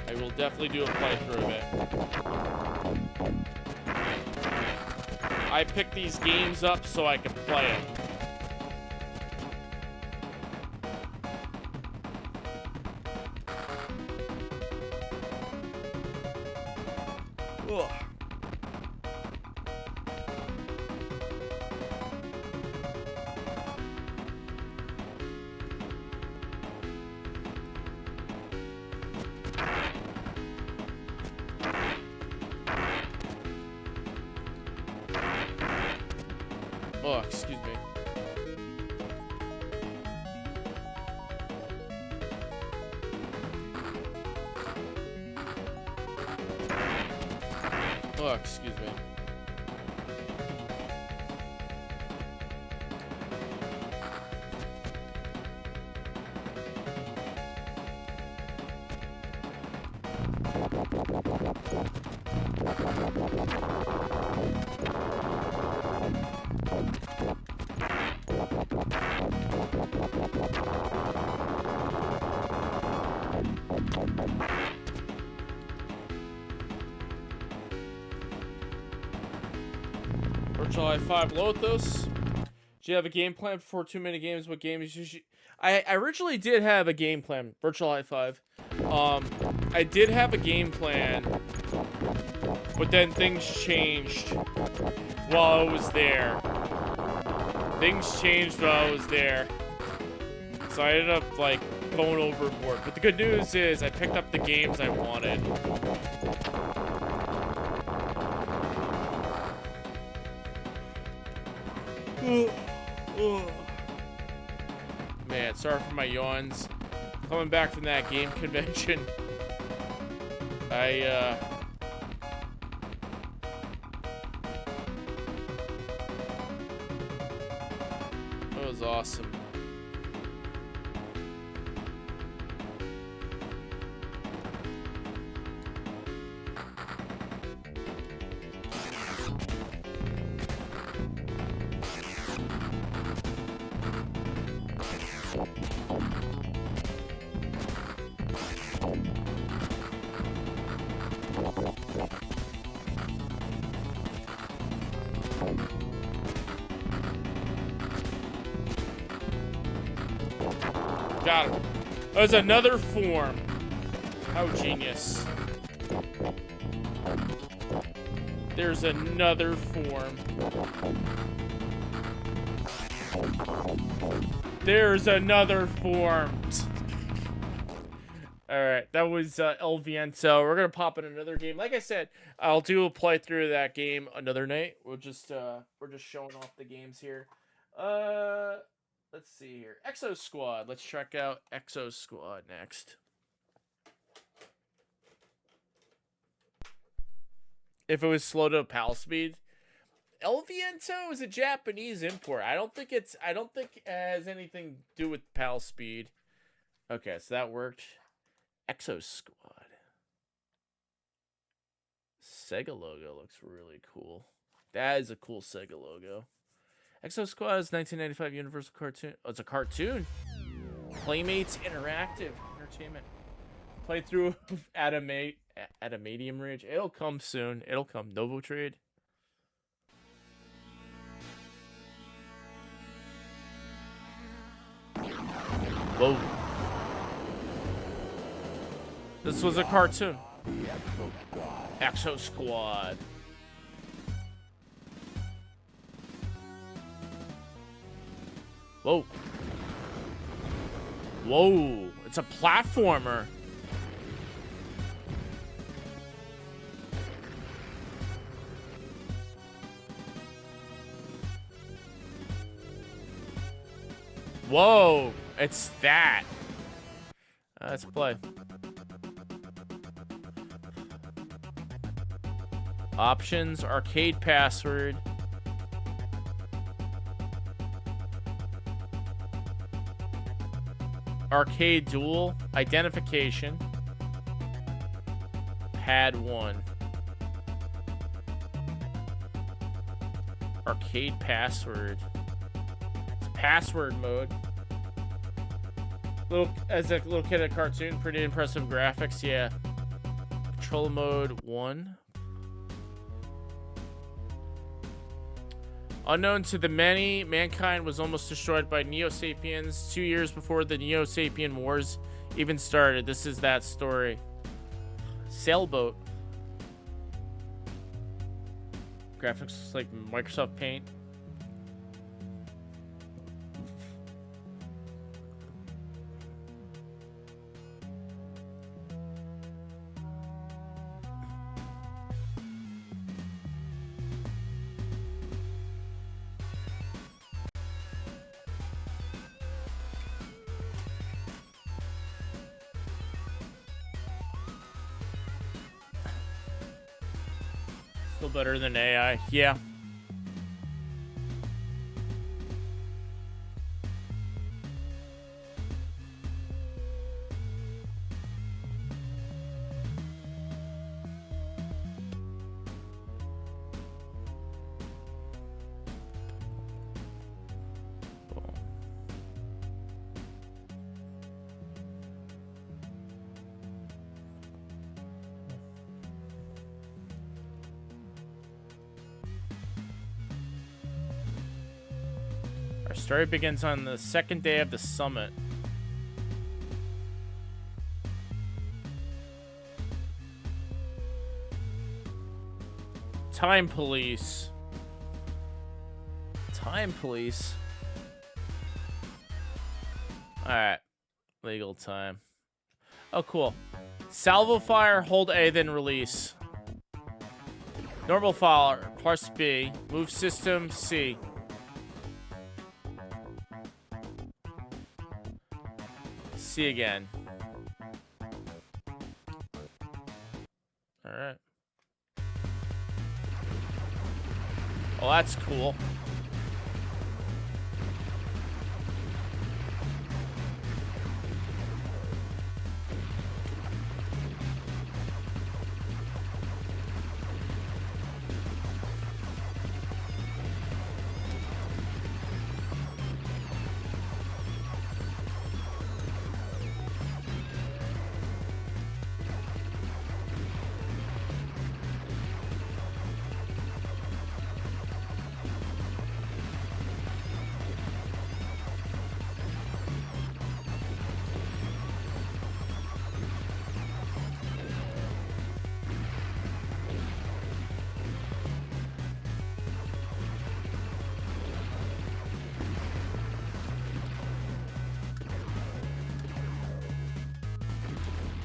I will definitely do a playthrough of it. I picked these games up so I can play them. Ugh. Oh, excuse me. Oh, excuse me. Virtual i5 Lothos. Do you have a game plan before TooManyGames? What games you I originally did have a game plan, Virtual i5. I did have a game plan, but then things changed while I was there. Things changed while I was there. So I ended up, like, going overboard. But the good news is I picked up the games I wanted. Man, sorry for my yawns. Coming back from that game convention. It was awesome. Got him. There's another form. How genius. There's another form. There's another form. Alright, that was El Viento. We're gonna pop in another game. Like I said, I'll do a playthrough of that game another night. We're just showing off the games here. Let's see here. Exo Squad. Let's check out Exo Squad next. If it was slow to pal speed. El Viento is a Japanese import. I don't think it has anything to do with pal speed. Okay, so that worked. Exo Squad. Sega logo looks really cool. That is a cool Sega logo. Exo Squad is 1995 Universal cartoon. Oh, it's a cartoon. Playmates Interactive Entertainment. Playthrough Adamantium Ridge. It'll come soon. It'll come. Novo Trade. Whoa. This was a cartoon. Exo Squad. Whoa. Whoa. It's a platformer. Whoa. It's that. Let's play. Options, arcade password. Arcade duel, identification. Pad 1. Arcade password. It's password mode. As a little kid at cartoon, pretty impressive graphics, yeah. Control mode 1. Unknown to the many, mankind was almost destroyed by Neo-Sapiens 2 years before the Neo-Sapien Wars even started. This is that story. Sailboat. Graphics like Microsoft Paint. Still better than AI. Yeah. Our story begins on the second day of the summit. Time police. Time police. Alright. Legal time. Oh, cool. Salvo fire, hold A, then release. Normal fire, plus B. Move system, C. C again. Alright. Oh, that's cool.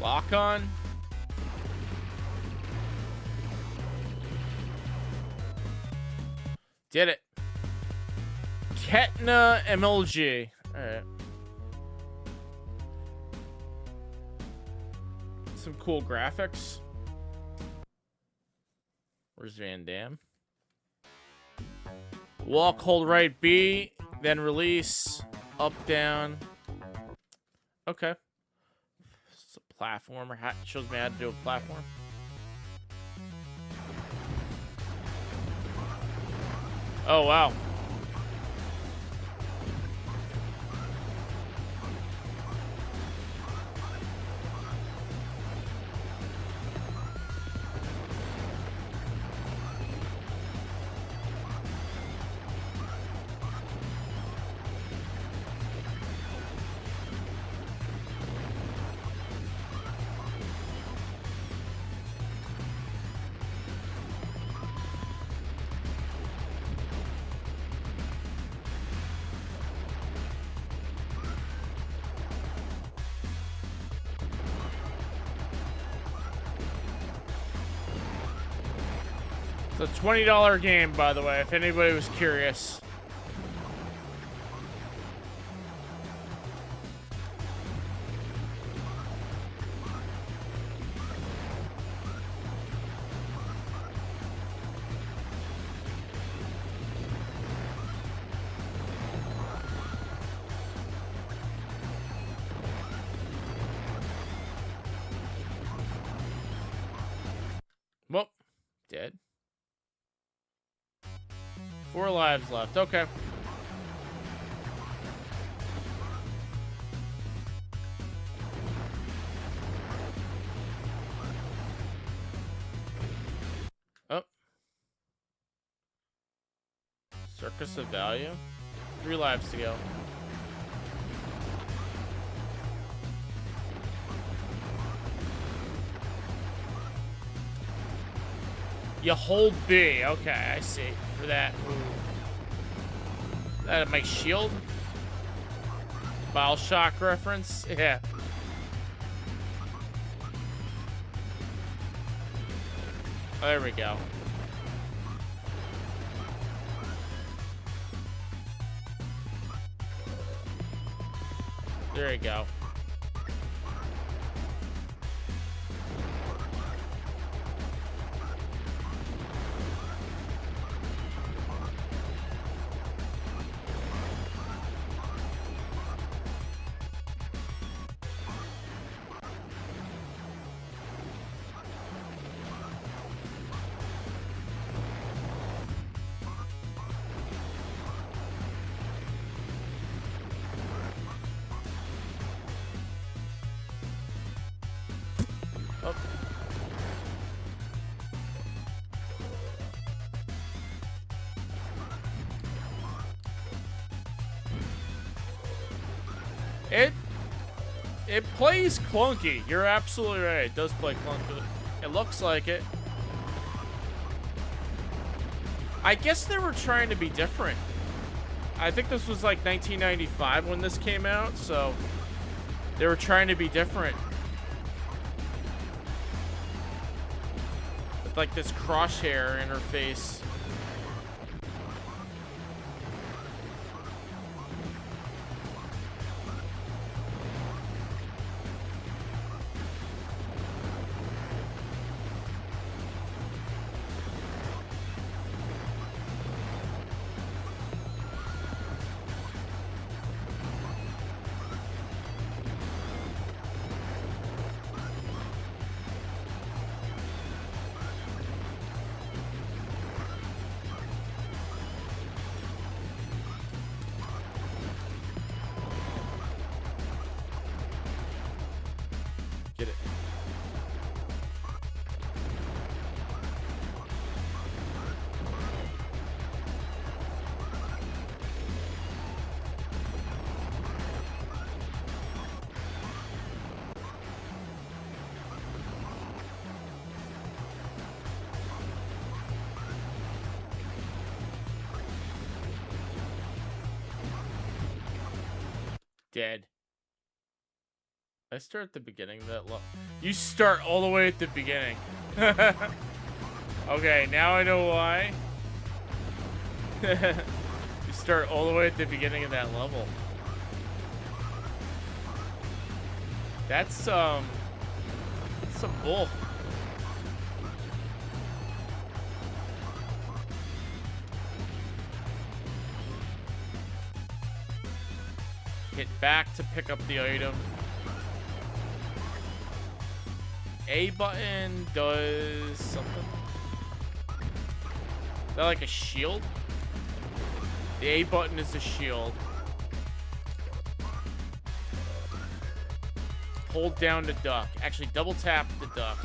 Lock on. Did it. Ketna MLG. Alright. Some cool graphics. Where's Van Damme? Walk, hold right B, then release. Up, down. Okay. It's a platformer. Shows me how to do a platform. Oh, wow. It's a $20 game, by the way, if anybody was curious. Well, dead. 4 lives left. Okay. Oh. Circus of Value. 3 lives to go. You hold B. Okay, I see. For that move. That my shield? Bioshock reference? Yeah. Oh, there we go. There you go. It plays clunky. You're absolutely right. It does play clunky. It looks like it. I guess they were trying to be different. I think this was like 1995 when this came out, so they were trying to be different. With like this crosshair interface. Get it. Dead. I start at the beginning of that level. You start all the way at the beginning. Okay, now I know why. You start all the way at the beginning of that level. That's some bull. Hit back to pick up the item. A button does something. Is that like a shield? The A button is a shield. Hold down to duck. Actually, double tap the duck.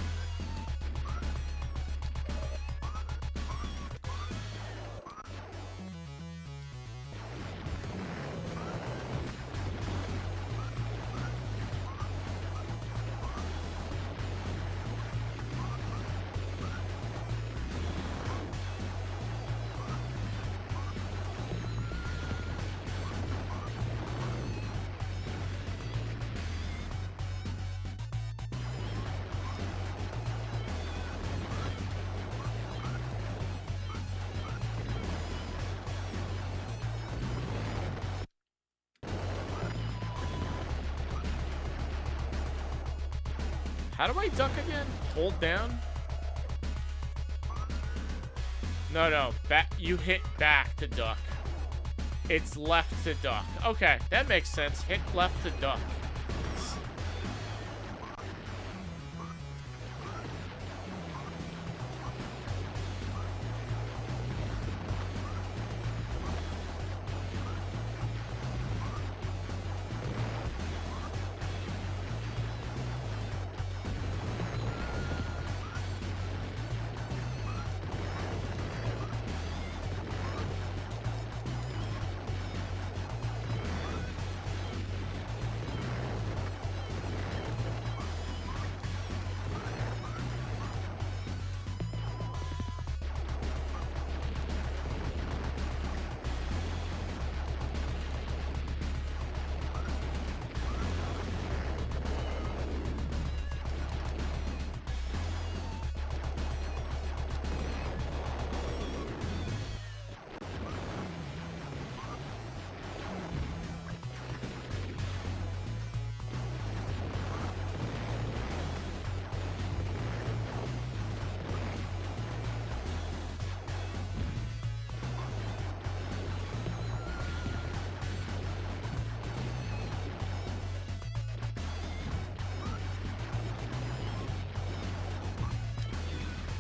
How do I duck again? Hold down? No. Back. You hit back to duck. It's left to duck. Okay, that makes sense. Hit left to duck.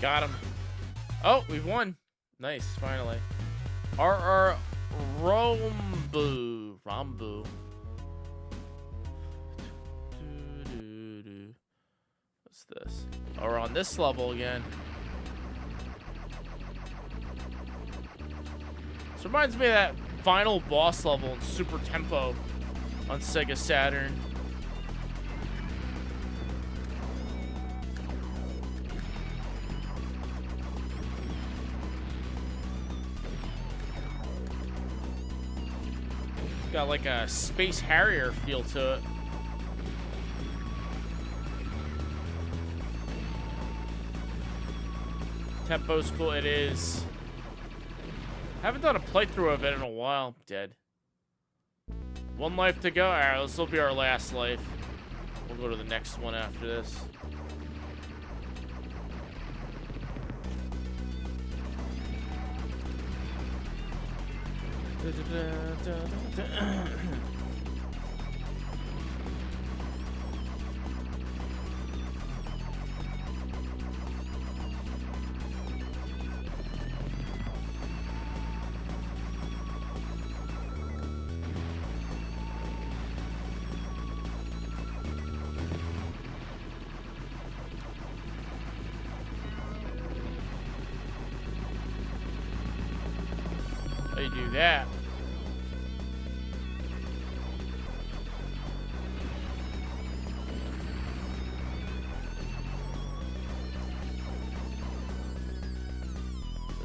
Got him. Oh, we won. Nice, finally. RR Rombu. What's this? Oh, we're on this level again. This reminds me of that final boss level in Super Tempo on Sega Saturn. Got like a Space Harrier feel to it. Tempo's cool. It is. Haven't done a playthrough of it in a while. Dead. One life to go. Alright, this will be our last life. We'll go to the next one after this. How do you do that?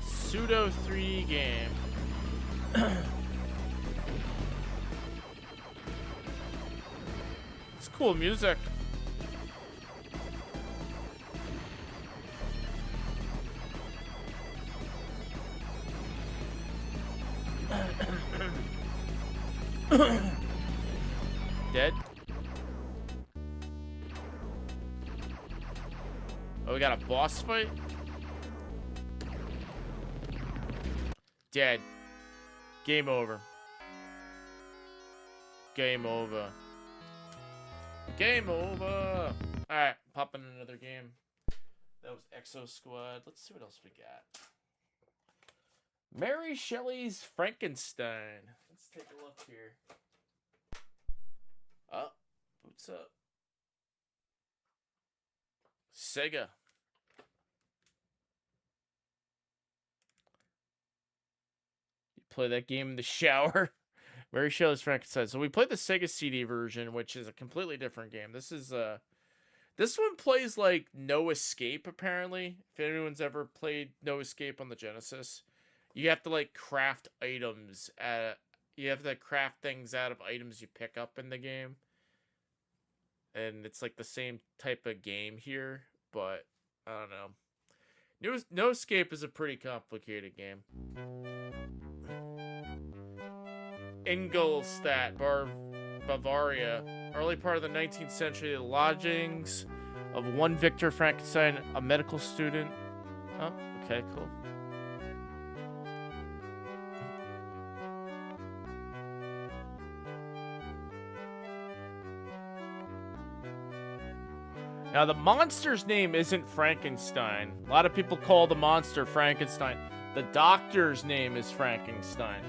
Pseudo 3 game. It's cool music. Dead. Oh, we got a boss fight? Dead. Game over. Game over. Game over. Alright, pop in another game. That was Exo Squad. Let's see what else we got. Mary Shelley's Frankenstein. Let's take a look here. Oh, boots up. Sega. You play that game in the shower. Mary Shelley's Frankenstein. So we played the Sega CD version, which is a completely different game. This is this one plays like No Escape, apparently. If anyone's ever played No Escape on the Genesis, you have to like craft items. You have to craft things out of items you pick up in the game. And it's like the same type of game here, but I don't know. No Escape is a pretty complicated game. Ingolstadt, Bavaria. Early part of the 19th century, the lodgings of one Victor Frankenstein, a medical student. Oh, okay, cool. Now, the monster's name isn't Frankenstein. A lot of people call the monster Frankenstein. The doctor's name is Frankenstein.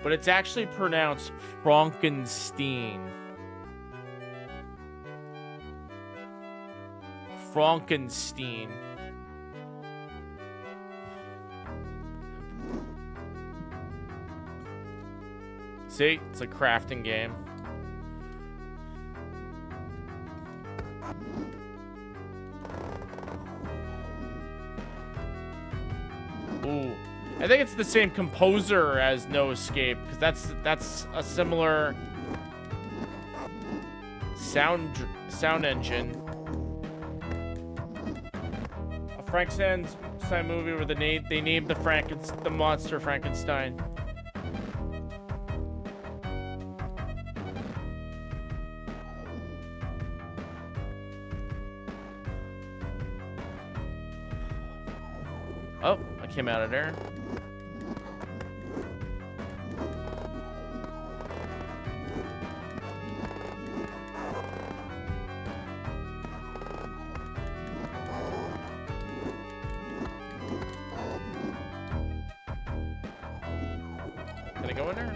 But it's actually pronounced Frankenstein. Frankenstein. See? It's a crafting game. Ooh. I think it's the same composer as No Escape, because that's a similar sound engine. A Frankenstein movie where they named the monster Frankenstein. Oh, I came out of there. Can I go in there?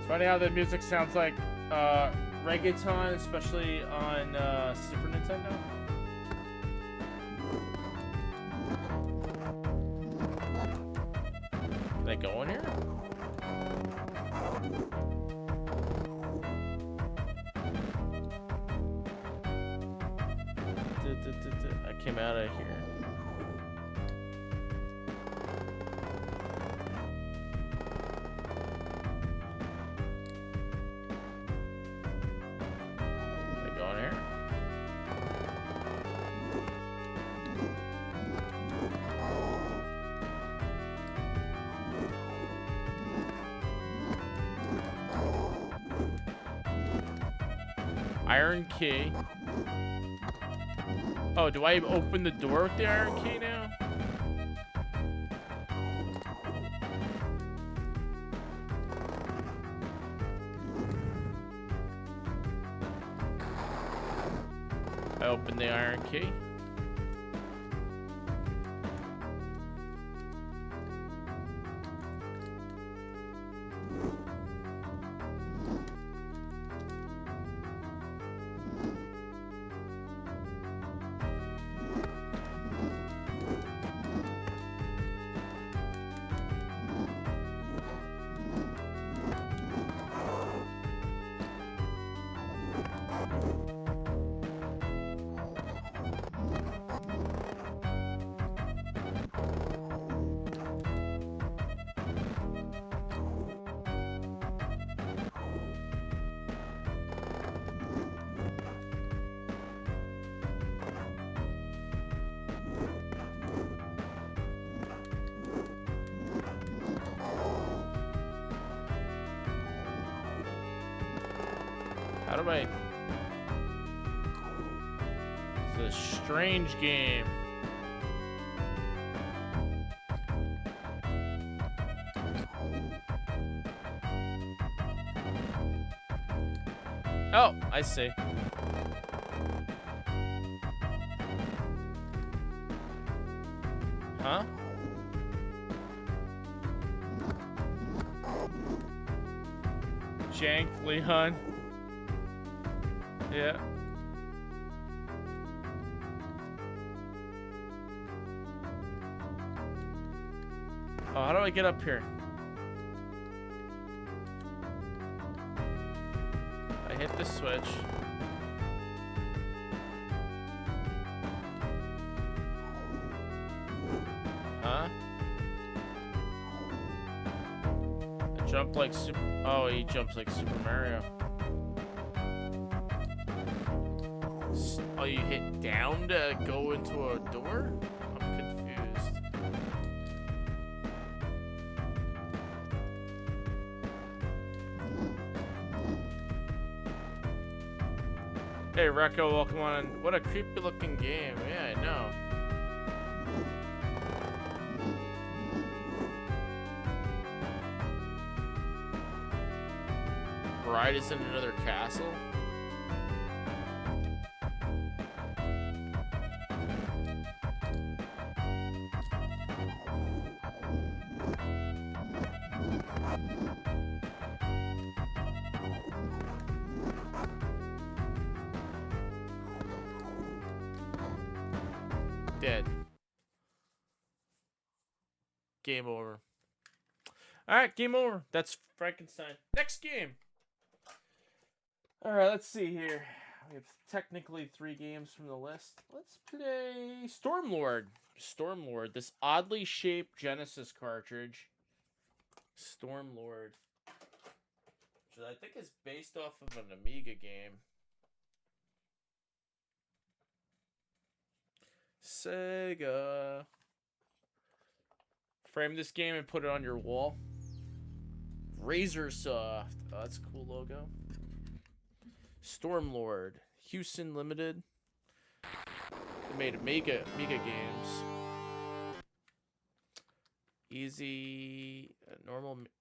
Funny how the music sounds like reggaeton, especially on Super Nintendo. Can I go in here? I came out of here. Iron key. Oh, do I open the door with the iron key now? I open the iron key. way. It's a strange game. Oh, I see. Huh? Jank, Leon. Yeah. Oh, how do I get up here? I hit the switch. Huh? I jump like Super... Oh, he jumps like Super Mario. Oh, you hit down to go into a door? I'm confused. Hey, Rekko, welcome on. What a creepy looking game. Yeah, I know. Bride is in another castle? Dead. Game over. Alright, game over. That's Frankenstein. Next game. Alright, let's see here. We have technically 3 games from the list. Let's play Stormlord. Stormlord, this oddly shaped Genesis cartridge. Stormlord. Which I think is based off of an Amiga game. Sega. Frame this game and put it on your wall. Razorsoft. Oh, that's a cool logo. Stormlord. Houston Limited. They made Amiga games. Easy.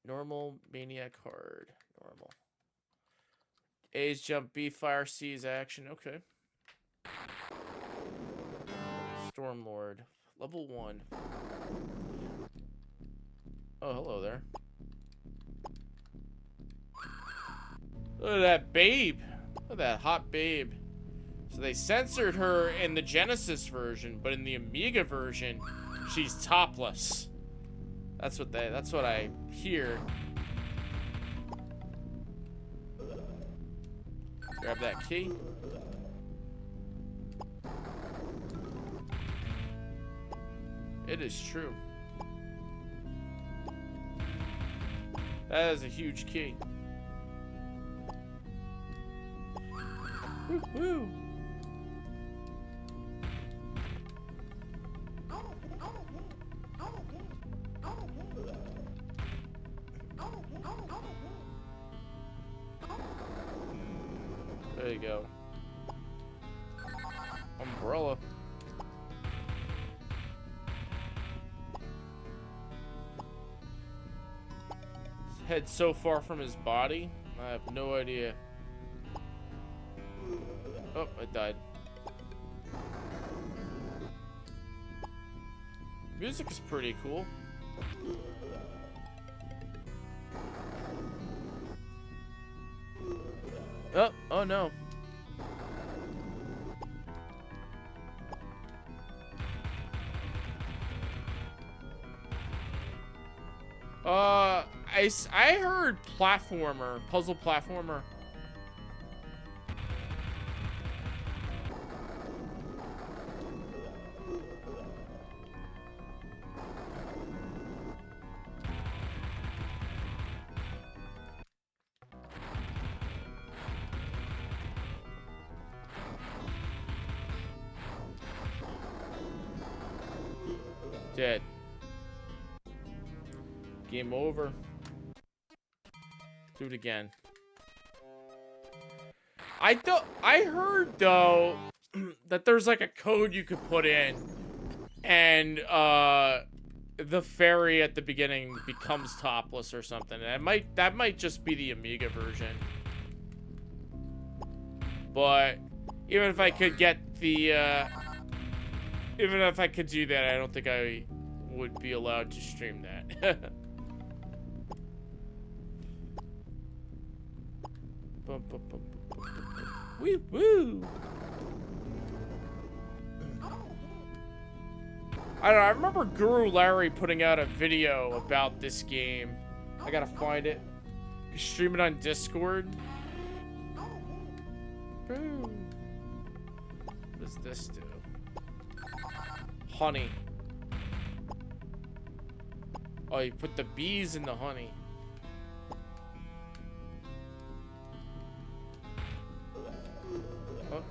Normal Maniac Hard. Normal. A's jump, B fire, C is action. Okay. Stormlord. Level 1. Oh, hello there. Look at that babe. Look at that hot babe. So they censored her in the Genesis version, but in the Amiga version, she's topless. That's what I hear. Grab that key. It is true. That is a huge key. Woo woo. There you go. Umbrella. His head's so far from his body, I have no idea. Oh, I died. Music is pretty cool. Oh no. I heard platformer, puzzle platformer. Dead. Game over. Do it again. I heard though that there's like a code you could put in, and the fairy at the beginning becomes topless or something. And that might just be the Amiga version. But even if I could get the even if I could do that, I don't think I would be allowed to stream that. Bum, bum, bum, bum, bum, bum. Woo woo! I don't know, I remember Guru Larry putting out a video about this game. I gotta find it. You can stream it on Discord. Boom. What does this do? Honey. Oh, you put the bees in the honey. Oh.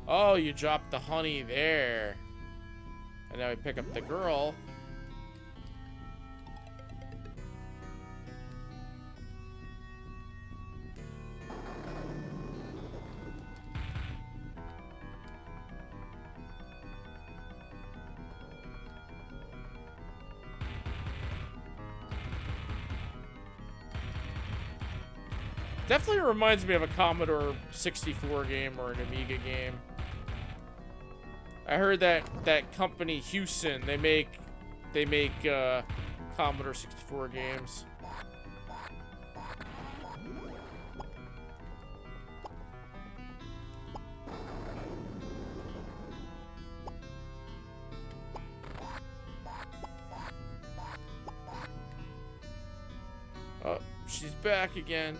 Oh, you drop the honey there. And now we pick up the girl. Definitely reminds me of a Commodore 64 game or an Amiga game. I heard that company Houston, they make Commodore 64 games. Oh, she's back again.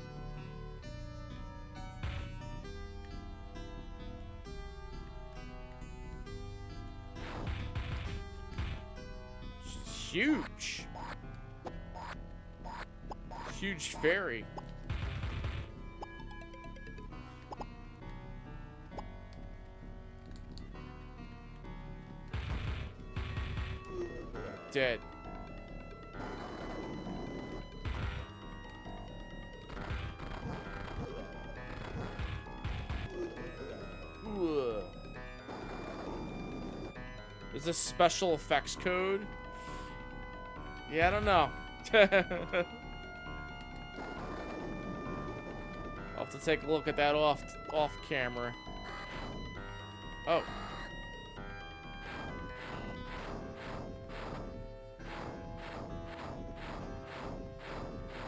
Huge. Huge fairy. Dead. Ooh. Is this special effects code? Yeah, I don't know. I'll have to take a look at that off camera. Oh.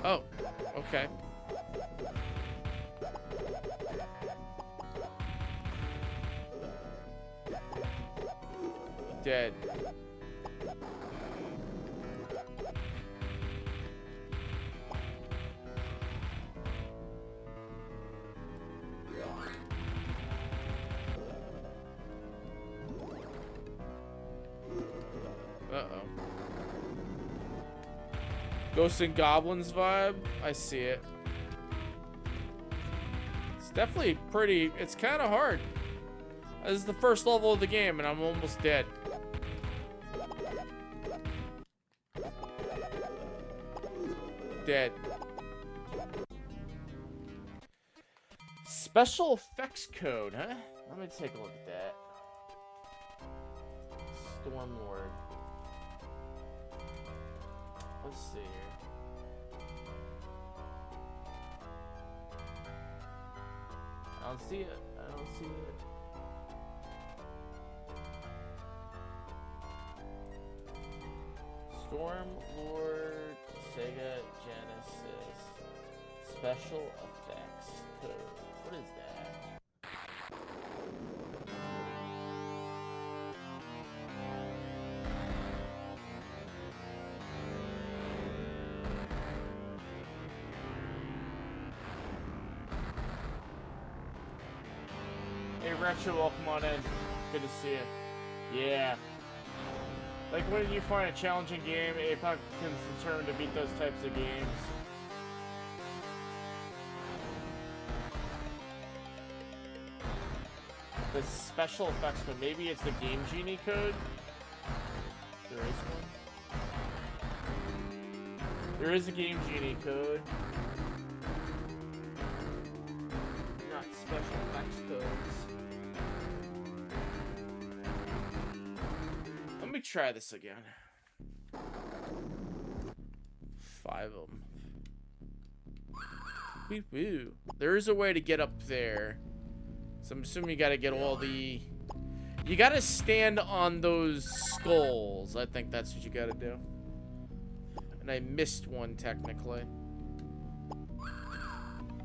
Oh, okay. Dead. Uh-oh. Ghosts and Goblins vibe? I see it. It's definitely pretty... It's kind of hard. This is the first level of the game, and I'm almost dead. Dead. Special effects code, huh? Let me take a look at that. Stormlord. Let's see here. I don't see it. I don't see it. Stormlord, Sega Genesis. Special effects code. What is that? Hey Retro, welcome on in. Good to see you. Yeah. Like when you find a challenging game, Apex can determine to beat those types of games. the special effects code. Maybe it's the Game Genie code. There is one. There is a Game Genie code. Not special effects codes. Let me try this again. 5 of them. Woo woo. There is a way to get up there. So I'm assuming you gotta get all the... You gotta stand on those skulls. I think that's what you gotta do. And I missed one, technically.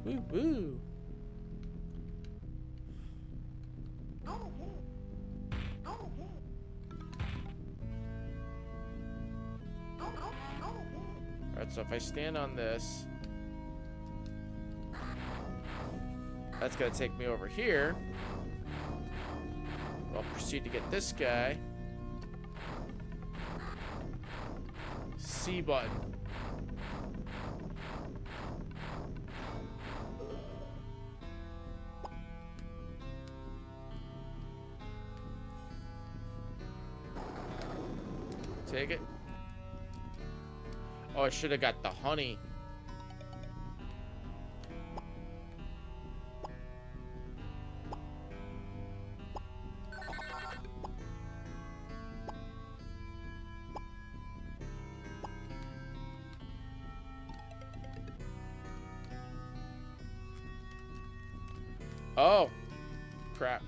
Woo woo. Alright, so if I stand on this... That's gonna take me over here. I'll proceed to get this guy. C button. Take it. Oh, I should have got the honey. Oh, crap.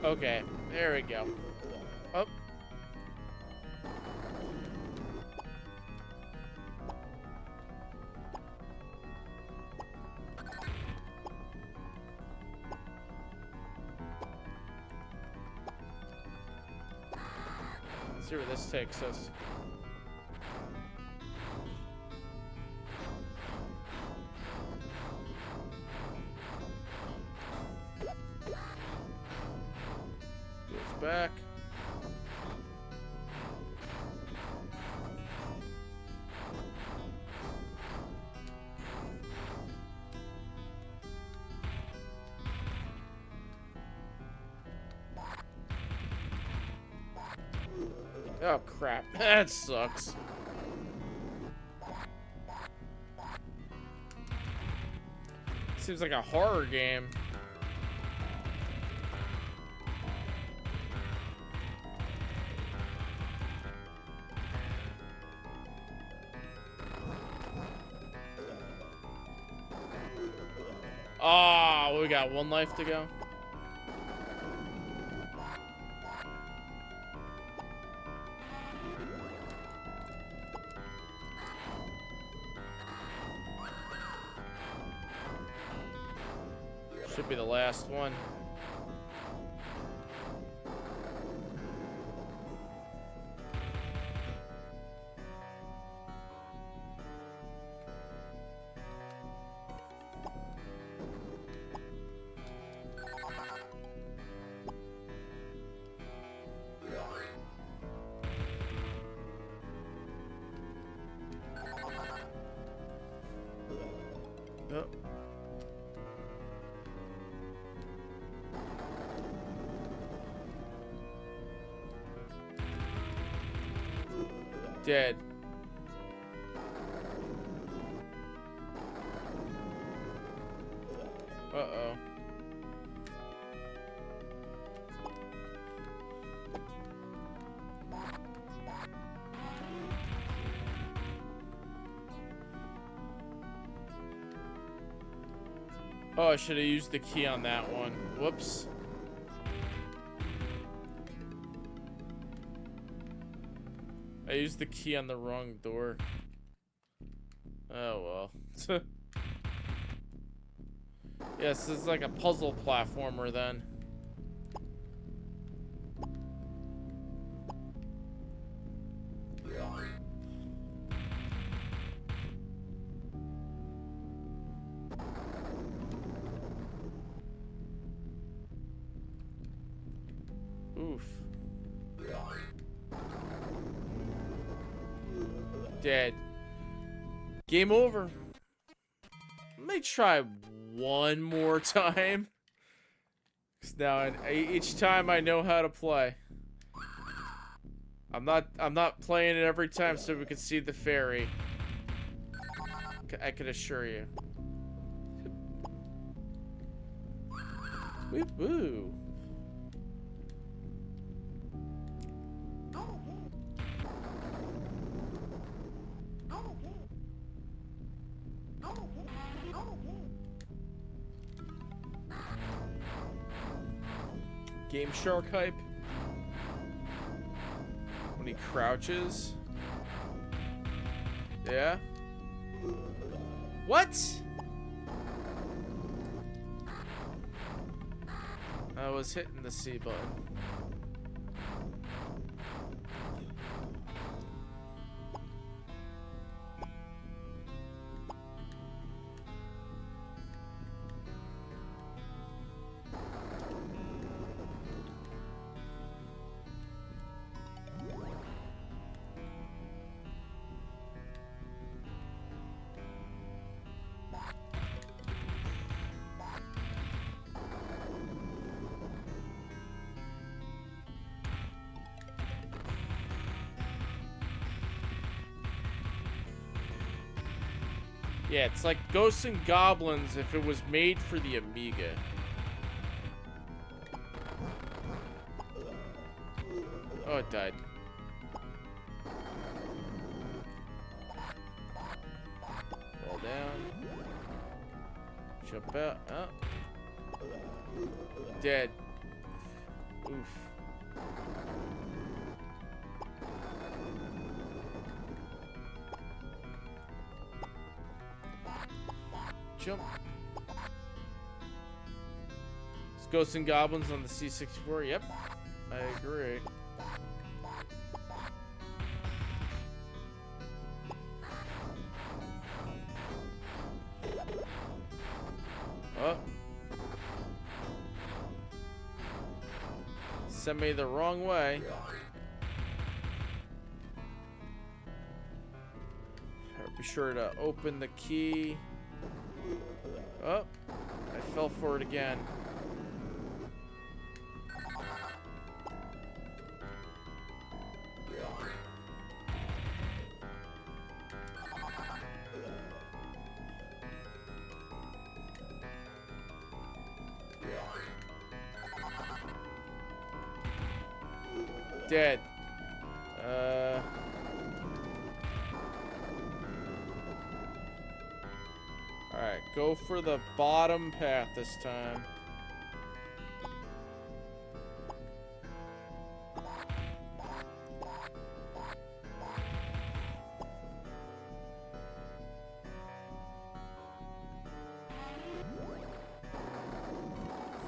Okay, there we go. Oh. Let's see where this takes us. Back. Oh crap, that sucks. Seems like a horror game. Oh, we got 1 life to go. Should be the last one. Oh. Dead. Uh-oh. Oh, I should have used the key on that one. Whoops. I used the key on the wrong door. Oh well. Yes, this is like a puzzle platformer then. Oof. Dead. Game over. Let me try one more time. 'Cause now each time I know how to play. I'm not playing it every time so we can see the fairy. I can assure you. Woo woo. Game Shark hype. When he crouches. Yeah. What? I was hitting the C button. Yeah, it's like Ghosts and Goblins if it was made for the Amiga. Oh, it died. Fall down. Jump out. Oh. Dead. Oof. Jump. It's Ghosts and Goblins on the C64. Yep, I agree. Oh. Sent me the wrong way. Be sure to open the key. Oh, I fell for it again. Dead. Alright, go for the bottom path this time.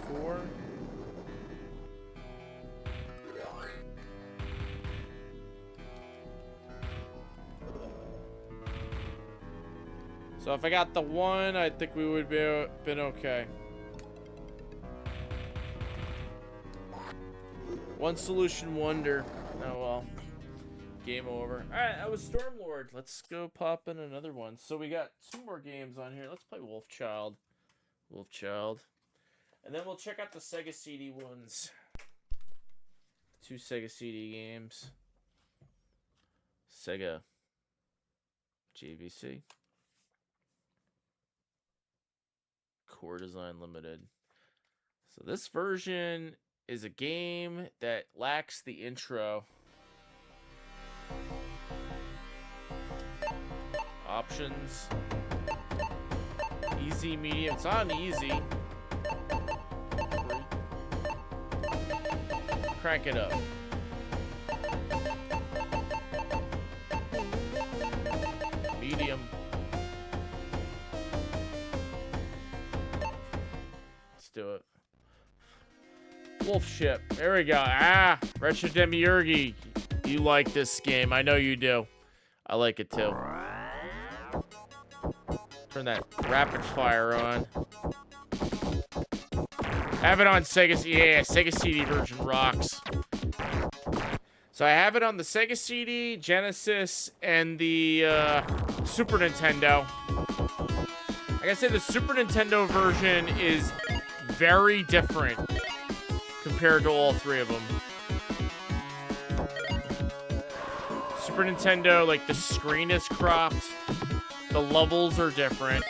Four. So if I got the one, I think we would be been okay. One solution wonder. Oh well. Game over. Alright, that was Stormlord. Let's go pop in another one. So we got two more games on here. Let's play Wolfchild. Wolfchild. And then we'll check out the Sega CD ones. Two Sega CD games. Sega JVC. Core Design Limited. So this version is a game that lacks the intro. Options. Easy, medium. It's on easy. Crank it up. Medium. Let's do it. Wolf Ship. There we go. Ah, Retro Demiurgy. You like this game. I know you do. I like it too. Turn that rapid fire on. Have it on Sega. Yeah, Sega CD version rocks. So I have it on the Sega CD, Genesis, and the Super Nintendo. Like I said, the Super Nintendo version is very different compared to all three of them. Super Nintendo, like, the screen is cropped. The levels are different.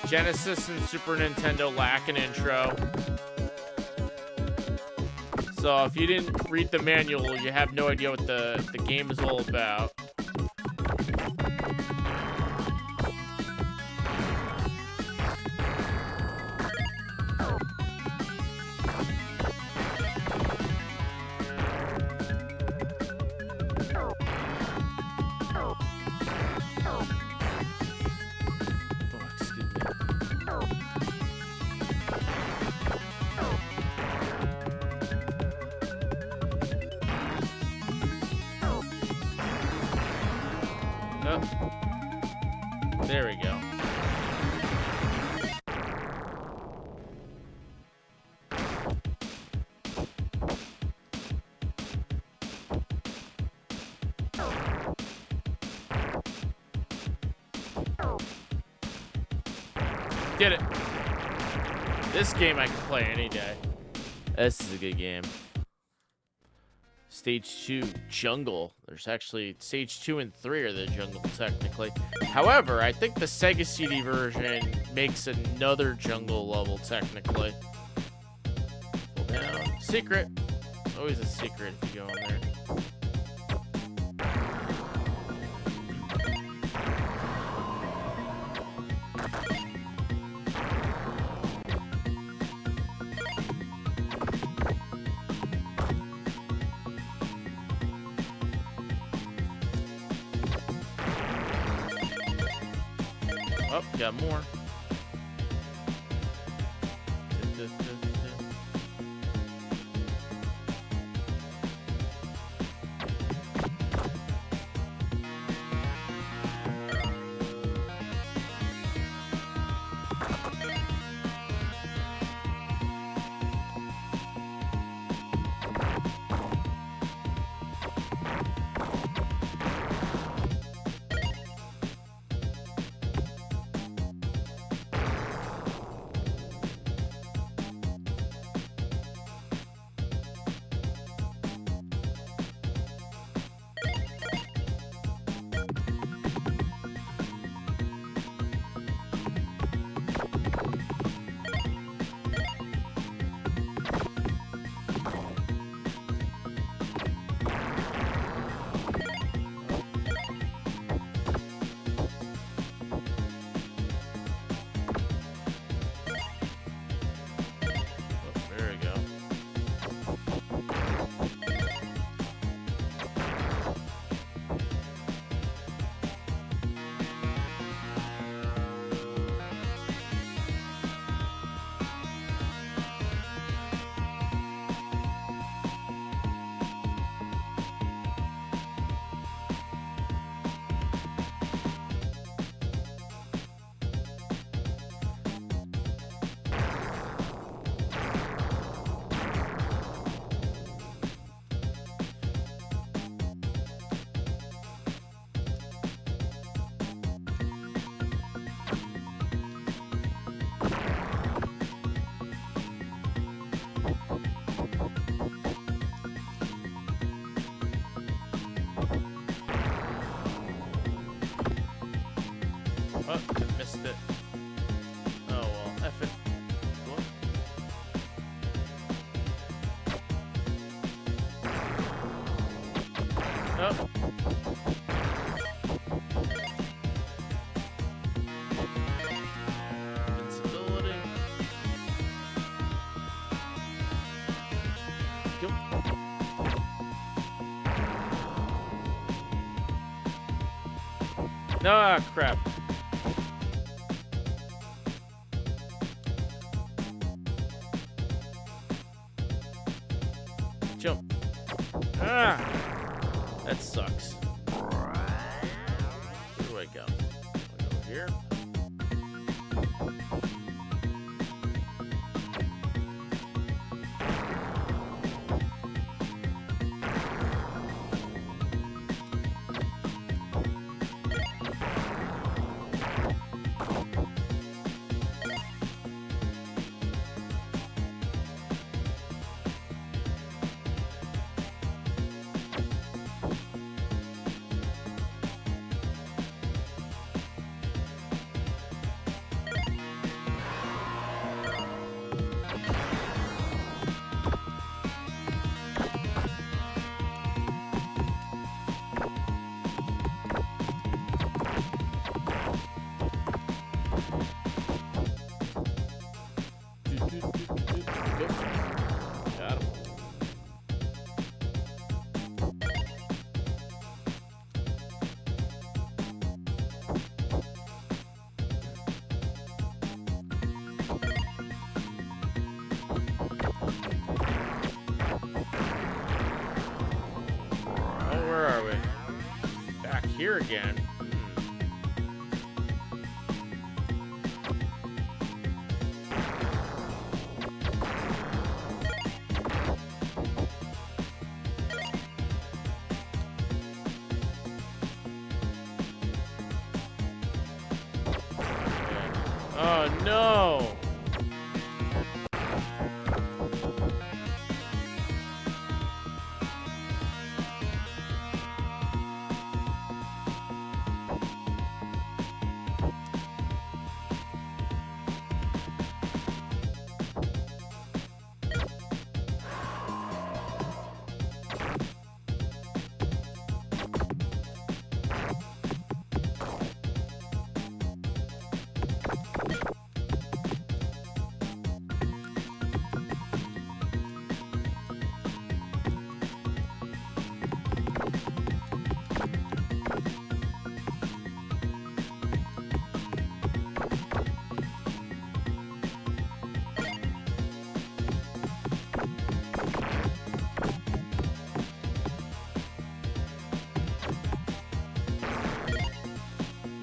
Genesis and Super Nintendo lack an intro. So if you didn't read the manual, you have no idea what the game is all about. There we go. Did it. This game I can play any day. This is a good game. Stage 2, Jungle. There's actually Stage 2 and 3 are the Jungle, technically. However, I think the Sega CD version makes another Jungle level, technically. Pull down. Secret. It's always a secret if you go in there. Oh, got more. Oh, I missed it. Oh, well, F it. What? Oh. Invincibility. Go. Ah, crap. Jump. Ah! That sucks. Where do I go? I go here? here again. Oh no!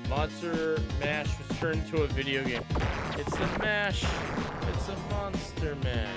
Monster Mash was turned into a video game. It's a mash. It's a Monster Mash.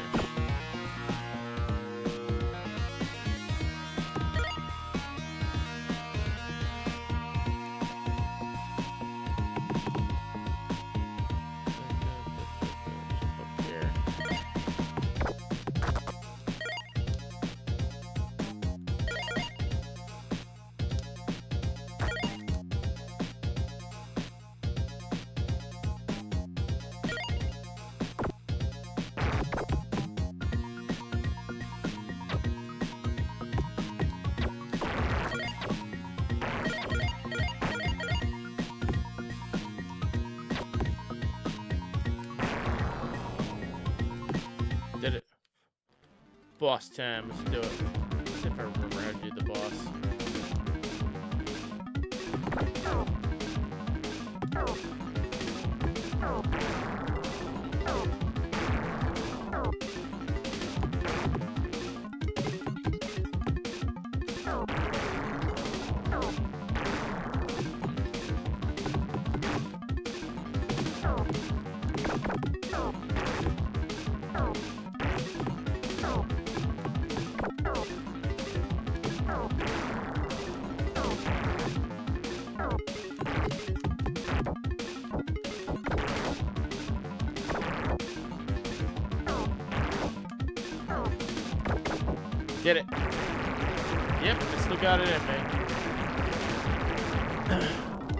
Did it. Boss time. Let's do it. Let's see if I remember how to do the boss. Did it. Yep, I still got it in, man.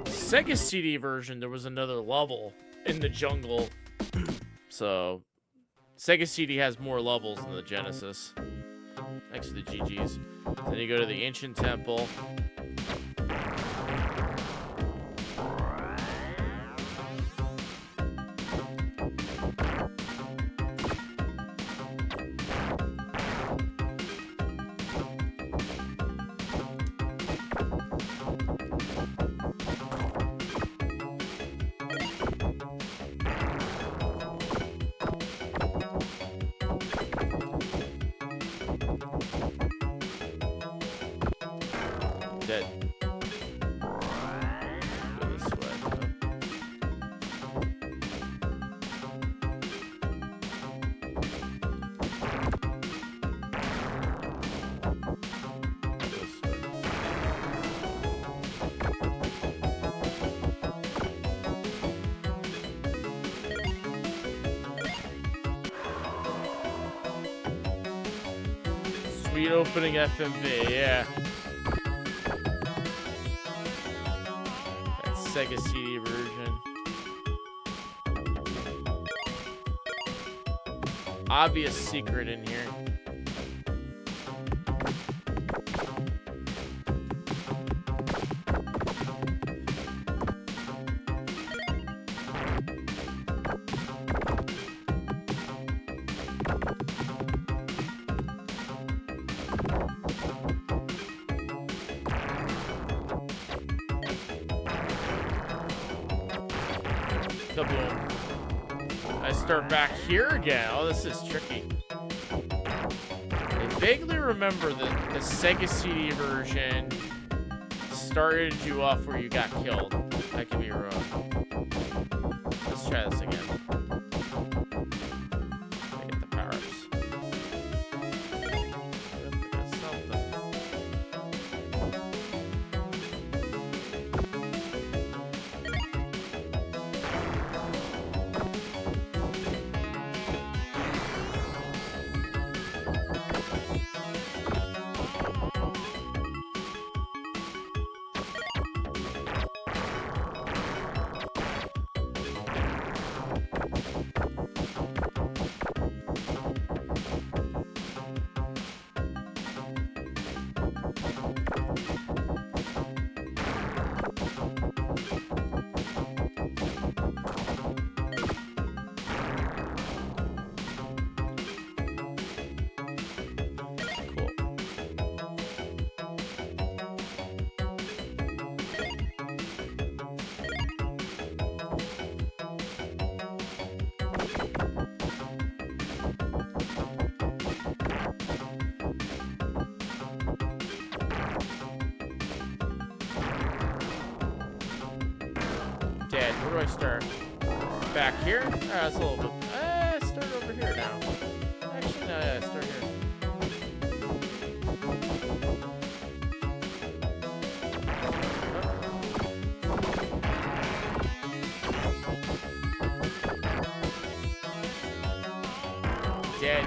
Sega CD version, there was another level in the jungle. So, Sega CD has more levels than the Genesis. Next to the GGs. Then you go to the Ancient Temple. Dead. Go this way. Sweet opening FMV, yeah. Sega CD version. Obvious secret in here. Kaboom. I start back here again. Oh, this is tricky. I vaguely remember that the Sega CD version started you off where you got killed. That could be wrong. Let's try this again. Get the power-ups. That's something. Dead. Where do I start? Back here? That's a little bit. Start over here now. Actually, no, yeah, start here. Dead.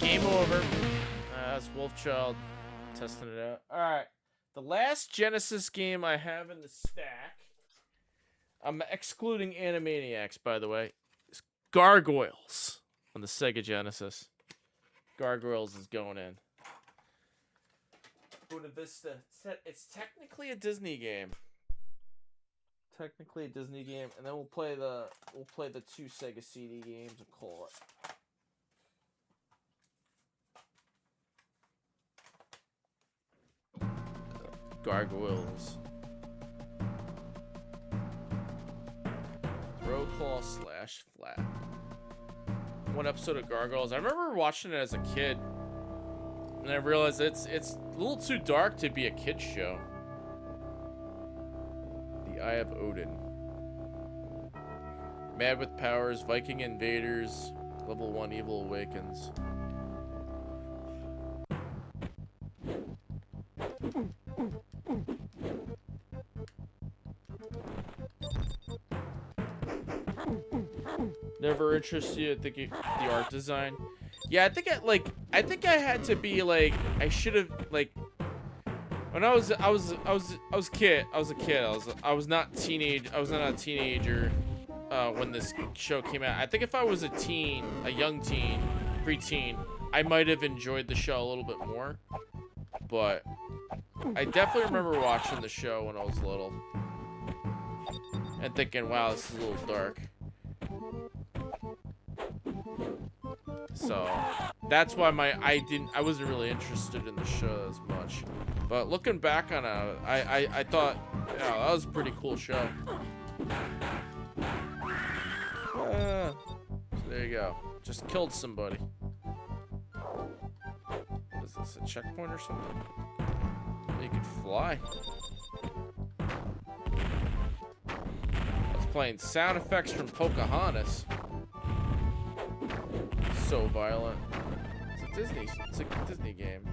Game over. That's Wolfchild testing it out. Alright. The last Genesis game I have in the stack, I'm excluding Animaniacs, by the way, is Gargoyles on the Sega Genesis. Gargoyles is going in. Buena Vista. It's technically a Disney game. Technically a Disney game, and then we'll play the 2 Sega CD games and call it. Gargoyles. Throw claw slash flat. One episode of Gargoyles. I remember watching it as a kid, and I realized it's a little too dark to be a kid's show. The Eye of Odin. Mad with powers, Viking invaders, level 1 evil awakens. Never interested you. I think the art design. Yeah, I think I had to be like, I should have like, when I was a kid. I was not a teenager when this show came out. I think if I was a teen, a young teen, preteen, I might have enjoyed the show a little bit more. But I definitely remember watching the show when I was little and thinking, wow, this is a little dark. So that's why I wasn't really interested in the show as much. But looking back on it, I thought, yeah, that was a pretty cool show. So there you go. Just killed somebody. Is this a checkpoint or something? You could fly. I was playing sound effects from Pocahontas. So violent. It's a Disney game.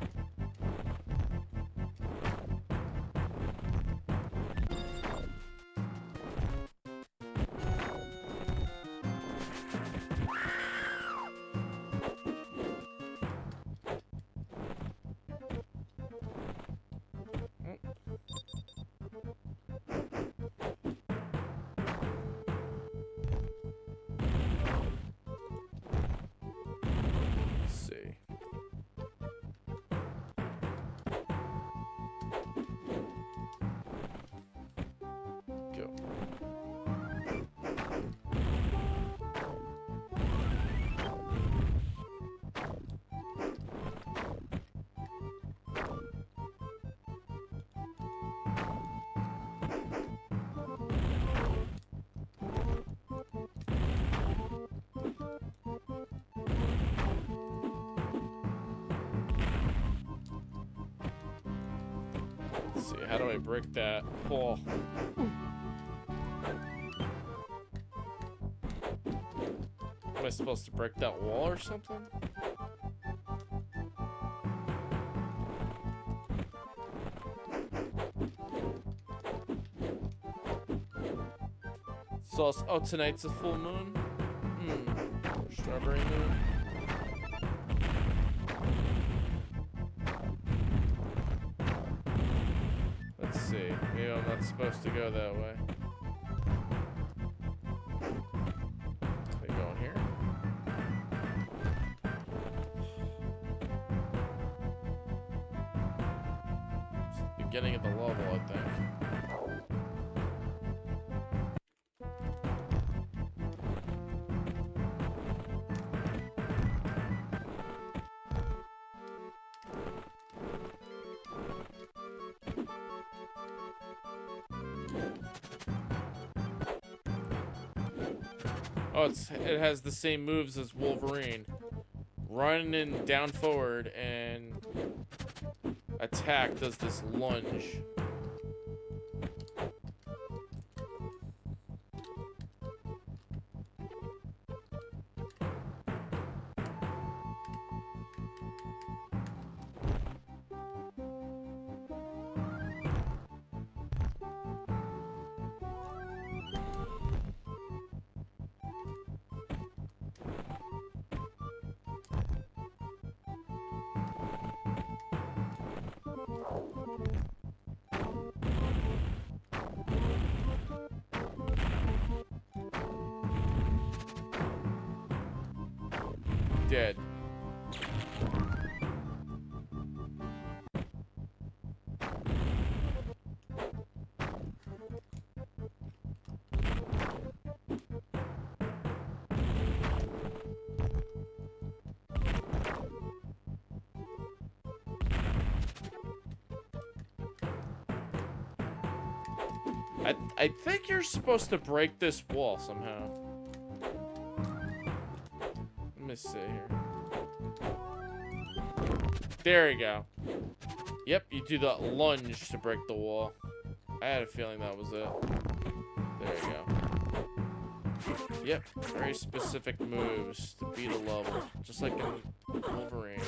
How do I break that wall? Am I supposed to break that wall or something? So, oh, tonight's a full moon? Strawberry moon? Let's see. Maybe I'm not supposed to go that way. Are they going here? It's the beginning of the level, I think. Oh, it has the same moves as Wolverine. Run and down forward, and attack does this lunge. Dead. I think you're supposed to break this wall somehow. Let me see here. There you go. Yep, you do the lunge to break the wall. I had a feeling that was it. There you go. Yep, very specific moves to beat a level, just like in Wolverine.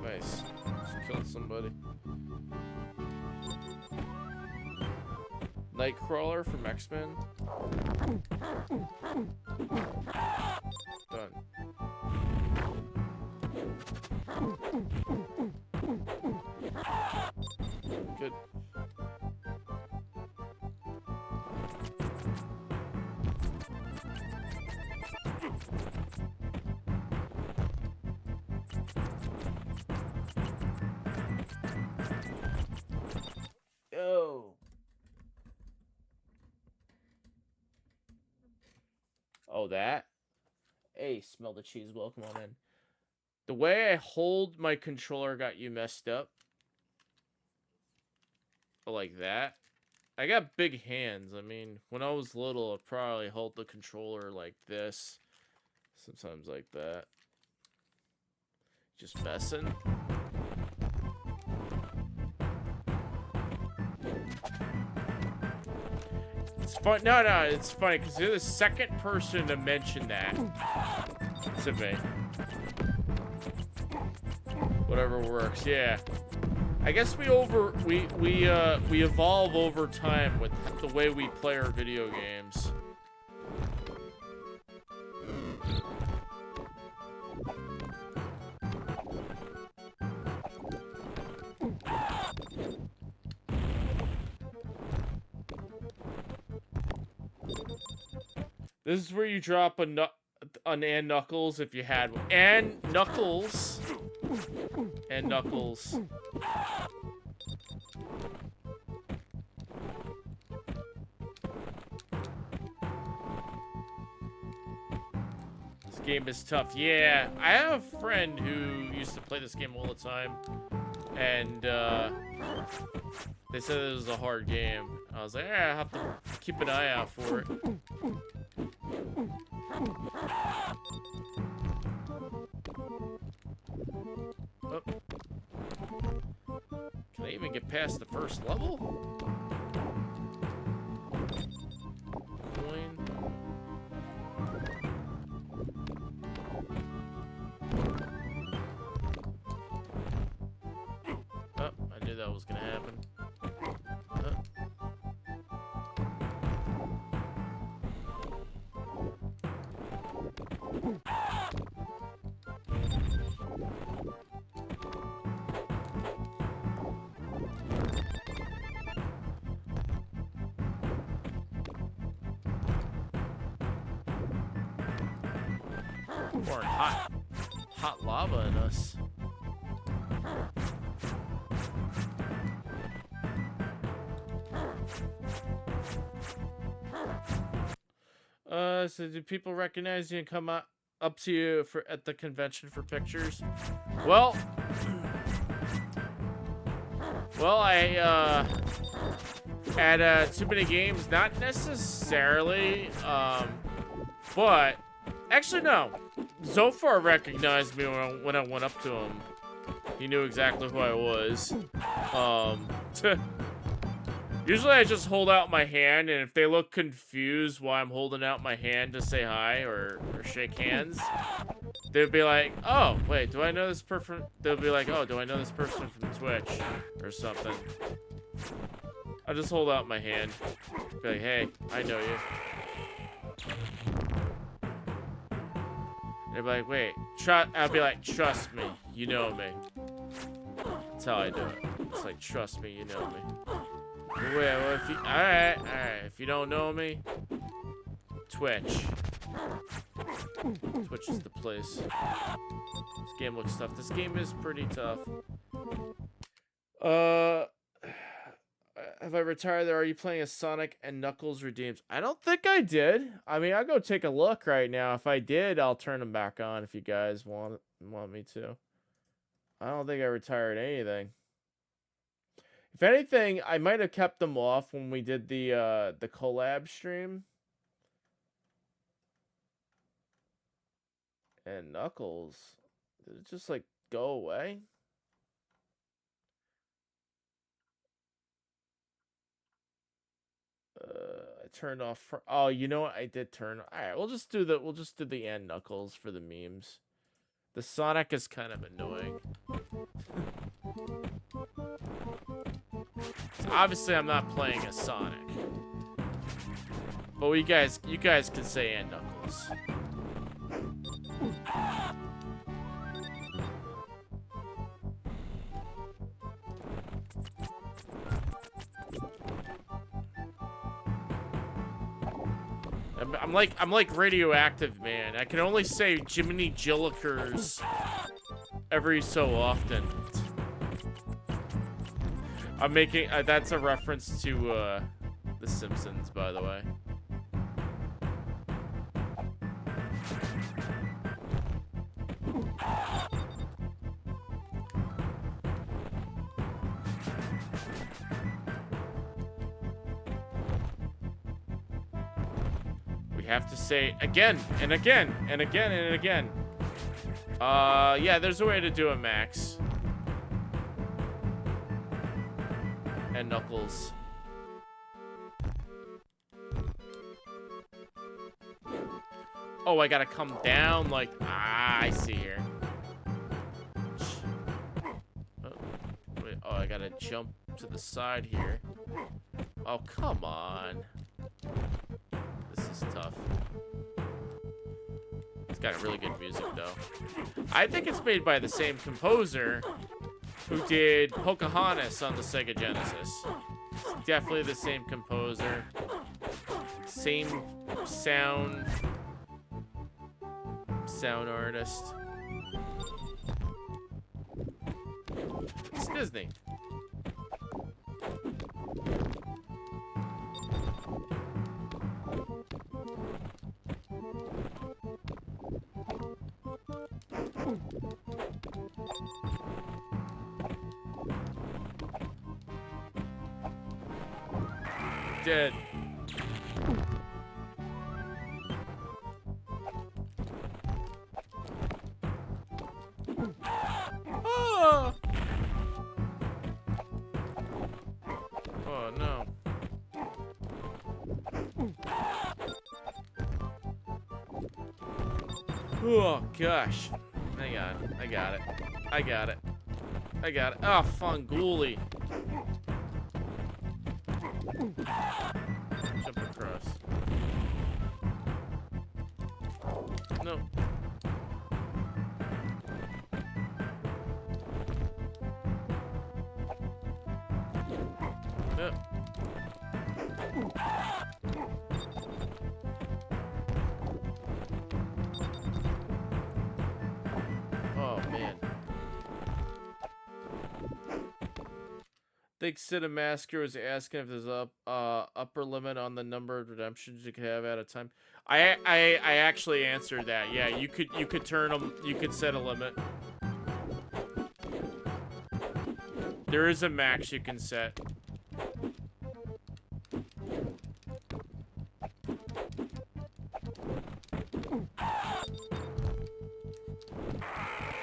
Nice. Just killed somebody. Nightcrawler from X-Men. Done. Good. Yo. Oh, that? Hey, smell the cheese. Welcome on in. The way I hold my controller got you messed up. Like that. I got big hands. I mean, when I was little, I probably held the controller like this. Sometimes like that. Just messing. It's fun. No, it's funny because you're the second person to mention that to me. Whatever works, yeah. I guess we evolve over time with the way we play our video games. This is where you drop an and Knuckles if you had one. And Knuckles. And Knuckles. This game is tough. Yeah, I have a friend who used to play this game all the time. And they said it was a hard game. I was like, I have to keep an eye out for it. even get past the first level? Coin. Oh, I knew that was gonna happen. Pouring hot lava in us. So do people recognize you and come up to you at the convention for pictures? Well, I at TooManyGames, not necessarily, but actually no. Zofar recognized me when I went up to him. He knew exactly who I was. Usually I just hold out my hand, and if they look confused why I'm holding out my hand to say hi or shake hands, they'd be like, oh, wait, do I know this person? They'll be like, oh, do I know this person from Twitch or something? I just hold out my hand. Be like, hey, I know you. They'd be like, wait, I'll be like, trust me, you know me. That's how I do it. It's like, trust me, you know me. Wait, well, if you, alright, if you don't know me, Twitch. Twitch is the place. This game looks tough. This game is pretty tough. Have I retired there? Are you playing a Sonic and Knuckles Redeems? I don't think I did. I mean, I'll go take a look right now. If I did, I'll turn them back on if you guys want me to. I don't think I retired anything. If anything, I might have kept them off when we did the collab stream. And Knuckles, did it just like go away? I turned off. Oh, you know what? I did turn. All right, we'll just do the and Knuckles for the memes. The Sonic is kind of annoying. So obviously, I'm not playing a Sonic. But you guys can say and Knuckles. I'm like radioactive, man. I can only say Jiminy Jillikers every so often. I'm making that's a reference to The Simpsons, by the way. Have to say again and again and again and again. Yeah, there's a way to do it, Max. And Knuckles. Oh, I gotta come down like, I see here. Oh, wait, oh, I gotta jump to the side here. Oh, come on. This is tough. It's got really good music, though. I think it's made by the same composer who did Pocahontas on the Sega Genesis. It's definitely the same composer. Same sound artist. It's Disney. Dead. Oh. Oh, gosh. Hang on. I got it. I got it. I got it. Ah, Funguli. Jump across. No. No. Oh, man. Think Cinemasker was asking if there's a upper limit on the number of redemptions you could have at a time. I actually answered that. Yeah, you could turn them. You could set a limit. There is a max you can set.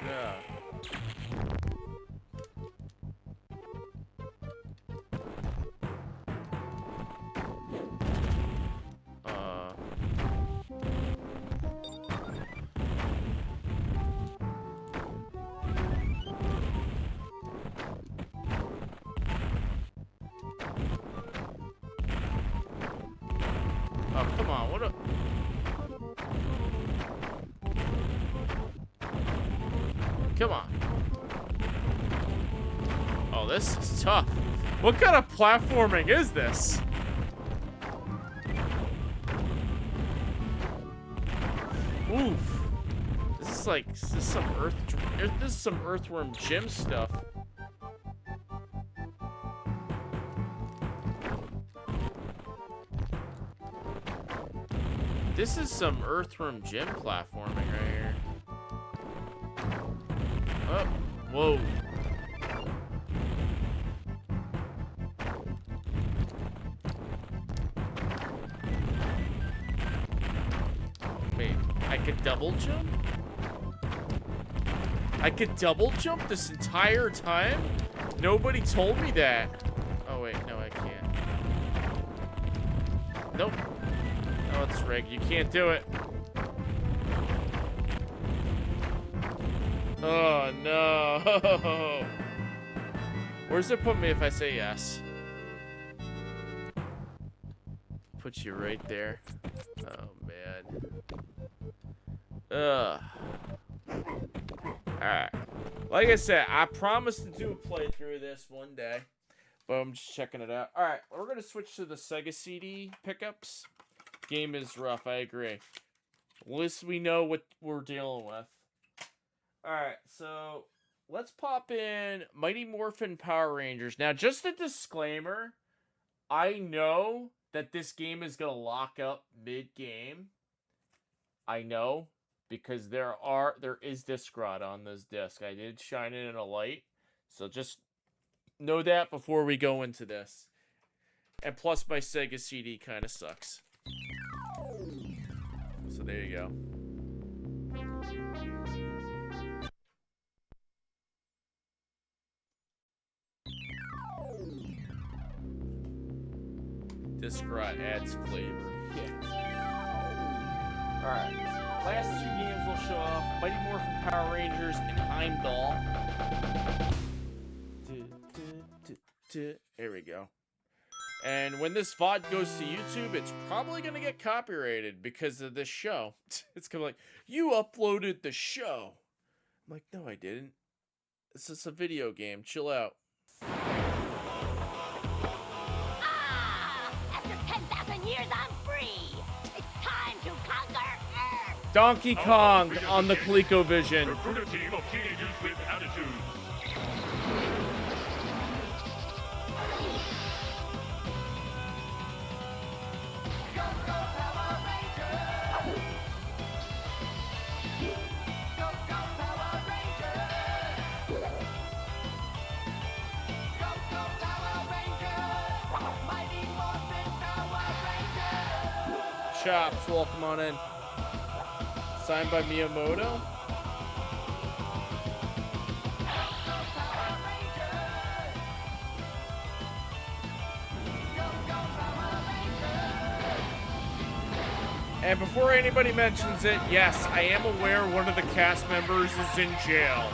Yeah. Oh, come on, what a... Come on. Oh, this is tough. What kind of platforming is this? Oof. This is some Earthworm Jim stuff. This is some Earthworm Jim platforming right here. Oh, whoa. Wait, I could double jump? I could double jump this entire time? Nobody told me that. Oh, wait, no, I can't. Nope. Oh, it's rigged. You can't do it. Oh, no. Where's it put me if I say yes? Put you right there. Oh, man. Ugh. Alright. Like I said, I promised to do a playthrough of this one day. But I'm just checking it out. Alright, we're going to switch to the Sega CD pickups. Game is rough, I agree. At least we know what we're dealing with. Alright, so let's pop in Mighty Morphin Power Rangers. Now, just a disclaimer. I know that this game is going to lock up mid-game. I know. Because there is disc rot on this disc. I did shine it in a light. So just know that before we go into this. And plus my Sega CD kind of sucks. So there you go. Disc rot adds flavor. Yeah. Alright. Last two games will show off Mighty Morphin Power Rangers and Heimdall. There we go. And when this VOD goes to YouTube, it's probably going to get copyrighted because of this show. It's going to be like, you uploaded the show. I'm like, no, I didn't. This is a video game. Chill out. After 10,000 years, I'm free. It's time to conquer Earth. Donkey Kong on the ColecoVision. Recruit a team of teenagers with attitude. Chops, welcome on in. Signed by Miyamoto. And before anybody mentions it, yes, I am aware one of the cast members is in jail.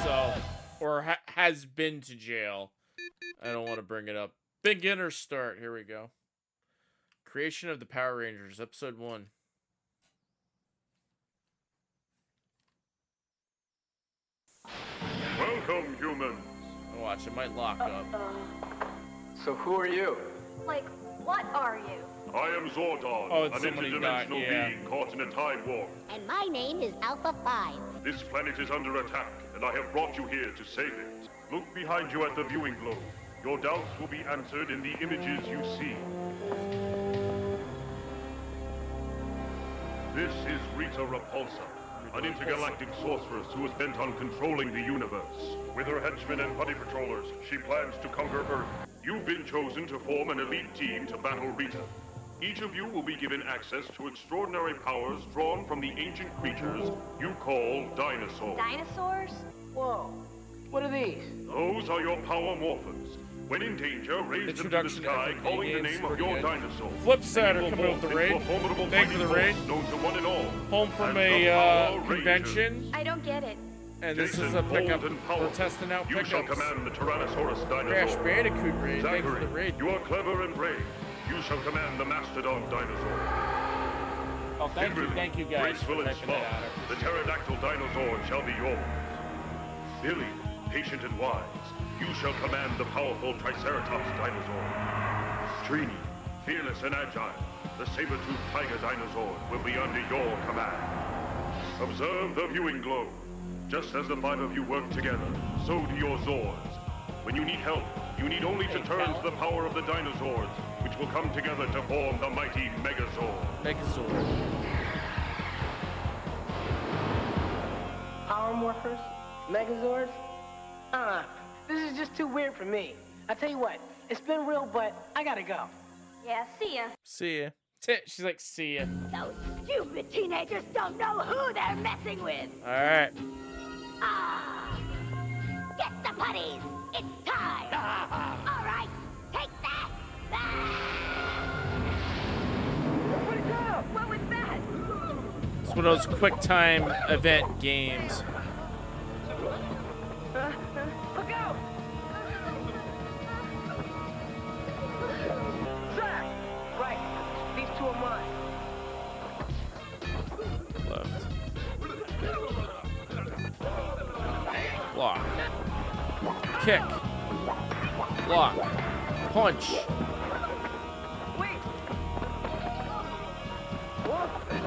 So, or has been to jail. I don't want to bring it up. Beginner start. Here we go. Creation of the Power Rangers, episode 1. Welcome, humans. Watch, it might lock up. So who are you? Like, what are you? I am Zordon, Oh, it's an somebody interdimensional died, yeah. being caught in a time warp. And my name is Alpha 5. This planet is under attack, and I have brought you here to save it. Look behind you at the viewing globe. Your doubts will be answered in the images you see. This is Rita Repulsa, an intergalactic sorceress who is bent on controlling the universe. With her henchmen and buddy patrollers, she plans to conquer Earth. You've been chosen to form an elite team to battle Rita. Each of you will be given access to extraordinary powers drawn from the ancient creatures you call dinosaurs. Dinosaurs? Whoa. What are these? Those are your power morphers. When in danger, raise them to the Introduction to sky, every calling the game's name of pretty your good. dinosaur. Flip side And are you will coming with the morph raid. into a formidable Thank you for the fighting raid. force known to one and all. Home from And a the Power convention, I don't get it. and this Jason, is a pickup. bold and We're powerful. testing out You shall pickups. command the Tyrannosaurus Crash dinosaur. Bandicoot raid. Thank you for Zachary, the raid. you are clever and brave. You shall command the Mastodon dinosaur. Oh, thank you Kimberly, guys graceful for and typing that smart, out. the pterodactyl dinosaur shall be yours. Billy, patient and wise, you shall command the powerful Triceratops dinosaur. Trini, fearless and agile, the saber-toothed tiger dinosaur will be under your command. Observe the viewing globe. Just as the 5 of you work together, so do your Zords. When you need help, you need only to turn to the power of the dinosaurs, which will come together to form the mighty Megazord. Megazord. Power morphers? Megazords? This is just too weird for me. I tell you what, it's been real, but I gotta go. Yeah, see ya. See ya. She's like, see ya. Those stupid teenagers don't know who they're messing with. All right. Ah! Get the putties! It's time! All right, take that! Where'd it go? What was that? It's one of those quick time event games. Look out! Zach! Right, these two are mine. Left. Block. Kick. Block. Punch. Wait!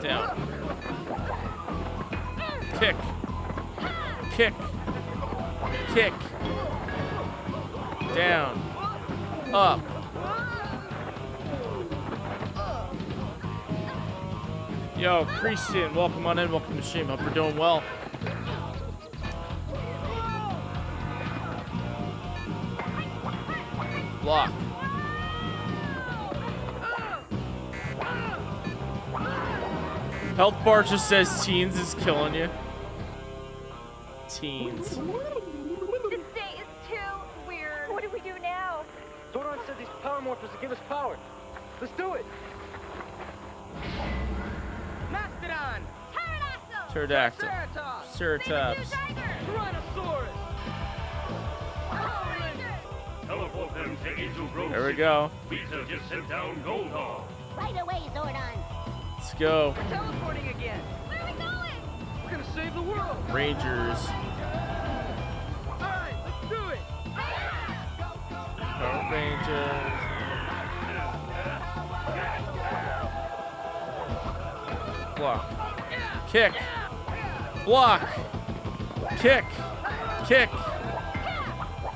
Down. Kick. Kick. Kick. Down. Up. Yo, Christian, welcome on in. Welcome to the stream. Hope you're doing well. Block. Health bar just says teens is killing you. Teens. This day is too weird. What do we do now? Zordon said these power morphers will give us power. Let's do it! Mastodon! Pterodactyl! Pterodactyl. Triceratops! Ceratops. Tyrannosaurus! Power Rangers! Teleport them to Angel Grove. There we go. Rita just sent down Gold Hog. Right away, Zordon. Let's go. We're teleporting again! Where are we going? We're gonna save the world! Rangers. Alright, let's do it! Power Rangers. Block. Kick. Block. Kick. Kick.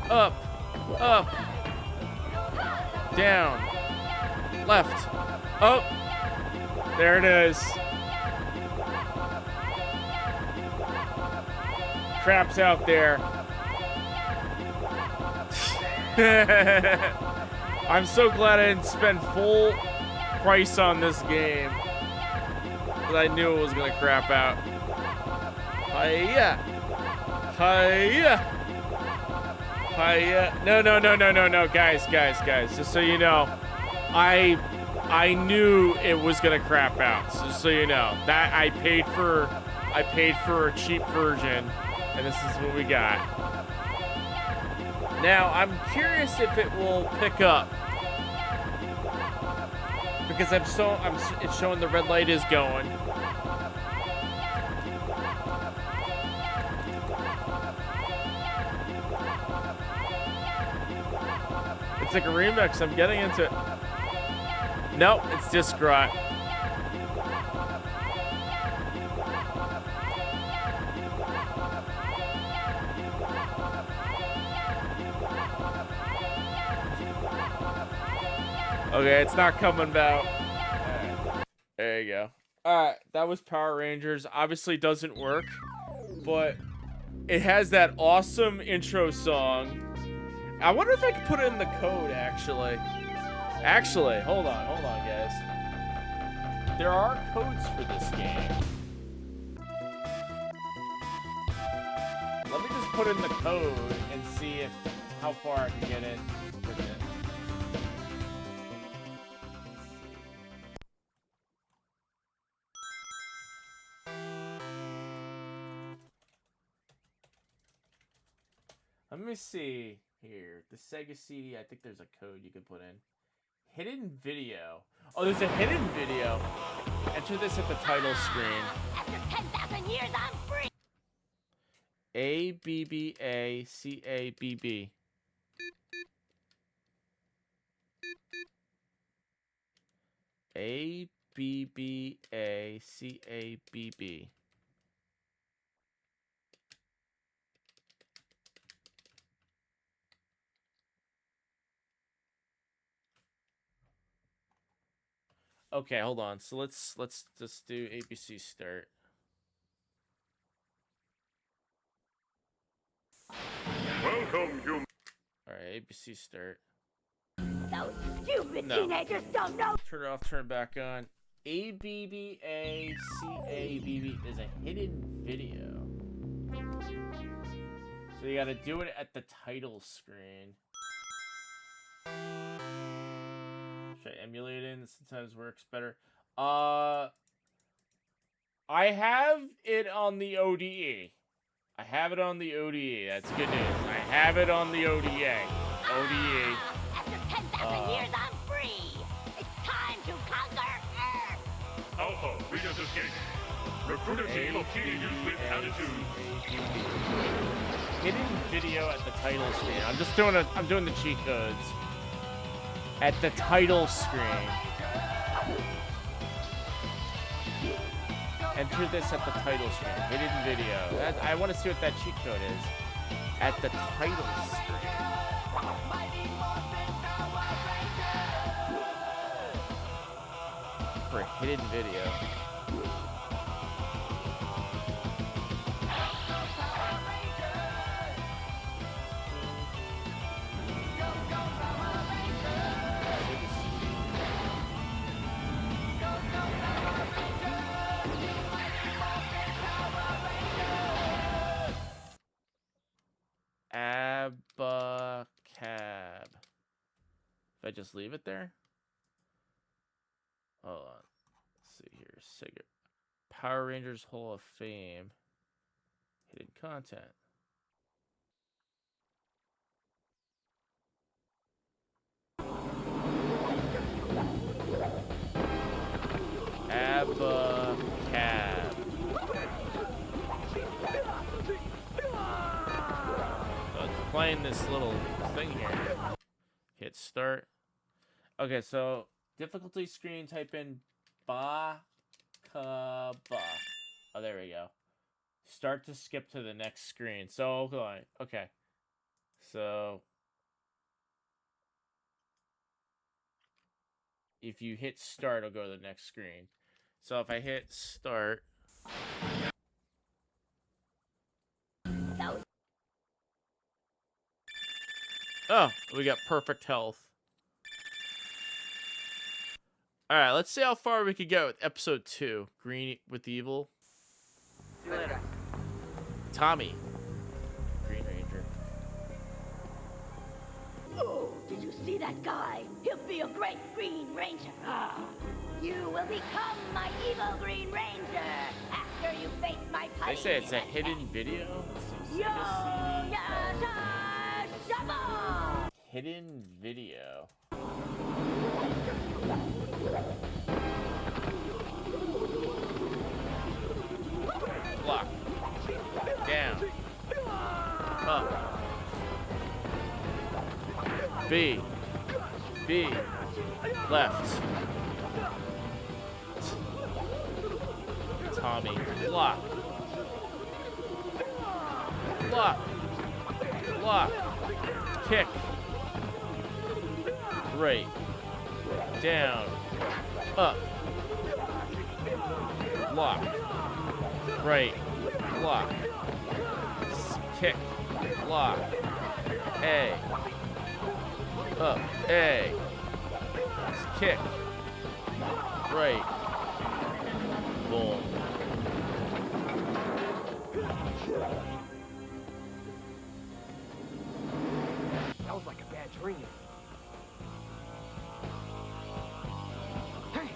Up. Up. Down. Left. Oh. There it is. Crap's out there. I'm so glad I didn't spend full price on this game. But I knew it was gonna crap out. Hiya! Hiya! Hiya! No, guys, just so you know, I I knew it was gonna crap out. So you know that I paid for a cheap version, and this is what we got. Now I'm curious if it will pick up because it's showing the red light is going. It's like a remix. I'm getting into it. Nope, it's Discrot. Okay, it's not coming back. Alright. There you go. Alright, that was Power Rangers. Obviously doesn't work, but it has that awesome intro song. I wonder if I could put it in the code, actually. Actually, hold on, guys. There are codes for this game. Let me just put in the code and see how far I can get it with it. Let me see here. The Sega CD, I think there's a code you can put in. Hidden video. Oh, there's a hidden video. Enter this at the title screen. After 10,000 years, I'm free. ABBACABB. ABBACABB. Okay, hold on. So let's just do ABC start. Welcome, human. All right, ABC start. Those stupid No. teenagers don't know. Turn it off. Turn it back on. ABBACABB is a hidden video. So you gotta do it at the title screen. Should I emulate it? Sometimes works better. I have it on the ODE. I have it on the ODE. That's good news. I have it on the ODA. ODE. After 10,000 years, I'm free. It's time to conquer Earth. Alpha, Rita's escape. Recruit a team of teenagers with attitude. Hidden video at the title screen. I'm doing the cheat codes. At the title screen. Enter this at the title screen. Hidden video. I want to see what that cheat code is. At the title screen. For a hidden video. Abacab. If I just leave it there? Hold on. Let's see here. Sega. Power Rangers Hall of Fame. Hidden content. Abacab. So it's playing this little thing here. Hit start. Okay, so difficulty screen, type in Ba-ka-ba. Oh, there we go. Start to skip to the next screen. So, okay. So, if you hit start, it'll go to the next screen. So if I hit start. Oh, we got perfect health. Alright, let's see how far we could go with episode 2. Green with Evil. Later. Tommy. Green Ranger. Did you see that guy? He'll be a great Green Ranger. You will become my evil Green Ranger after you face my They say it's a hidden video. Hidden video. Block. Down. Up. B. B. Left. Tommy. Block. Block. Block. Kick. Right. Down. Up. Block. Right. Block. Kick. Block. A. Up. A. Kick. Right. Boom. That was like a bad dream. Hey!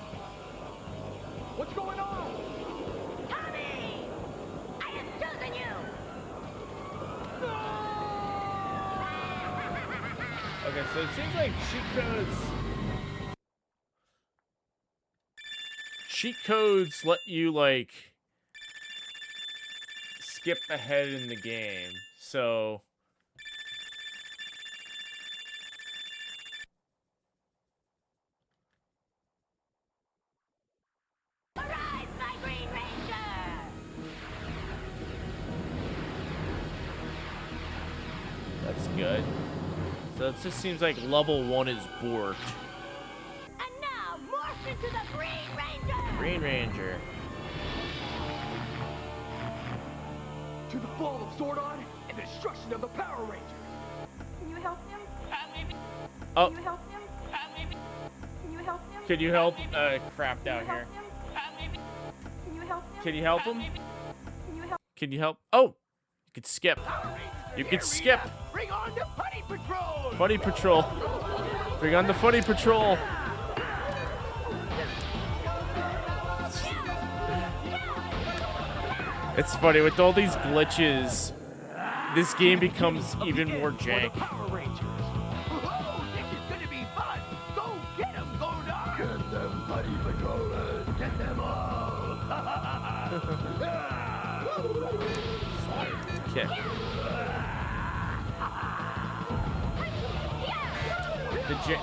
What's going on? Tommy! I have chosen you! Okay, so it seems like cheat codes let you like skip ahead in the game. So Arise, my Green Ranger! that's good. So it just seems like level 1 is borked. And now, morph into the Green Ranger! Green Ranger. To the fall of Zordon and destruction of the Power Rangers. Can you help him? Oh, Can you help him? Can you help him? could you help? Crap down here. Can you help him? Can you help him? Can you help? Can you help? Oh, you could skip. You could skip. Bring on the Putty Patrol! Fuddy Patrol. Bring on the Fuddy Patrol. It's funny, with all these glitches, this game becomes even more jank. Power Rangers. Whoa, this is gonna be fun. Go get them, Gondar! Get them, Putty Patrollers! Get them all! Kick.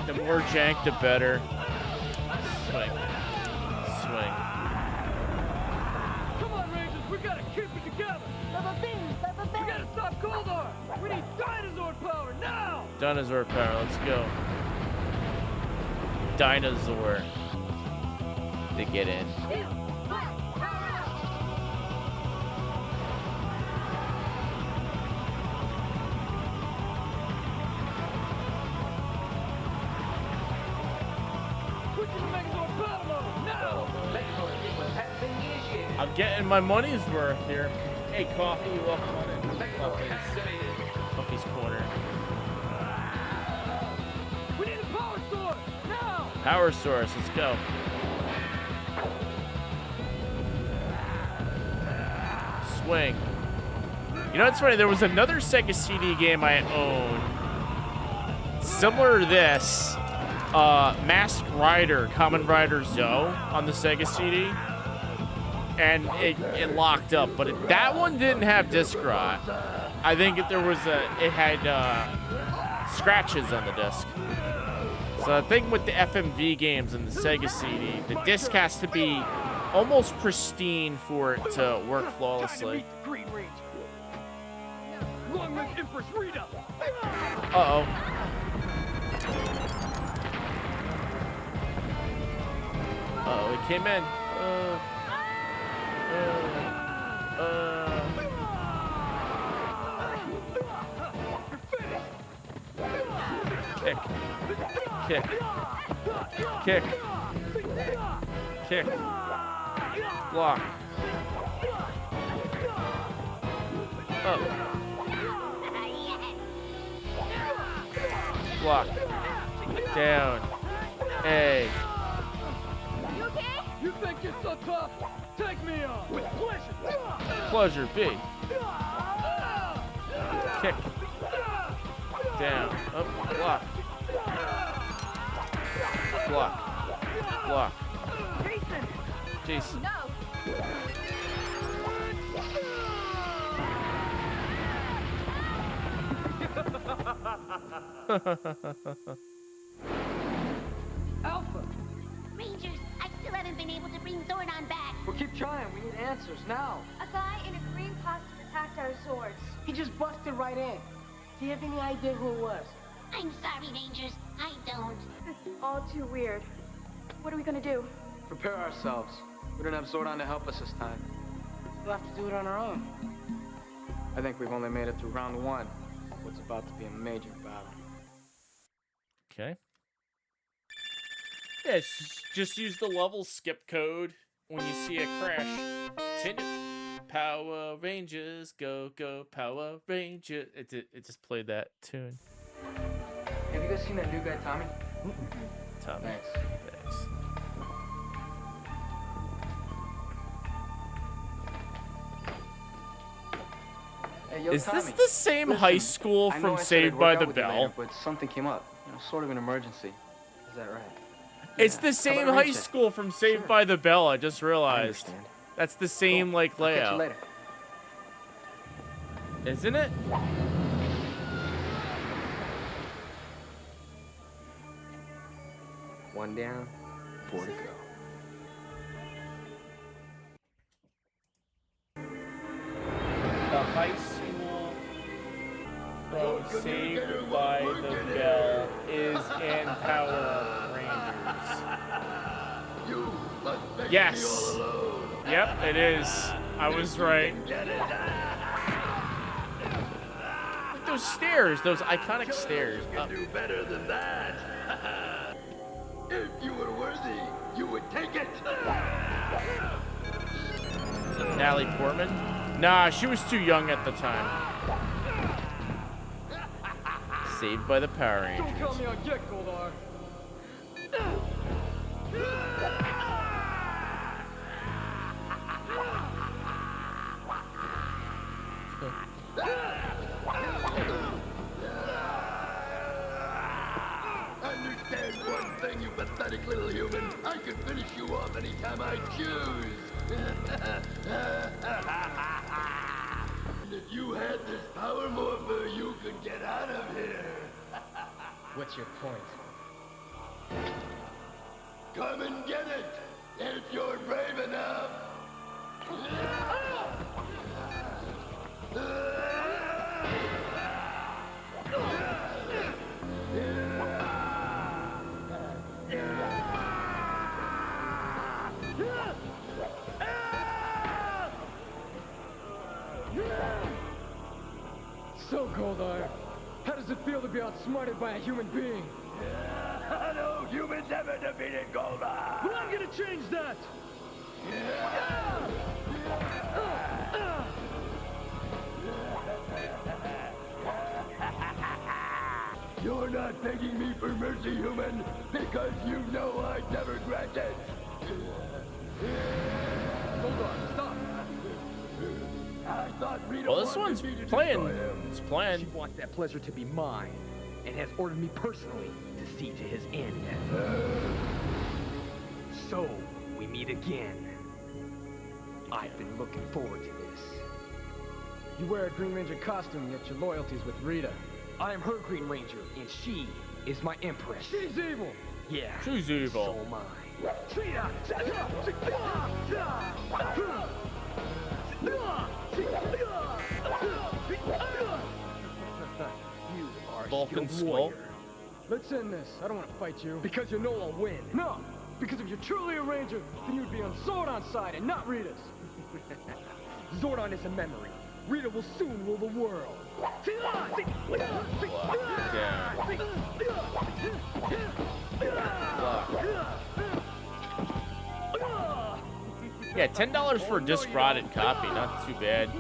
The more jank, the better. Swing. Swing. Come on, Rangers, we gotta keep it together! We gotta stop Goldar! We need dinosaur power now! Dinosaur power, let's go. Dinosaur. To get in. I'm getting my money's worth here. Hey, Coffee, welcome on in. Coffee's Corner. We need a power source! Now! Power source, let's go. Swing. You know what's funny? There was another Sega CD game I owned, similar to this, Masked Rider, Kamen Rider Zoe on the Sega CD, and it locked up. But that one didn't have disc rot. I think it had scratches on the disc. So the thing with the FMV games and the Sega CD, the disc has to be almost pristine for it to work flawlessly. Green Ranger. Long live Empress Rita! Uh-oh. Uh-oh, it came in. Kick. Kick. Kick. Kick. Block. Up. Block. Down. A. You okay? You think you're so tough? Take me on. With pleasure. Pleasure. B. Kick. Down. Up. Block. Block. Block. Jason! Jason. No! Alpha, Rangers, I still haven't been able to bring Zordon back. We'll keep trying. We need answers now. A guy in a green costume attacked our swords. He just busted right in. Do you have any idea who it was? I'm sorry, Rangers. I don't. This is all too weird. What are we gonna do? Prepare ourselves. We don't have Zordon to help us this time. We'll have to do it on our own. I think we've only made it through round 1. What's about to be a major battle. Okay. Yeah, just use the level skip code when you see a crash. Continue. Power Rangers, go, go, Power Rangers. It just played that tune. Have you guys seen that new guy, Tommy? Tommy. Thanks. Thanks. Hey, yo, Is Tommy. this the same high school I know from I said Saved I'd by work out the with you later, Bell? but something came up. Sort of an emergency. Is that right? It's Yeah. the How same about high Rachel? school from Saved Sure. by the Bell. I just I realized. understand. That's the same Cool. like I'll catch you layout, later. isn't it? One down, 4 to go. The high school from Saved by the Bell is in Power Rangers. Yes. Yep, it is. I was right. Look, those stairs, those iconic stairs. Up. do better than that. If you were worthy, you would take it. Natalie Portman? Nah, she was too young at the time. Saved by the Power Don't tell Rangers. me on get, Goldar. Understand one thing, you pathetic little human. I can finish you off anytime I choose. And if you had this power morpher, you could get out of here. What's your point? Come and get it, if you're brave enough. So, Goldar, how does it feel to be outsmarted by a human being? No humans ever defeated Goldar. Well, I'm gonna change that! You're not begging me for mercy, human, because you know I'd never grant it. Goldar, stop! I thought Rita Well, this wanted one's me to playing. destroy him. It's playing. She wants that pleasure to be mine, and has ordered me personally to see to his end. So, we meet again. I've been looking forward to this. You wear a Green Ranger costume, yet your loyalty's with Rita. I am her Green Ranger, and she is my Empress. She's evil! Yeah. She's evil. So am I. You are a Vulcan skilled skull. warrior. Let's end this. I don't want to fight you. Because you know I'll win. No! Because if you're truly a Ranger, then you'd be on Zordon's side and not Rita's. Zordon is a memory. Rita will soon rule the world. Yeah, $10 for a disc rotted copy. Not too bad.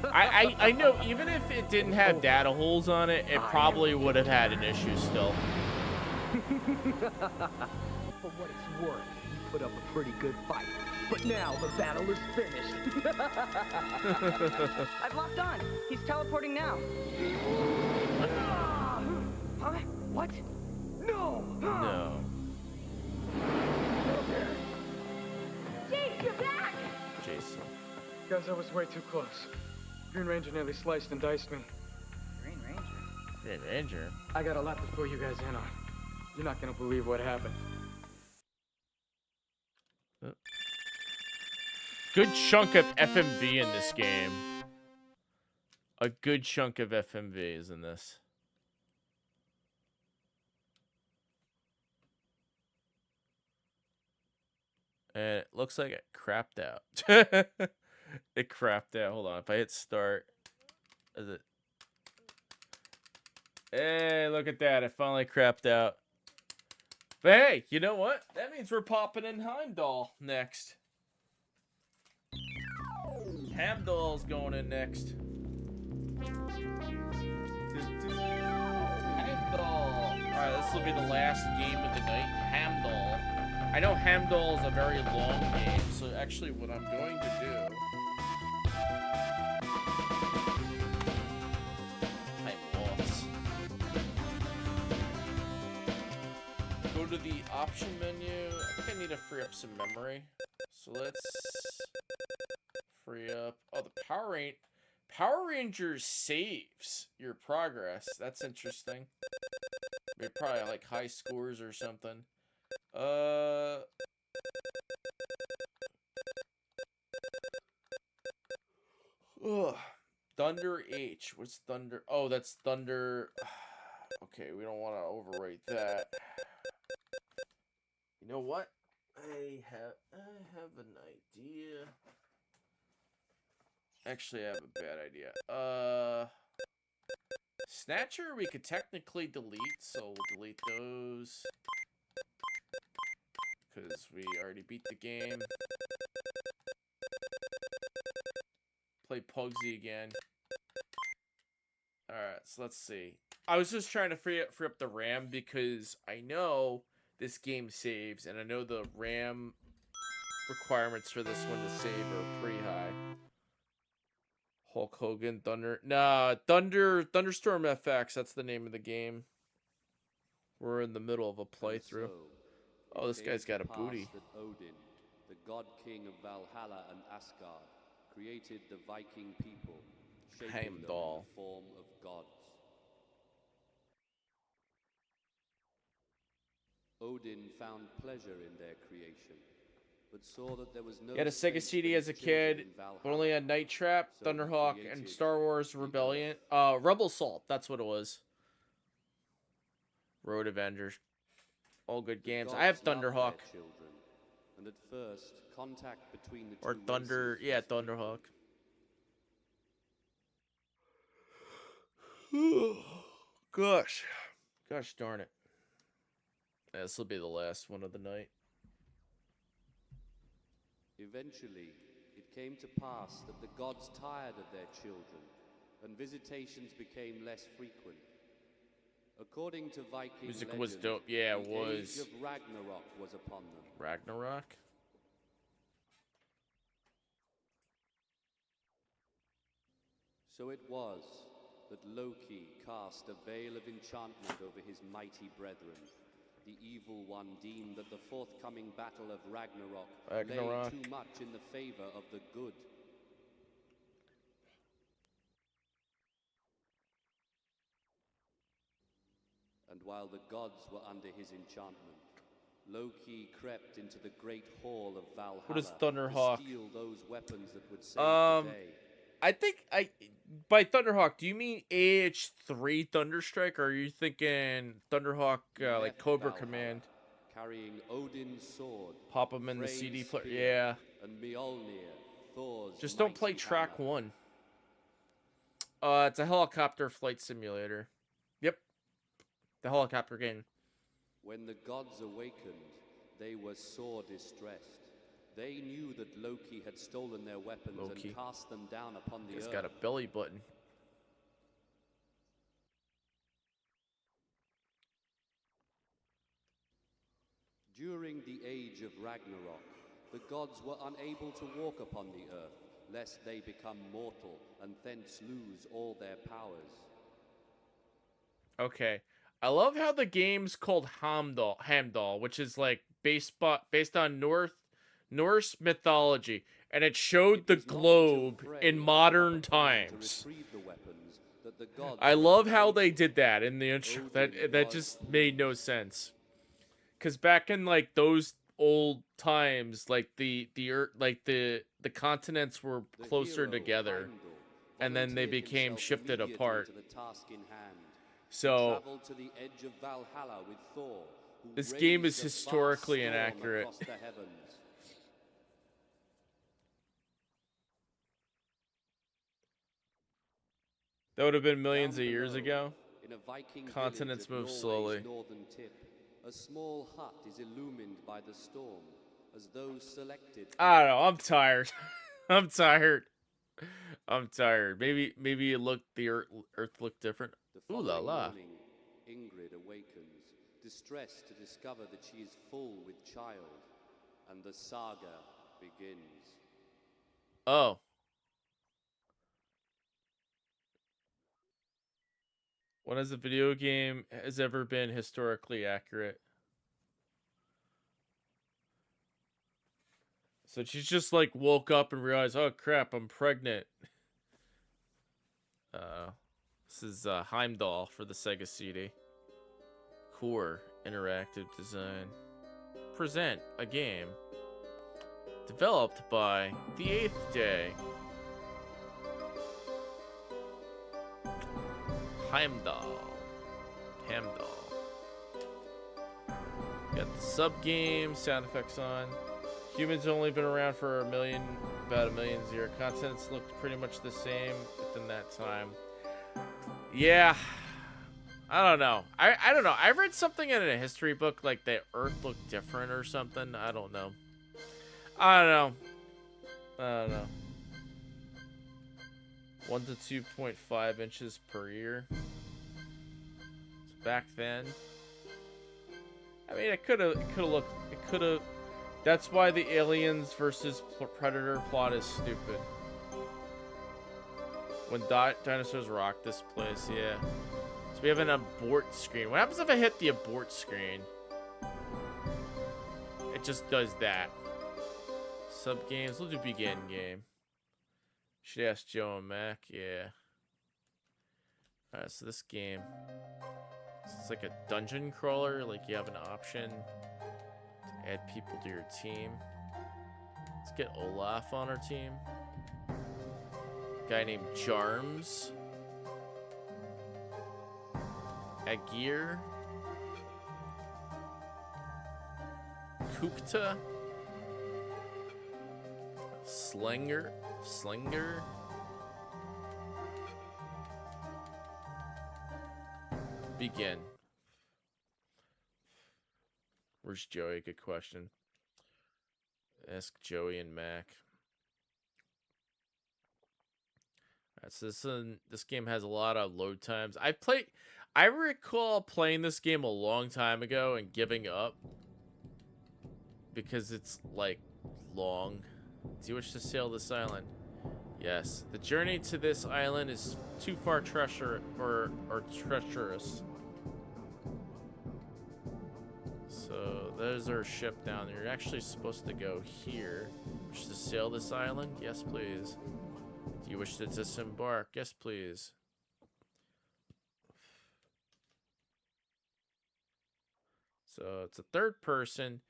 I know even if it didn't have data holes on it, it probably would have had an issue still. For what it's worth, you put up a pretty good fight. But now the battle is finished. I've locked on. He's teleporting now. Huh? What? No! No. Jake, you're back! Jason. Guys, I was way too close. Green Ranger nearly sliced and diced me. Green Ranger? Green Ranger? I got a lot to fill you guys in on. You're not gonna believe what happened. Good chunk of FMV in this game. A good chunk of FMV is in this. And it looks like it crapped out. It crapped out. Hold on. If I hit start, is it? Hey, look at that. It finally crapped out. But hey, you know what? That means we're popping in Heimdall next. Heimdall's going in next. Heimdall. Alright, this will be the last game of the night. Heimdall. I know Heimdall is a very long game, so actually what I'm going to do... Go to the option menu. I think I need to free up some memory. So let's free up. Oh, the Power Rangers saves your progress. That's interesting. Maybe probably like high scores or something. Ugh. Thunder H. What's Thunder? Oh, that's Thunder. Okay, we don't want to overwrite that. You know what? I have an idea. Actually, I have a bad idea. Snatcher we could technically delete, so we'll delete those. Because we already beat the game. Play Pugsy again. Alright, so let's see. I was just trying to free up the RAM because I know this game saves, and I know the RAM requirements for this one to save are pretty high. Hulk Hogan, Thunderstorm FX, that's the name of the game. We're in the middle of a playthrough. Oh, this guy's got a booty. That Odin, the god king of Valhalla and Asgard, created the Viking people, shaping them in the form of gods. Odin found pleasure in their creation, but saw that there was no... He had a Sega CD as a kid, but only had Night Trap, Thunderhawk, and Star Wars Rebellion. Rebel Assault, that's what it was. Road Avengers. All good games. I have Thunderhawk. Children, and at first, contact between the or two Thunder, races yeah, was Thunderhawk. Gosh. Gosh darn it. Yeah, this will be the last one of the night. Eventually, it came to pass that the gods tired of their children, and visitations became less frequent. According to Viking Music legend, was dope. Yeah, it the was. age of Ragnarok was upon them. Ragnarok? So it was that Loki cast a veil of enchantment over his mighty brethren. The evil one deemed that the forthcoming battle of Ragnarok lay too much in the favor of the good. And while the gods were under his enchantment, Loki crept into the great hall of Valhalla. What is Thunderhawk? To steal those weapons that would save the day. I think by Thunderhawk, do you mean AH3 Thunderstrike, or are you thinking Thunderhawk like Cobra Valhalla, Command? Carrying Odin's sword, Pop them in the CD player. spear, Yeah. and Mjolnir, Thor's Just don't play mighty track hammer. 1. It's a helicopter flight simulator. Yep. The helicopter game. When the gods awakened, they were sore distressed. They knew that Loki had stolen their weapons Loki. and cast them down upon the He's earth. got a belly button. During the age of Ragnarok, the gods were unable to walk upon the earth, lest they become mortal and thence lose all their powers. Okay. I love how the game's called Hamdall, which is like based on Norse mythology, and it showed the globe in modern times. I love how they did that in the intro. That just made no sense. Cuz back in like those old times, like the continents were closer together, and then they became shifted apart. So Traveled to the edge of Valhalla with Thor, who this game is raised a historically vast storm inaccurate. across the heavens. That would have been millions Down of years below, ago. in a Viking Continents village move at slowly. Norway's northern tip, a small hut is illumined by the storm, as those selected. I don't know. I'm tired. I'm tired. I'm tired. Maybe the Earth looked different. The Ooh la following la. morning, Ingrid awakens, distressed to discover that she is full with child, and the saga begins. Oh. When has a video game has ever been historically accurate? So she's just like woke up and realized, oh crap, I'm pregnant. This is Heimdall for the Sega CD. Core Interactive Design. Present a game developed by The Eighth Day. Heimdall. Got the sub game, sound effects on. Humans only been around for about a million years. Contents looked pretty much the same within that time. Yeah, I don't know. I don't know. I read something in a history book like the Earth looked different or something. I don't know. 1 to 2.5 inches per year. So back then, I mean, it could have looked. That's why the aliens versus predator plot is stupid. When dinosaurs rock this place, yeah. So we have an abort screen. What happens if I hit the abort screen? It just does that. Sub games. We'll do begin game. Should ask Joe and Mac. Yeah. Alright, so this game. It's like a dungeon crawler. Like you have an option to add people to your team. Let's get Olaf on our team. Guy named Jarms. Agir. Kukta. Slinger. Begin. Where's Joey? Good question. Ask Joey and Mac. Alright, so this game has a lot of load times. I recall playing this game a long time ago and giving up because it's like long. Do you wish to sail this island? Yes. The journey to this island is too far treacherous. So there's our ship down there. You're actually supposed to go here. Wish to sail this island? Yes, please. Do you wish to disembark? Yes, please. So it's a third person.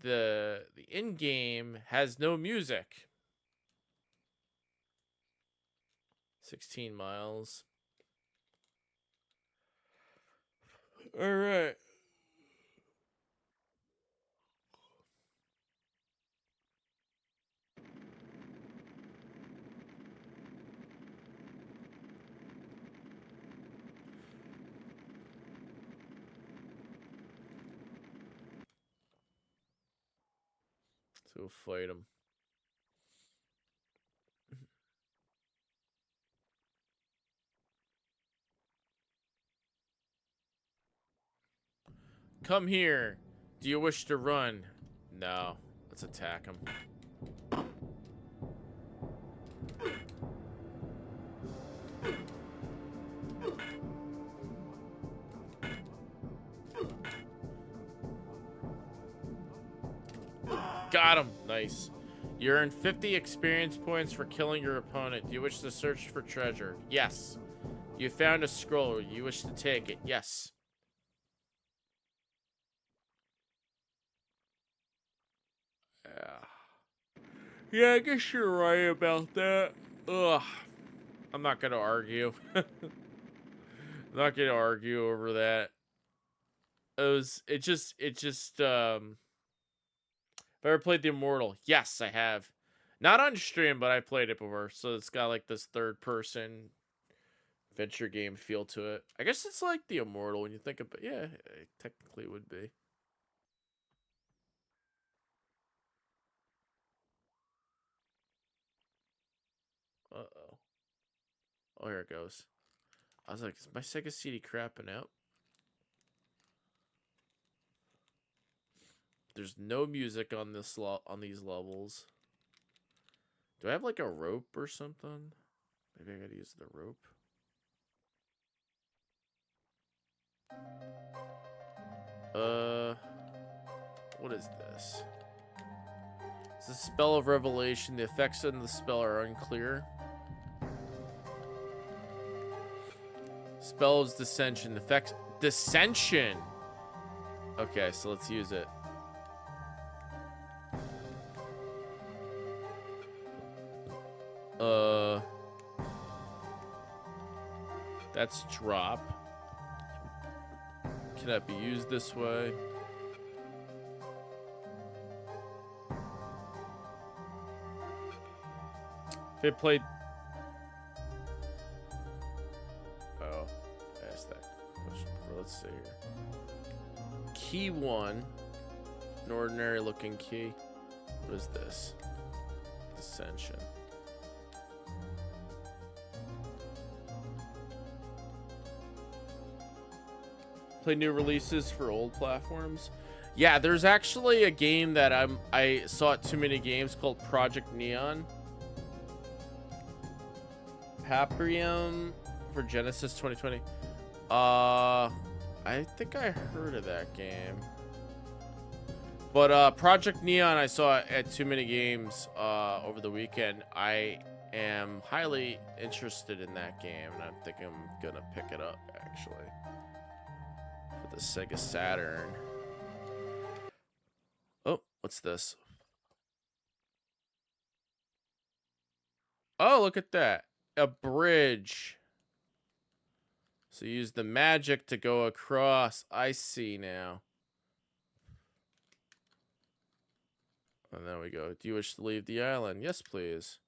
The in-game has no music. 16 miles. All right. So we'll fight him. Come here. Do you wish to run? No. Let's attack him. Got him. Nice. You earn 50 experience points for killing your opponent. Do you wish to search for treasure? Yes. You found a scroll. You wish to take it? Yes. Yeah, I guess you're right about that. Ugh. I'm not gonna argue. I'm not gonna argue over that. It just have I ever played the Immortal? Yes, I have. Not on stream, but I played it before. So it's got like this third person adventure game feel to it. I guess it's like the Immortal when you think about it. Yeah, it technically would be. Uh-oh. Oh, here it goes. I was like, is my Sega CD crapping out? There's no music on this on these levels. Do I have like a rope or something? Maybe I gotta use the rope. What is this? It's a spell of revelation. The effects in the spell are unclear. Spells dissension. Effects dissension. Okay, so let's use it. That's drop. Cannot be used this way. If it played... Oh, ask that question. Let's see here. Key 1. An ordinary looking key. What is this? Dissension. Play new releases for old platforms. Yeah, there's actually a game that I saw at TooManyGames called Project Neon. Paprium for Genesis 2020. I think I heard of that game. But Project Neon I saw at TooManyGames over the weekend. I am highly interested in that game, and I think I'm gonna pick it up actually. The Sega Saturn. Oh, what's this? Oh, look at that. A bridge. So use the magic to go across. I see now. And there we go. Do you wish to leave the island? Yes, please.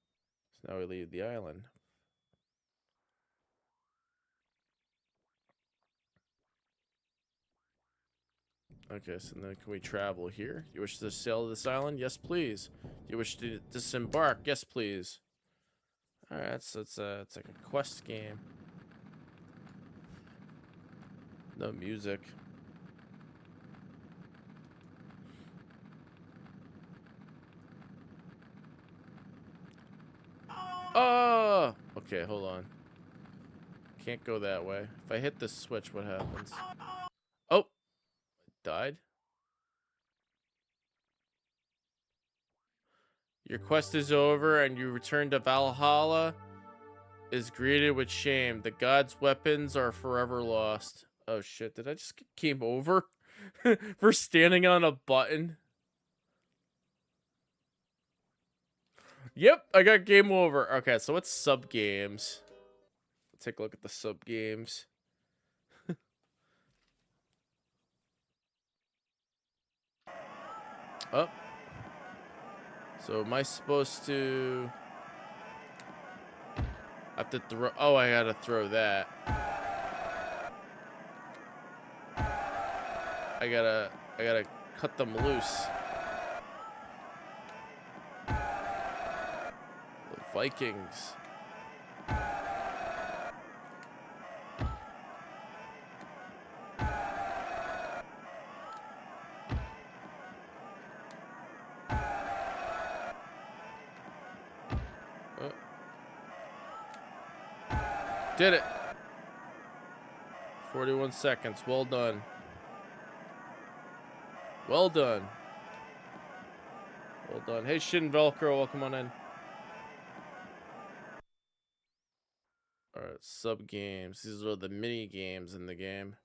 So now we leave the island. Okay, so then can we travel here? You wish to sail to this island? Yes, please. You wish to disembark? Yes, please. Alright, so it's like a quest game. No music. Oh! Okay, hold on. Can't go that way. If I hit this switch, what happens? Oh! I died? Your quest is over and you return to Valhalla is greeted with shame. The gods' weapons are forever lost. Oh shit, did I just get game over? For standing on a button? Yep, I got game over. Okay, so what's sub games? Let's take a look at the sub games. Oh. So am I supposed to... I have to throw... Oh, I gotta throw that. I gotta cut them loose. Vikings. Did it. 41 seconds. Well done. Well done. Well done. Hey, Shin Velcro, welcome on in. Alright, sub games. These are the mini games in the game.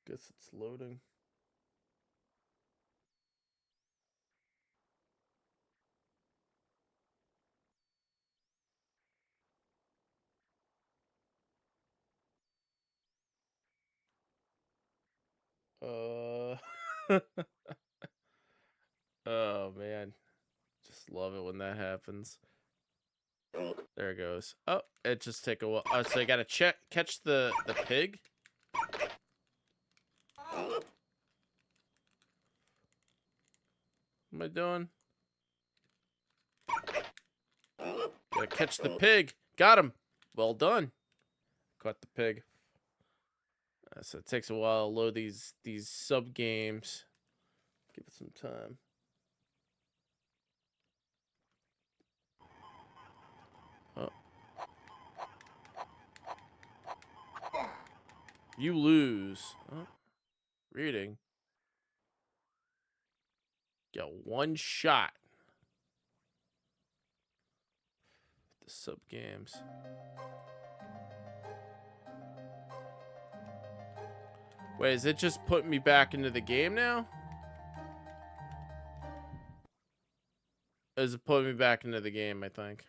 Guess it's loading. Oh man, just love it when that happens. There it goes. Oh, it just take a while. Oh, so I gotta catch the pig. What am I doing? Gotta catch the pig. Got him. Well done. Caught the pig. So it takes a while to load these sub games. Give it some time. Oh. You lose. Oh. Reading. Got one shot. The sub games. Wait, is it just putting me back into the game now? Is it putting me back into the game, I think.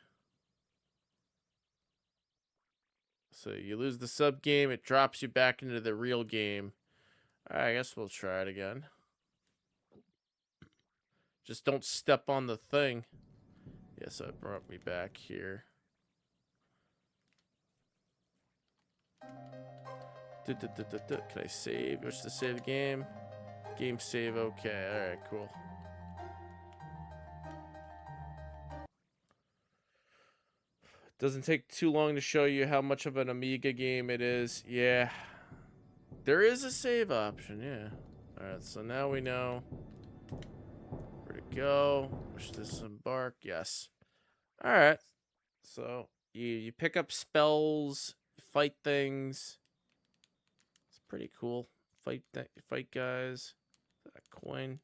So you lose the sub game, it drops you back into the real game. Alright, I guess we'll try it again. Just don't step on the thing. Yes, it brought me back here. Can I save? Wish to save the game. Game save, okay. Alright, cool. Doesn't take too long to show you how much of an Amiga game it is. Yeah. There is a save option, yeah. Alright, so now we know where to go. Wish to disembark. Yes. Alright. So you pick up spells, fight things. It's pretty cool. Fight guys. A coin.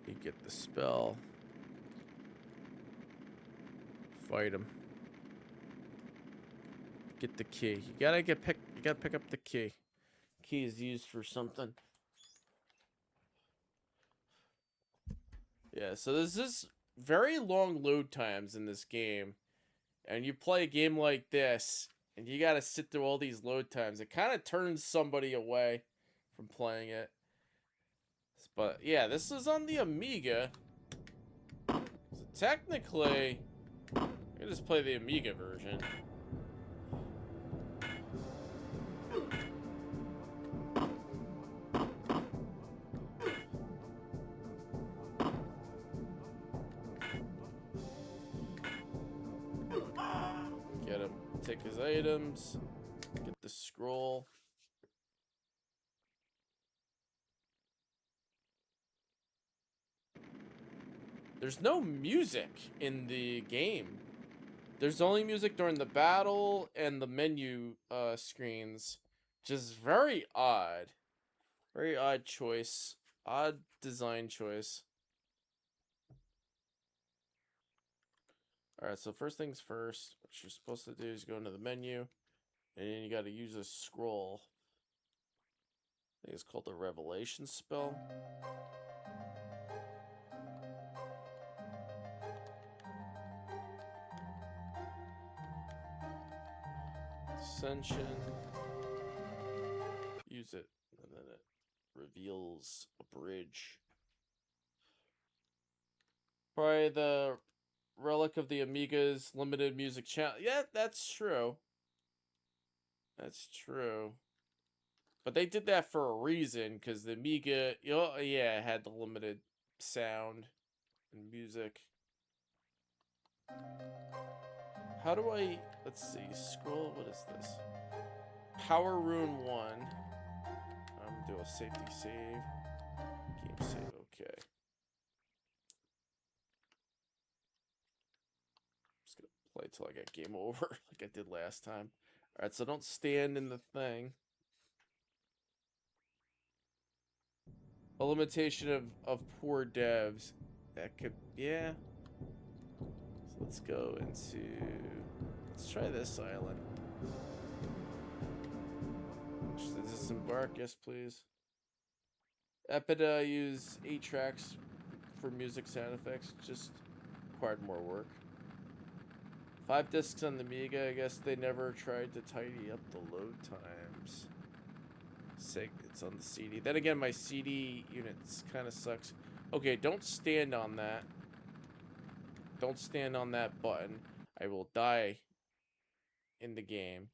You get the spell. Fight him. Get the key. You gotta pick up the key. Key is used for something. Yeah, so there's this very long load times in this game. And you play a game like this, and you gotta sit through all these load times. It kind of turns somebody away from playing it. But yeah, this is on the Amiga. So technically, I can just play the Amiga version. Get him, take his items, get the scroll. There's no music in the game. There's only music during the battle and the menu screens, which is very odd. Very odd choice. Odd design choice. Alright, so first things first, what you're supposed to do is go into the menu, and then you gotta use a scroll. I think it's called the Revelation spell. extension. Use it, and then it reveals a bridge. Probably the relic of the Amiga's limited music channel. Yeah, that's true. That's true. But they did that for a reason, because the Amiga, yeah, it had the limited sound and music. How do I, let's see, scroll, what is this? Power Rune 1. I'm gonna do a safety save. Game save, okay. Just gonna play till I get game over, like I did last time. Alright, so don't stand in the thing. A limitation of poor devs. That could, yeah. So let's go into, let's try this island. Disembark, yes please. Epida use 8 tracks for music sound effects, just required more work. 5 discs on the Amiga, I guess they never tried to tidy up the load times. It's on the CD. Then again, my CD units kind of sucks. Okay, don't stand on that. Don't stand on that button. I will die in the game.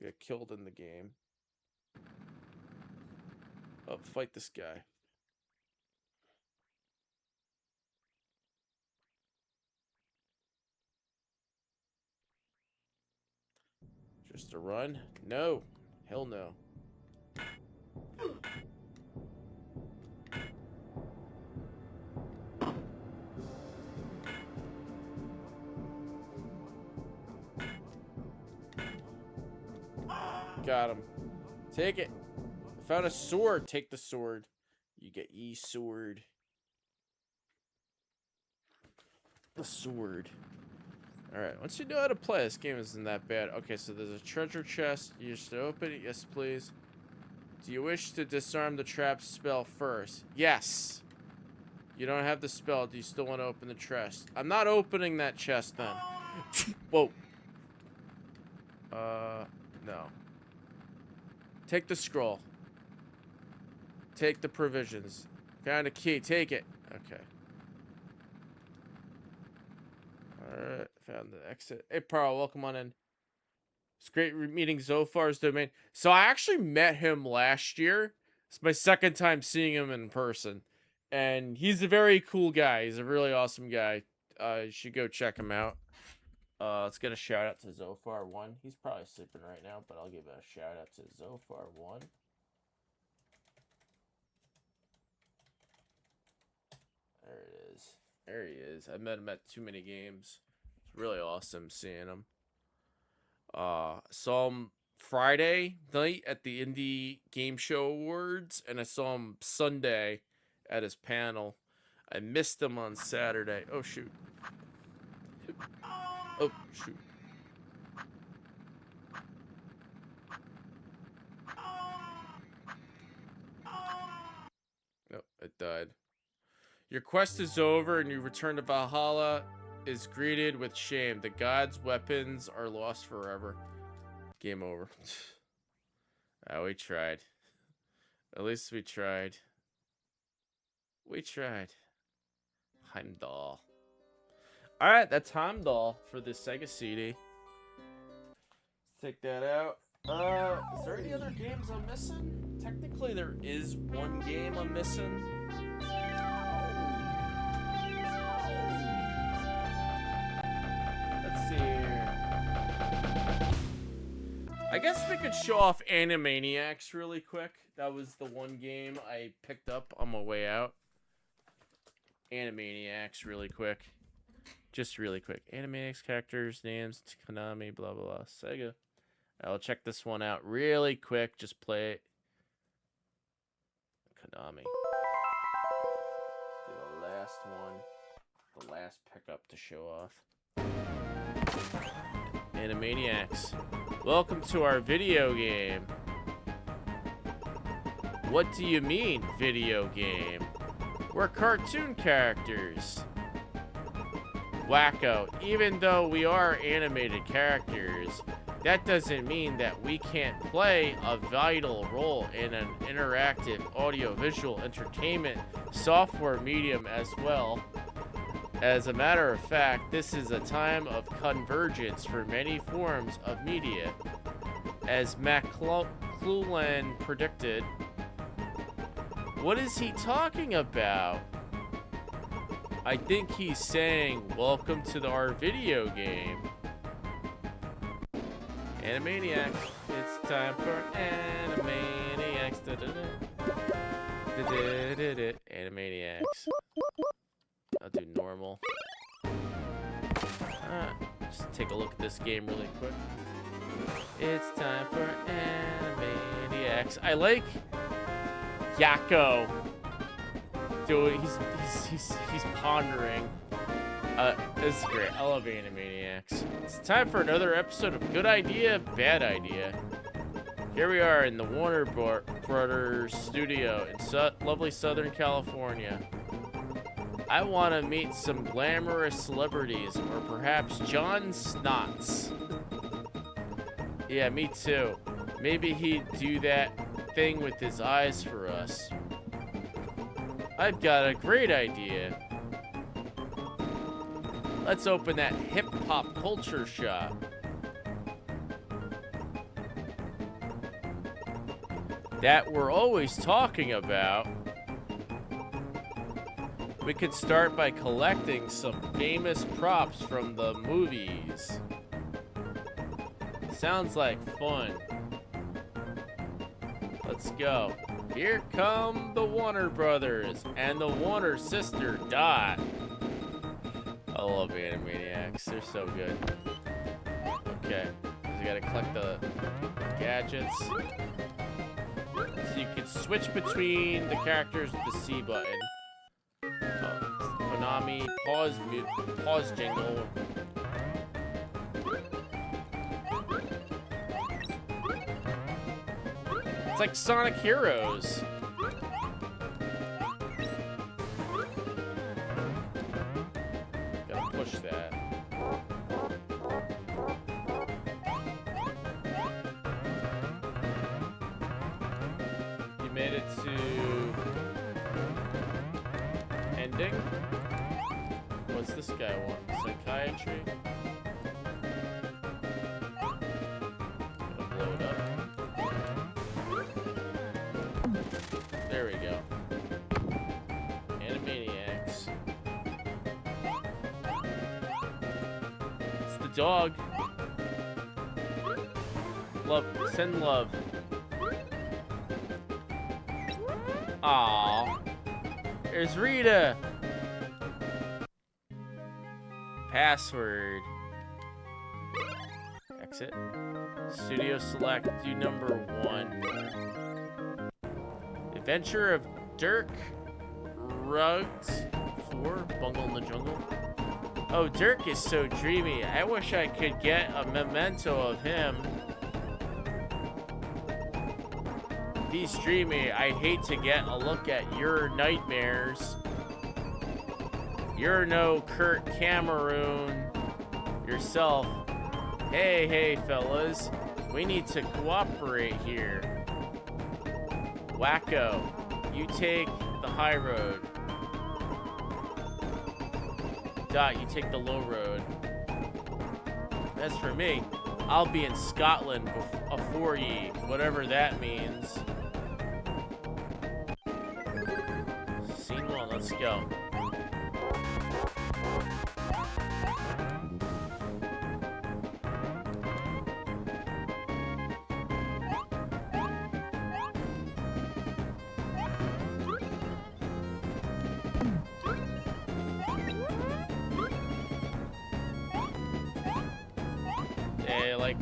Get killed in the game. Oh, fight this guy. Just a run? No. Hell no. Got him. Take it. I found a sword. Take the sword. You get sword. The sword. Alright, once you know how to play, this game isn't that bad. Okay, so there's a treasure chest. You just open it. Yes, please. Do you wish to disarm the trap spell first? Yes. You don't have the spell. Do you still want to open the chest? I'm not opening that chest then. Whoa. No. Take the scroll. Take the provisions. Found a key. Take it. Okay. Alright. Found the exit. Hey, Pearl. Welcome on in. It's great meeting Zophar's domain. So I actually met him last year. It's my second time seeing him in person. And he's a very cool guy. He's a really awesome guy. You should go check him out. Let's get a shout out to Zophar1. He's probably sleeping right now, but I'll give a shout out to Zophar1. There it is. There he is. I met him at TooManyGames. It's really awesome seeing him. Saw him Friday night at the Indie Game Show Awards, and I saw him Sunday at his panel. I missed him on Saturday. Oh, shoot. Oh, shoot. Nope, it died. Your quest is over and you return to Valhalla is greeted with shame. The gods' weapons are lost forever. Game over. We tried. At least we tried. We tried. Heimdall. Alright, that's Heimdall for the Sega CD. Let's take that out. Is there any other games I'm missing? Technically, there is one game I'm missing. Let's see here. I guess we could show off Animaniacs really quick. That was the one game I picked up on my way out. Animaniacs really quick. Just really quick. Animaniacs characters, names, Konami, blah, blah, blah. Sega. I'll check this one out really quick. Just play it. Konami. Do the last one. The last pickup to show off. Animaniacs. Welcome to our video game. What do you mean, video game? We're cartoon characters. Wacko. Even though we are animated characters, that doesn't mean that we can't play a vital role in an interactive audiovisual entertainment software medium as well. As a matter of fact, this is a time of convergence for many forms of media. As McClellan predicted. What is he talking about? I think he's saying, welcome to our video game. Animaniacs. It's time for Animaniacs. Animaniacs. I'll do normal. Just take a look at this game really quick. It's time for Animaniacs. I like Yakko. Dude, he's pondering. This is great. I love Animaniacs. It's time for another episode of Good Idea, Bad Idea. Here we are in the Warner Brothers studio in lovely Southern California. I want to meet some glamorous celebrities, or perhaps John Snots. Yeah, me too. Maybe he'd do that thing with his eyes for us. I've got a great idea. Let's open that hip-hop culture shop. That we're always talking about. We could start by collecting some famous props from the movies. Sounds like fun. Let's go. Here come the Warner Brothers and the Warner sister, Dot. I love Animaniacs. They're so good. Okay. We gotta collect the gadgets. So you can switch between the characters with the C button. Konami, pause jingle. It's like Sonic Heroes. Gotta push that. You made it to ending. What's this guy want? Psychiatry? Gonna blow it up. There we go. Animaniacs. It's the dog. Love. Send love. Aww. There's Rita. Password. Exit. Studio select. Do number 1. Adventure of Dirk Rugged 4, Bungle in the Jungle. Oh, Dirk is so dreamy. I wish I could get a memento of him. If he's dreamy, I'd hate to get a look at your nightmares. You're no Kurt Cameron yourself. Hey, fellas. We need to cooperate here. Wacko, you take the high road. Dot, you take the low road. As for me, I'll be in Scotland afore ye, whatever that means. Scene 1, let's go.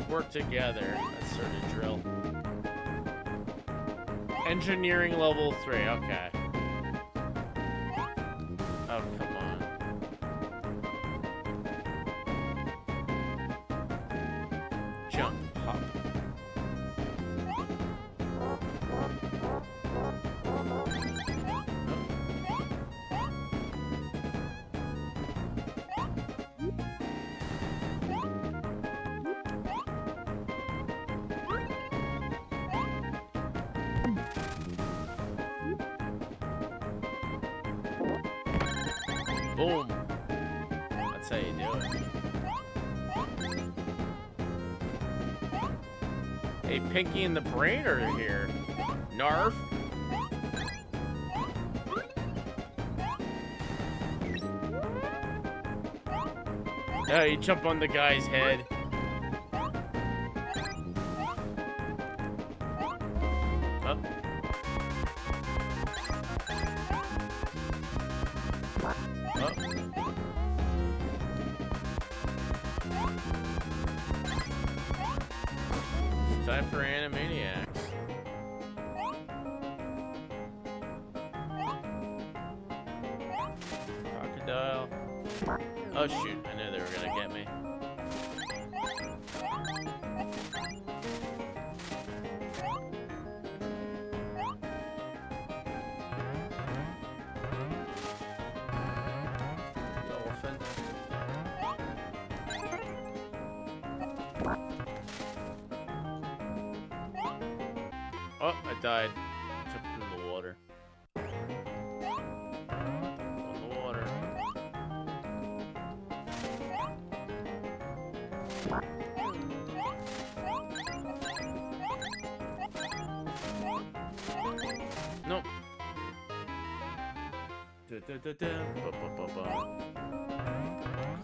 Work together. That sort of drill. Engineering level 3. Okay. Oh, come on. Jump. Hop. Boom. That's how you do it. Hey, Pinky and the Brain are here. Narf. Oh, you jump on the guy's head. Oh. Oh. It's time for Animaniacs. Crocodile. Oh shoot, I knew they were gonna get me. Dolphin. Oh, I died. Jumped into the water. On the water. Nope. Da, da, da, da. Ba, ba, ba, ba.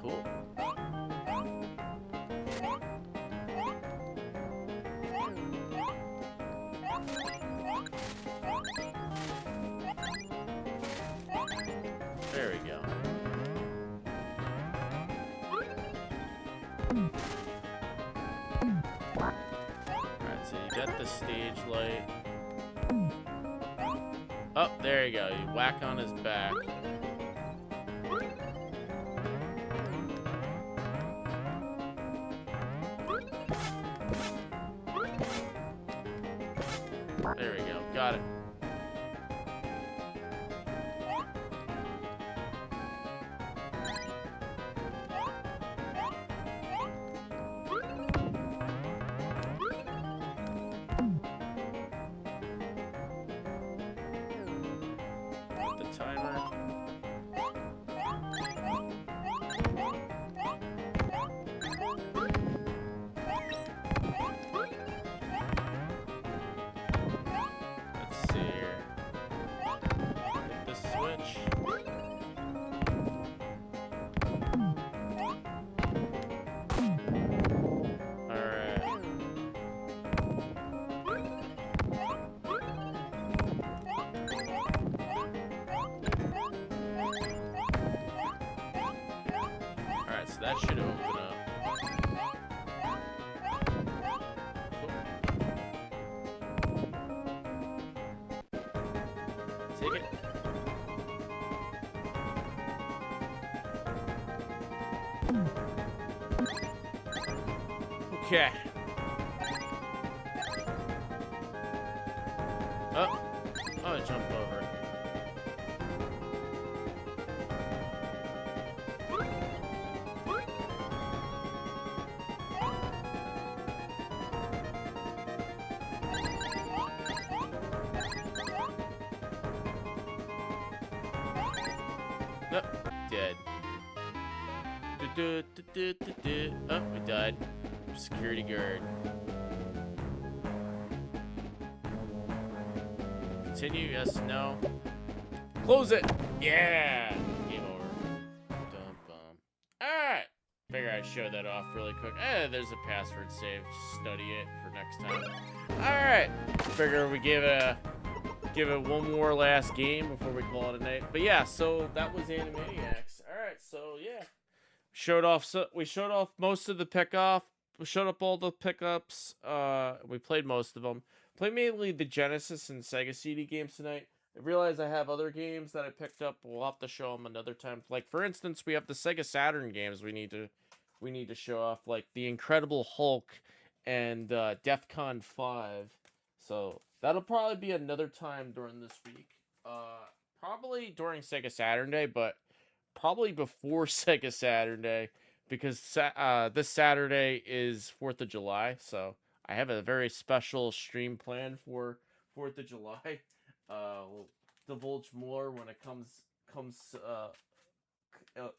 Cool. There we go. Alright, so you got the stage light. Oh, there you go. You whack on his back. There we go. Got it. The timer. Let's see here. Hit the switch. Alright. Alright, so that should open up. Cool. Take it. Okay. Oh, I jumped over. Nope, dead. Oh, we died. Security guard. Continue, yes, no. Close it! Yeah! Game over. Dum bum. Alright! Figure I'd show that off really quick. There's a password save. Just study it for next time. Alright! Figure we give it one more last game before we call it a night. But yeah, so that was Animaniacs. Alright, so yeah. We showed off most of the pickoff. We showed up all the pickups. We played most of them. Played mainly the Genesis and Sega CD games tonight. I realize I have other games that I picked up. We'll have to show them another time. Like for instance, we have the Sega Saturn games we need to show off, like the Incredible Hulk and DEFCON 5. So that'll probably be another time during this week. Probably during Sega Saturn Day, but probably before Sega Saturn Day, because this Saturday is 4th of July, so I have a very special stream planned for 4th of July. We'll divulge more when it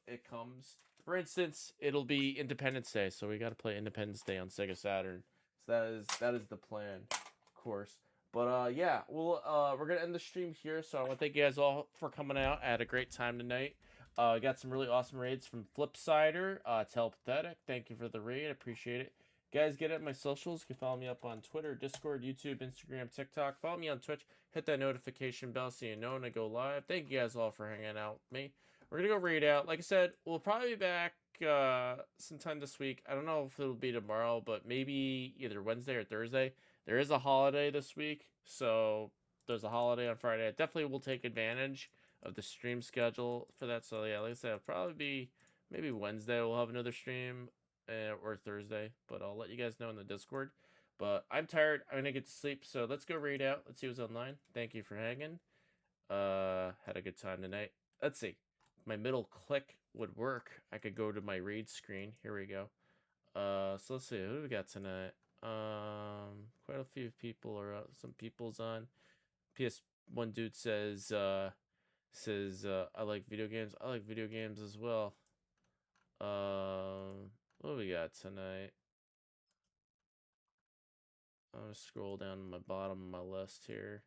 it comes. For instance, it'll be Independence Day, so we got to play Independence Day on Sega Saturn. So that is the plan, of course. But yeah, we're gonna end the stream here. So I want to thank you guys all for coming out. I had a great time tonight. Got some really awesome raids from Flipsider, Telepathetic. Thank you for the raid. I appreciate it. Guys, get at my socials. You can follow me up on Twitter, Discord, YouTube, Instagram, TikTok. Follow me on Twitch. Hit that notification bell so you know when I go live. Thank you guys all for hanging out with me. We're going to go raid out. Like I said, we'll probably be back sometime this week. I don't know if it'll be tomorrow, but maybe either Wednesday or Thursday. There is a holiday this week, so there's a holiday on Friday. I definitely will take advantage of the stream schedule for that. So yeah, like I said, it'll probably be maybe Wednesday we'll have another stream or Thursday, but I'll let you guys know in the Discord. But I'm tired. I'm gonna get to sleep, so let's go raid out. Let's see who's online. Thank you for hanging. Had a good time tonight. Let's see. If my middle click would work, I could go to my raid screen. Here we go. So let's see. Who do we got tonight? Quite a few people are out. Some people's on. One dude says I like video games. I like video games as well. What do we got tonight? I'm gonna scroll down to my bottom of my list here.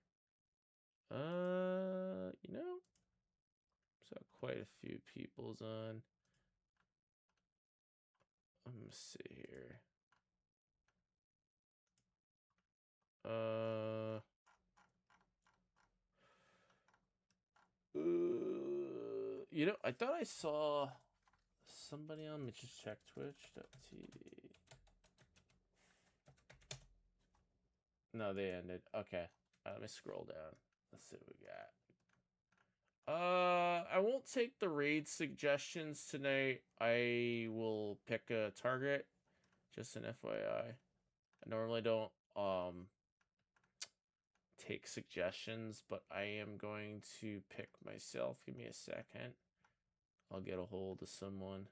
You know, so quite a few people's on. Let me see here. You know, I thought I saw somebody on. Let me just check Twitch.tv. No, they ended. Okay. Let me scroll down. Let's see what we got. I won't take the raid suggestions tonight. I will pick a target. Just an FYI. I normally don't take suggestions, but I am going to pick myself. Give me a second. I'll get a hold of someone.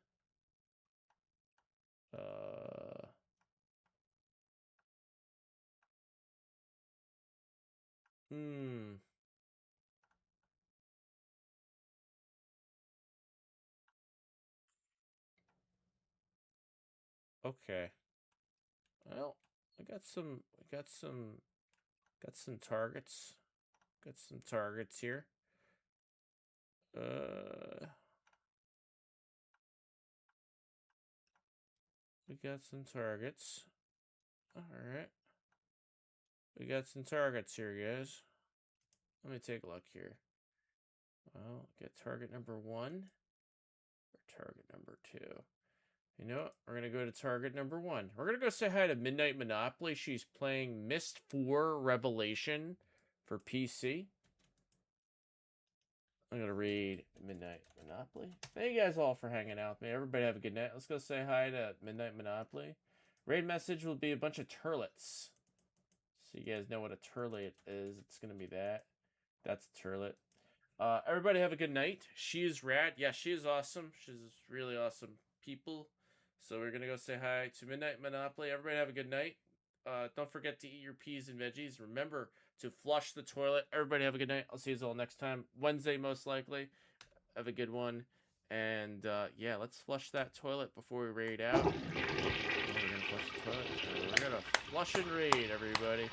Okay. Well, I got some targets. Got some targets here. We got some targets. Alright. We got some targets here, guys. Let me take a look here. Well, get target number 1 or target number 2. You know what? We're going to go to target number 1. We're going to go say hi to Midnight Monopoly. She's playing Myst 4 Revelation for PC. I'm going to read Midnight Monopoly. Thank you guys all for hanging out with me. Everybody have a good night. Let's go say hi to Midnight Monopoly. Raid message will be a bunch of turlets. So you guys know what a turlet is. It's going to be that. That's a turlet. Everybody have a good night. She is rad. Yeah, she is awesome. She's really awesome people. So we're going to go say hi to Midnight Monopoly. Everybody have a good night. Don't forget to eat your peas and veggies. Remember to flush the toilet. Everybody have a good night. I'll see you all next time. Wednesday, most likely. Have a good one. And, yeah, let's flush that toilet before we raid out. We're going to flush the toilet. We're going to flush and raid, everybody.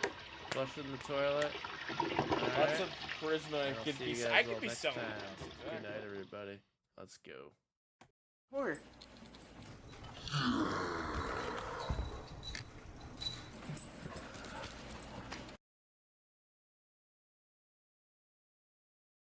Flushing the toilet. Lots of charisma. I could be selling. Good night, everybody. Let's go. Where?